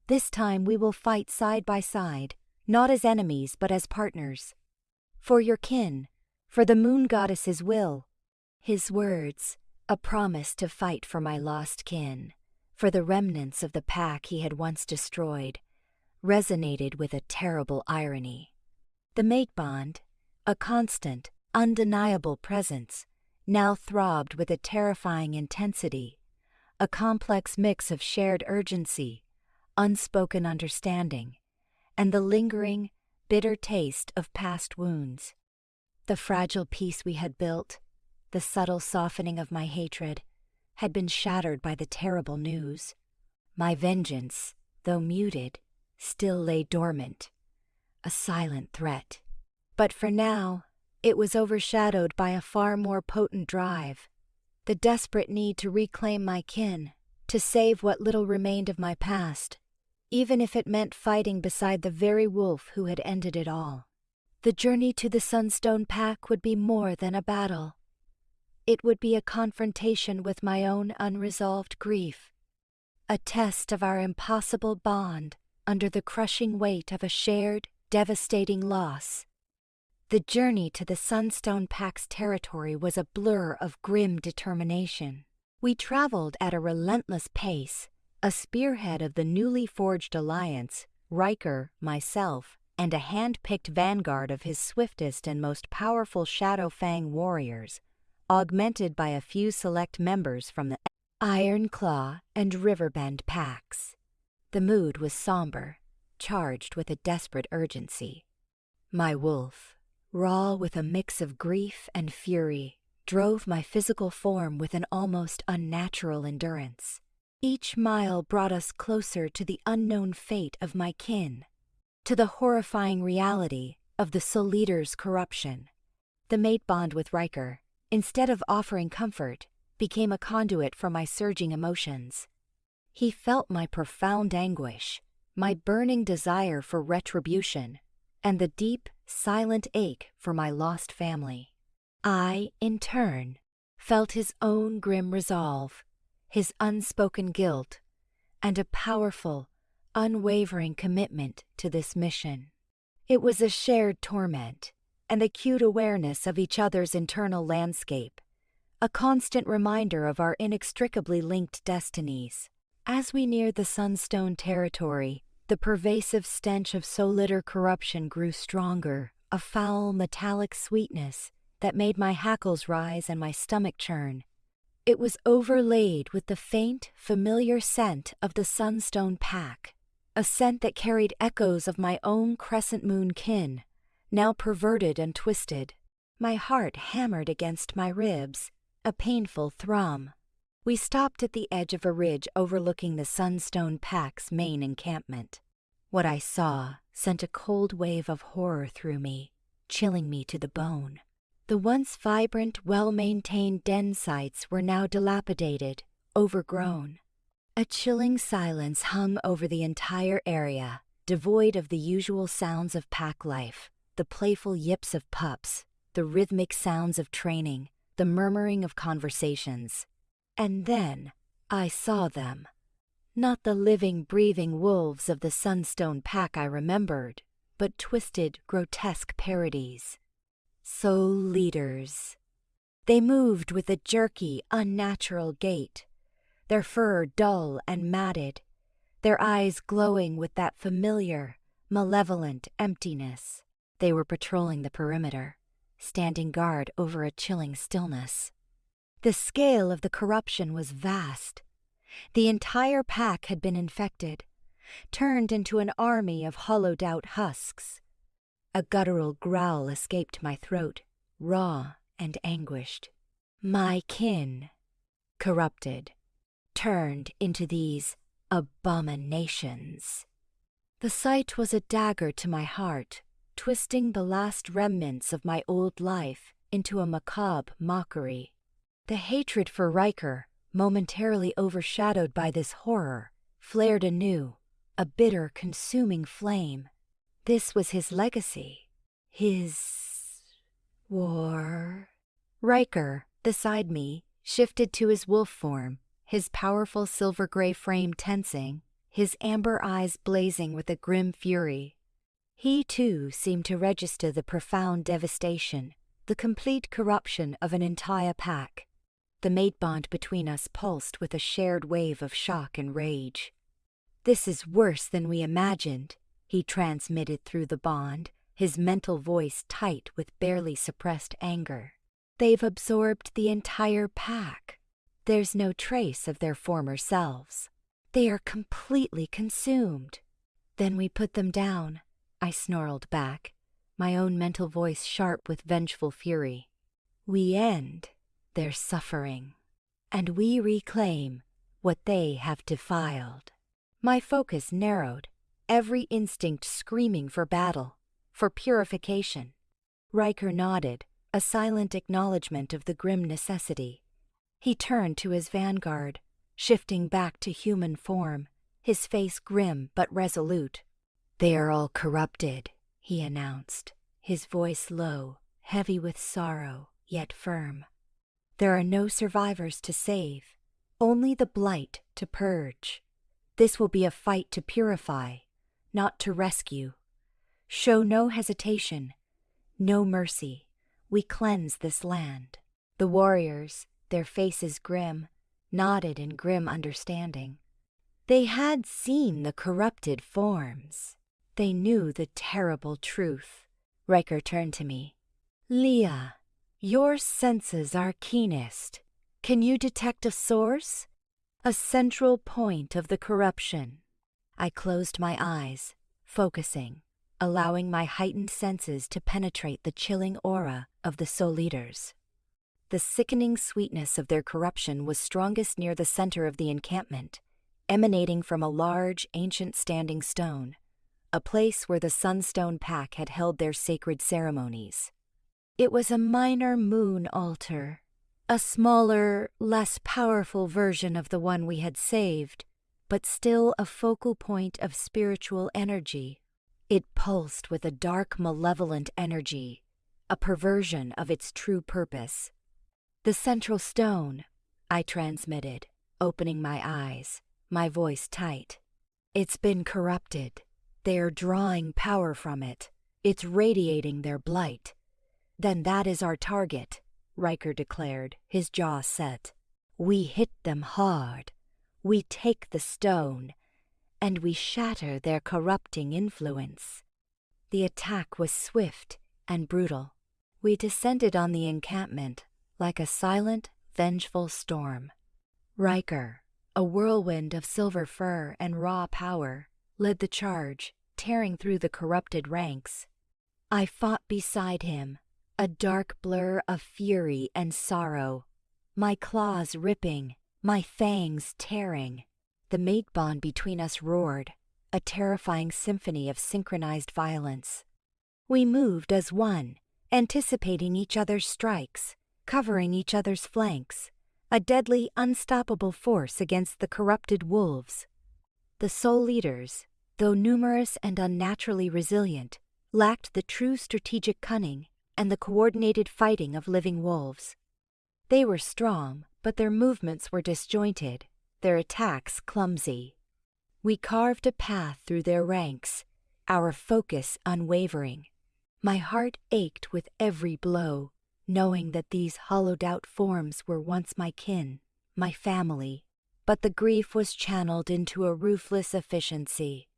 This time we will fight side by side, not as enemies but as partners. For your kin, for the moon goddess's will." His words, a promise to fight for my lost kin, for the remnants of the pack he had once destroyed, resonated with a terrible irony. The mate bond, a constant, undeniable presence, now throbbed with a terrifying intensity, a complex mix of shared urgency, unspoken understanding, and the lingering, bitter taste of past wounds. The fragile peace we had built, the subtle softening of my hatred, had been shattered by the terrible news. My vengeance, though muted, still lay dormant, a silent threat. But for now, it was overshadowed by a far more potent drive, the desperate need to reclaim my kin, to save what little remained of my past, even if it meant fighting beside the very wolf who had ended it all. The journey to the Sunstone Pack would be more than a battle. It would be a confrontation with my own unresolved grief, a test of our impossible bond under the crushing weight of a shared, devastating loss. The journey to the Sunstone Pack's territory was a blur of grim determination. We traveled at a relentless pace, a spearhead of the newly forged alliance, Ryker, myself, and a hand-picked vanguard of his swiftest and most powerful Shadow Fang warriors, augmented by a few select members from the Iron Claw and Riverbend packs. The mood was somber, charged with a desperate urgency. My wolf, raw with a mix of grief and fury, drove my physical form with an almost unnatural endurance. Each mile brought us closer to the unknown fate of my kin, to the horrifying reality of the Souleaters' corruption. The mate bond with Ryker, instead of offering comfort, became a conduit for my surging emotions. He felt my profound anguish, my burning desire for retribution, and the deep, silent ache for my lost family. I, in turn, felt his own grim resolve, his unspoken guilt, and a powerful, unwavering commitment to this mission. It was a shared torment, an acute awareness of each other's internal landscape, a constant reminder of our inextricably linked destinies. As we neared the Sunstone territory, the pervasive stench of Souleater corruption grew stronger, a foul, metallic sweetness that made my hackles rise and my stomach churn. It was overlaid with the faint, familiar scent of the Sunstone Pack, a scent that carried echoes of my own Crescent Moon kin, now perverted and twisted. My heart hammered against my ribs, a painful thrum. We stopped at the edge of a ridge overlooking the Sunstone Pack's main encampment. What I saw sent a cold wave of horror through me, chilling me to the bone. The once vibrant, well-maintained den sites were now dilapidated, overgrown. A chilling silence hung over the entire area, devoid of the usual sounds of pack life, the playful yips of pups, the rhythmic sounds of training, the murmuring of conversations. And then I saw them. Not the living, breathing wolves of the Sunstone Pack I remembered, but twisted, grotesque parodies. Souleaters. They moved with a jerky, unnatural gait, their fur dull and matted, their eyes glowing with that familiar, malevolent emptiness. They were patrolling the perimeter, standing guard over a chilling stillness. The scale of the corruption was vast. The entire pack had been infected, turned into an army of hollowed-out husks. A guttural growl escaped my throat, raw and anguished. My kin, corrupted, turned into these abominations. The sight was a dagger to my heart, twisting the last remnants of my old life into a macabre mockery. The hatred for Ryker, momentarily overshadowed by this horror, flared anew, a bitter, consuming flame. This was his legacy, his war. Ryker, beside me, shifted to his wolf form, his powerful silver-gray frame tensing, his amber eyes blazing with a grim fury. He, too, seemed to register the profound devastation, the complete corruption of an entire pack. The mate bond between us pulsed with a shared wave of shock and rage. "This is worse than we imagined," he transmitted through the bond, his mental voice tight with barely suppressed anger. "They've absorbed the entire pack. There's no trace of their former selves. They are completely consumed." Then we put them down, I snarled back, my own mental voice sharp with vengeful fury. We end their suffering, and we reclaim what they have defiled. My focus narrowed, every instinct screaming for battle, for purification. Ryker nodded, a silent acknowledgement of the grim necessity. He turned to his vanguard, shifting back to human form, his face grim but resolute. "They are all corrupted," he announced, his voice low, heavy with sorrow, yet firm. "There are no survivors to save, only the blight to purge. This will be a fight to purify, not to rescue. Show no hesitation, no mercy. We cleanse this land." The warriors, their faces grim, nodded in grim understanding. They had seen the corrupted forms. They knew the terrible truth. Ryker turned to me. "Lia, your senses are keenest. Can you detect a source? A central point of the corruption?" I closed my eyes, focusing, allowing my heightened senses to penetrate the chilling aura of the Souleaters. The sickening sweetness of their corruption was strongest near the center of the encampment, emanating from a large, ancient standing stone, a place where the Sunstone Pack had held their sacred ceremonies. It was a minor moon altar, a smaller, less powerful version of the one we had saved, but still a focal point of spiritual energy. It pulsed with a dark, malevolent energy, a perversion of its true purpose. "The central stone," I transmitted, opening my eyes, my voice tight. "It's been corrupted. They are drawing power from it. It's radiating their blight." "Then that is our target," Ryker declared, his jaw set. "We hit them hard. We take the stone, and we shatter their corrupting influence." The attack was swift and brutal. We descended on the encampment like a silent, vengeful storm. Ryker, a whirlwind of silver fur and raw power, led the charge, tearing through the corrupted ranks. I fought beside him, a dark blur of fury and sorrow, my claws ripping, my fangs tearing. The mate bond between us roared, a terrifying symphony of synchronized violence. We moved as one, anticipating each other's strikes, covering each other's flanks, a deadly, unstoppable force against the corrupted wolves. The Souleaters, though numerous and unnaturally resilient, lacked the true strategic cunning and the coordinated fighting of living wolves. They were strong, but their movements were disjointed, their attacks clumsy. We carved a path through their ranks, our focus unwavering. My heart ached with every blow, knowing that these hollowed-out forms were once my kin, my family. But the grief was channeled into a ruthless efficiency,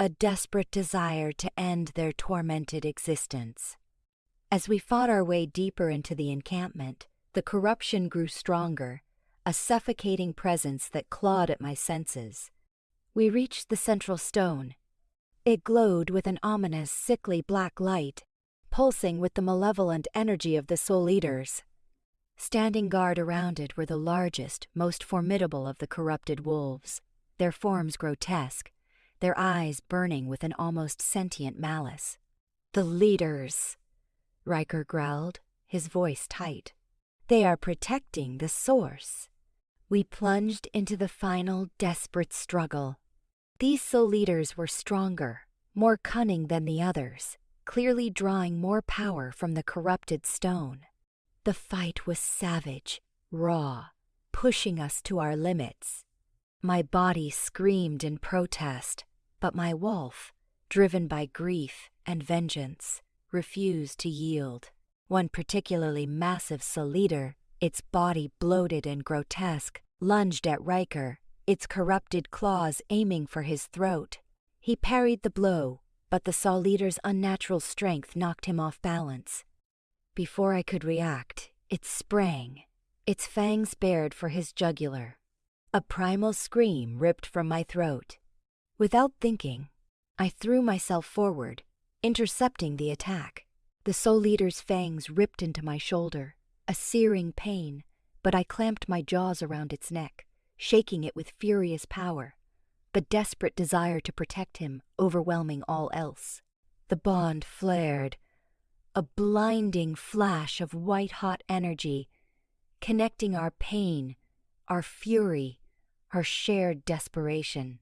a desperate desire to end their tormented existence. As we fought our way deeper into the encampment, the corruption grew stronger, a suffocating presence that clawed at my senses. We reached the central stone. It glowed with an ominous, sickly black light, pulsing with the malevolent energy of the Souleaters. Standing guard around it were the largest, most formidable of the corrupted wolves, their forms grotesque, their eyes burning with an almost sentient malice. "The leaders," Ryker growled, his voice tight. "They are protecting the source." We plunged into the final, desperate struggle. These Souleaters were stronger, more cunning than the others, clearly drawing more power from the corrupted stone. The fight was savage, raw, pushing us to our limits. My body screamed in protest, but my wolf, driven by grief and vengeance, refused to yield. One particularly massive Souleater, its body bloated and grotesque, lunged at Ryker, its corrupted claws aiming for his throat. He parried the blow, but the Souleater's unnatural strength knocked him off balance. Before I could react, it sprang, its fangs bared for his jugular. A primal scream ripped from my throat. Without thinking, I threw myself forward, intercepting the attack. The Souleaters' fangs ripped into my shoulder, a searing pain, but I clamped my jaws around its neck, shaking it with furious power, the desperate desire to protect him overwhelming all else. The bond flared, a blinding flash of white-hot energy, connecting our pain, our fury, our shared desperation.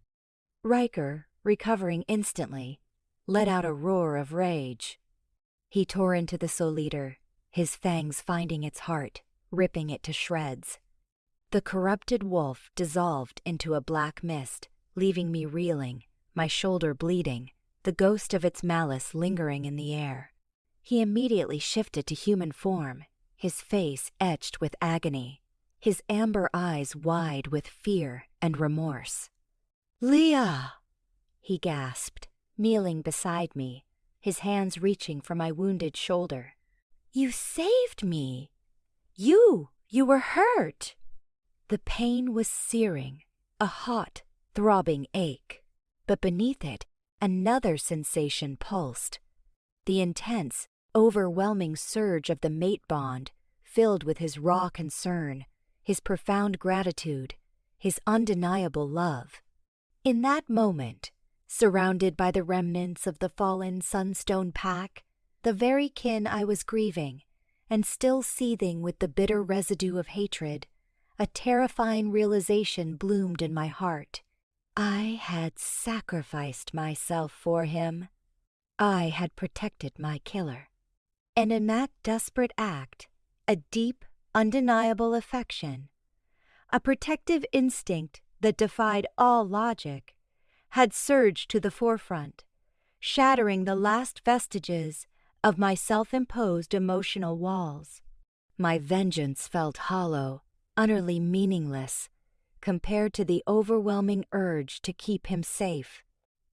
Ryker, recovering instantly, let out a roar of rage. He tore into the Souleater, his fangs finding its heart, ripping it to shreds. The corrupted wolf dissolved into a black mist, leaving me reeling, my shoulder bleeding, the ghost of its malice lingering in the air. He immediately shifted to human form, his face etched with agony, his amber eyes wide with fear and remorse. "Lia!" he gasped, kneeling beside me, his hands reaching for my wounded shoulder. "You saved me! You were hurt!" The pain was searing, a hot, throbbing ache, but beneath it, another sensation pulsed. The intense, overwhelming surge of the mate bond, filled with his raw concern, his profound gratitude, his undeniable love. In that moment, surrounded by the remnants of the fallen Sunstone pack, the very kin I was grieving, and still seething with the bitter residue of hatred, a terrifying realization bloomed in my heart. I had sacrificed myself for him. I had protected my killer. And in that desperate act, a deep, undeniable affection, a protective instinct that defied all logic, had surged to the forefront, shattering the last vestiges of my self-imposed emotional walls. My vengeance felt hollow, utterly meaningless, compared to the overwhelming urge to keep him safe.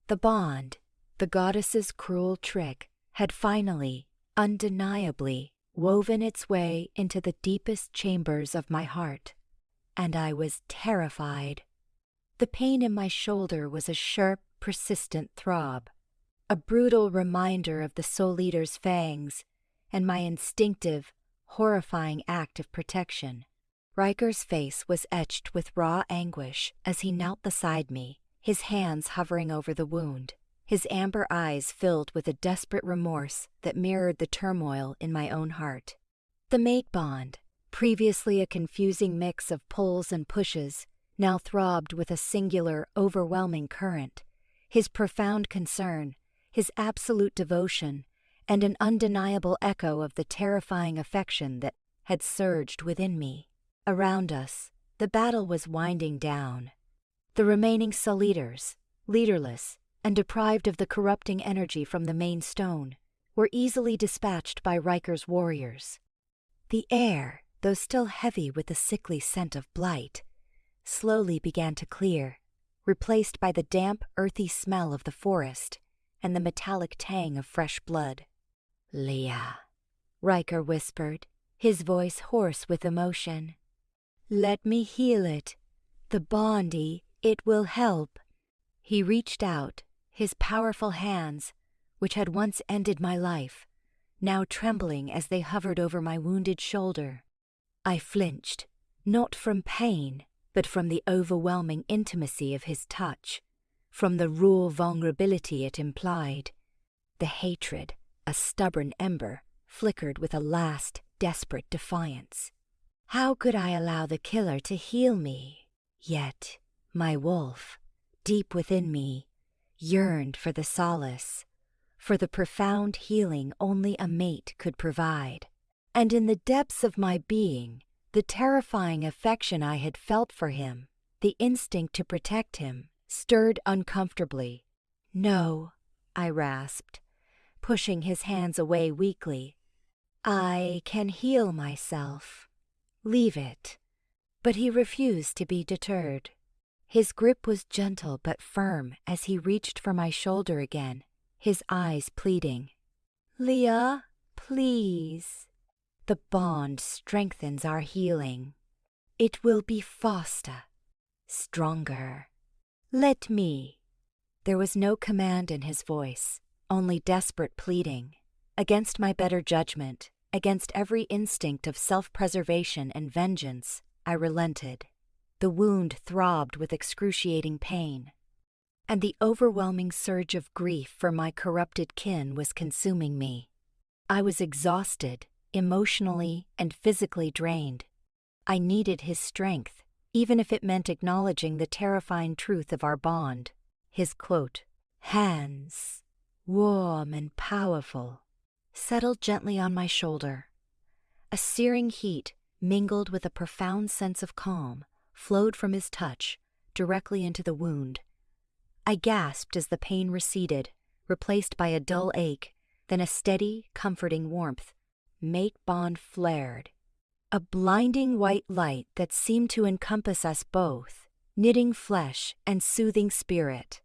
The bond, the goddess's cruel trick, had finally, undeniably, woven its way into the deepest chambers of my heart, and I was terrified. The pain in my shoulder was a sharp, persistent throb, a brutal reminder of the Souleater's fangs and my instinctive, horrifying act of protection. Ryker's face was etched with raw anguish as he knelt beside me, his hands hovering over the wound, his amber eyes filled with a desperate remorse that mirrored the turmoil in my own heart. The mate bond, previously a confusing mix of pulls and pushes, now throbbed with a singular, overwhelming current. His profound concern, his absolute devotion, and an undeniable echo of the terrifying affection that had surged within me. Around us, the battle was winding down. The remaining Souleaters, leaderless and deprived of the corrupting energy from the main stone, were easily dispatched by Ryker's warriors. The air, though still heavy with the sickly scent of blight, slowly began to clear, replaced by the damp, earthy smell of the forest and the metallic tang of fresh blood. "Lia," Ryker whispered, his voice hoarse with emotion. "Let me heal it. The bondy, it will help." He reached out, his powerful hands, which had once ended my life, now trembling as they hovered over my wounded shoulder. I flinched, not from pain, but from the overwhelming intimacy of his touch, from the raw vulnerability it implied. The hatred, a stubborn ember, flickered with a last, desperate defiance. How could I allow the killer to heal me? Yet, my wolf, deep within me, yearned for the solace, for the profound healing only a mate could provide. And in the depths of my being, the terrifying affection I had felt for him, the instinct to protect him, stirred uncomfortably. "No," I rasped, pushing his hands away weakly. "I can heal myself. Leave it." But he refused to be deterred. His grip was gentle but firm as he reached for my shoulder again, his eyes pleading. "Lia, please. The bond strengthens our healing. It will be faster, stronger. Let me." There was no command in his voice, only desperate pleading. Against my better judgment, against every instinct of self-preservation and vengeance, I relented. The wound throbbed with excruciating pain, and the overwhelming surge of grief for my corrupted kin was consuming me. I was exhausted, emotionally and physically drained. I needed his strength, even if it meant acknowledging the terrifying truth of our bond. His quote, "hands, warm and powerful," settled gently on my shoulder. A searing heat, mingled with a profound sense of calm, flowed from his touch, directly into the wound. I gasped as the pain receded, replaced by a dull ache, then a steady, comforting warmth. Mate bond flared. A blinding white light that seemed to encompass us both, knitting flesh and soothing spirit.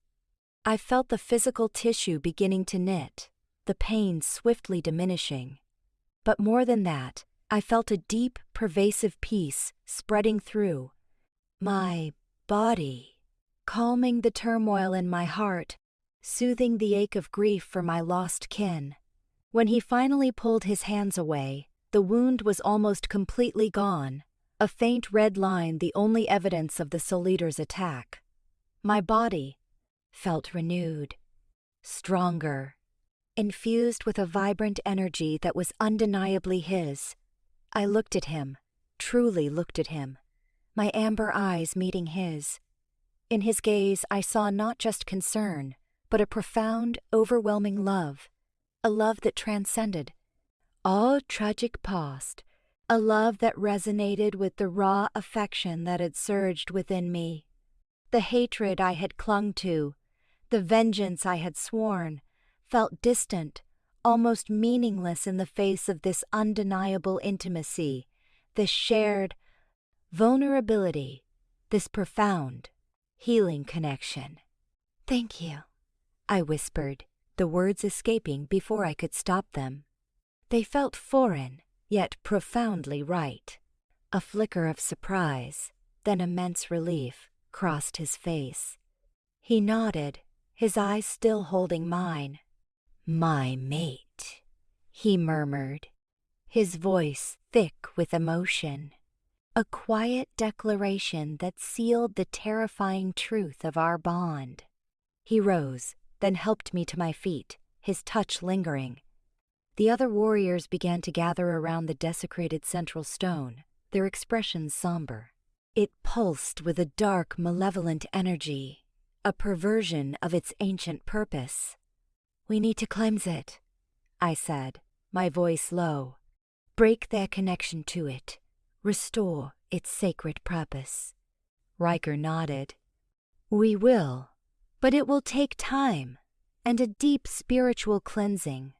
I felt the physical tissue beginning to knit, the pain swiftly diminishing. But more than that, I felt a deep, pervasive peace spreading through my body, calming the turmoil in my heart, soothing the ache of grief for my lost kin. When he finally pulled his hands away, the wound was almost completely gone, a faint red line the only evidence of the Souleaters' attack. My body felt renewed, stronger, infused with a vibrant energy that was undeniably his. I looked at him, truly looked at him, my amber eyes meeting his. In his gaze I saw not just concern, but a profound, overwhelming love, a love that transcended all tragic past, a love that resonated with the raw affection that had surged within me. The hatred I had clung to, the vengeance I had sworn, felt distant, almost meaningless in the face of this undeniable intimacy, this shared vulnerability, this profound, healing connection. "Thank you," I whispered, the words escaping before I could stop them. They felt foreign, yet profoundly right. A flicker of surprise, then immense relief, crossed his face. He nodded, his eyes still holding mine. "My mate," he murmured, his voice thick with emotion. A quiet declaration that sealed the terrifying truth of our bond. He rose, then helped me to my feet, his touch lingering. The other warriors began to gather around the desecrated central stone, their expressions somber. It pulsed with a dark, malevolent energy, a perversion of its ancient purpose. "We need to cleanse it," I said, my voice low. "Break their connection to it. Restore its sacred purpose." Ryker nodded. "We will, but it will take time and a deep spiritual cleansing.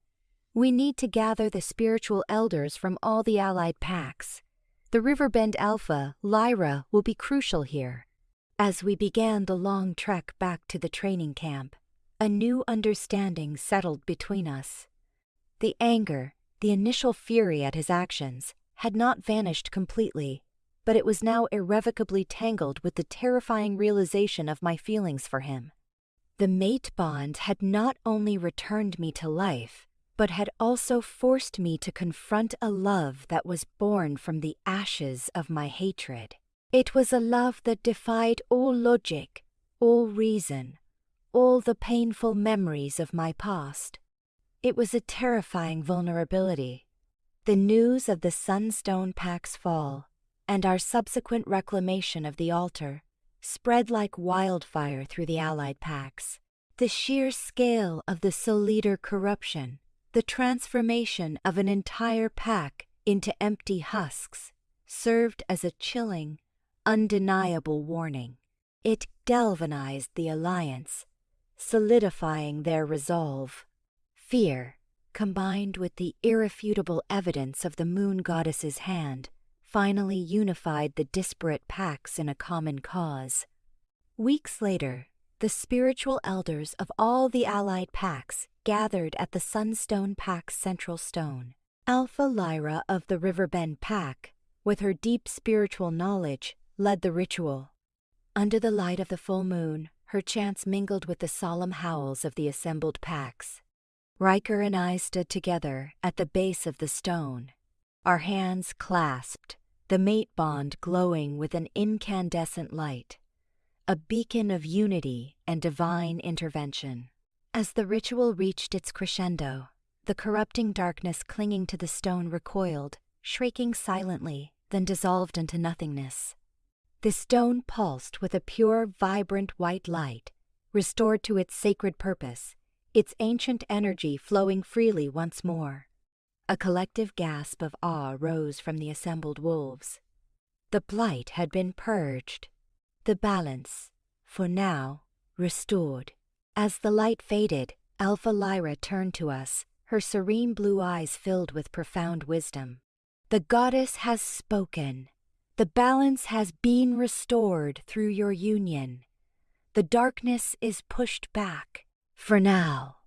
We need to gather the spiritual elders from all the allied packs. The Riverbend Alpha, Lyra, will be crucial here." As we began the long trek back to the training camp, a new understanding settled between us. The anger, the initial fury at his actions, had not vanished completely, but it was now irrevocably tangled with the terrifying realization of my feelings for him. The mate bond had not only returned me to life, but had also forced me to confront a love that was born from the ashes of my hatred. It was a love that defied all logic, all reason, all the painful memories of my past. It was a terrifying vulnerability. The news of the Sunstone Pack's fall, and our subsequent reclamation of the altar, spread like wildfire through the allied packs. The sheer scale of the Souleater corruption, the transformation of an entire pack into empty husks, served as a chilling, undeniable warning. It galvanized the alliance, solidifying their resolve. Fear, combined with the irrefutable evidence of the moon goddess's hand, finally unified the disparate packs in a common cause. Weeks later, the spiritual elders of all the allied packs gathered at the Sunstone Pack's central stone. Alpha Lyra of the Riverbend Pack, with her deep spiritual knowledge, led the ritual. Under the light of the full moon, her chants mingled with the solemn howls of the assembled packs. Ryker and I stood together at the base of the stone, our hands clasped, the mate bond glowing with an incandescent light, a beacon of unity and divine intervention. As the ritual reached its crescendo, the corrupting darkness clinging to the stone recoiled, shrieking silently, then dissolved into nothingness. The stone pulsed with a pure, vibrant white light, restored to its sacred purpose, its ancient energy flowing freely once more. A collective gasp of awe rose from the assembled wolves. The blight had been purged, the balance, for now, restored. As the light faded, Alpha Lyra turned to us, her serene blue eyes filled with profound wisdom. The goddess has spoken. The balance has been restored through your union. The darkness is pushed back, for now,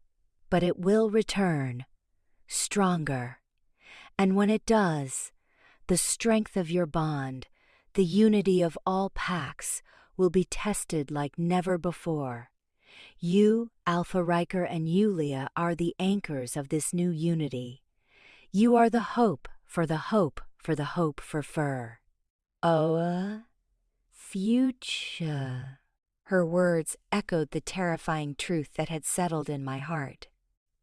but it will return, stronger. And when it does, the strength of your bond, the unity of all packs, will be tested like never before. You, Alpha Ryker, and you, Lia, are the anchors of this new unity. You are the hope for the hope for the hope for fur. Future. Her words echoed the terrifying truth that had settled in my heart.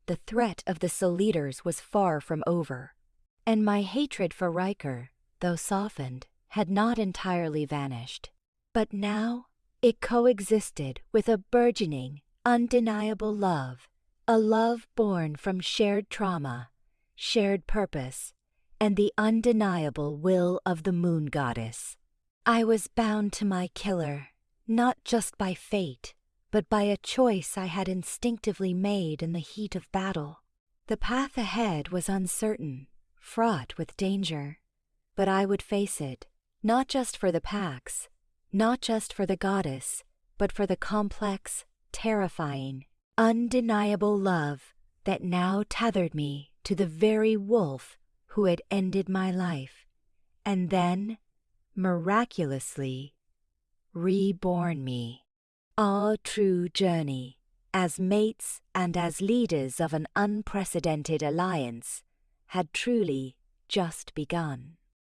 The threat of the Souleaters was far from over, and my hatred for Ryker, though softened, had not entirely vanished. But now it coexisted with a burgeoning, undeniable love, a love born from shared trauma, shared purpose, and the undeniable will of the moon goddess. I was bound to my killer, not just by fate, but by a choice I had instinctively made in the heat of battle. The path ahead was uncertain, fraught with danger, but I would face it, not just for the packs, not just for the goddess, but for the complex, terrifying, undeniable love that now tethered me to the very wolf who had ended my life, and then, miraculously, reborn me. Our true journey, as mates and as leaders of an unprecedented alliance, had truly just begun.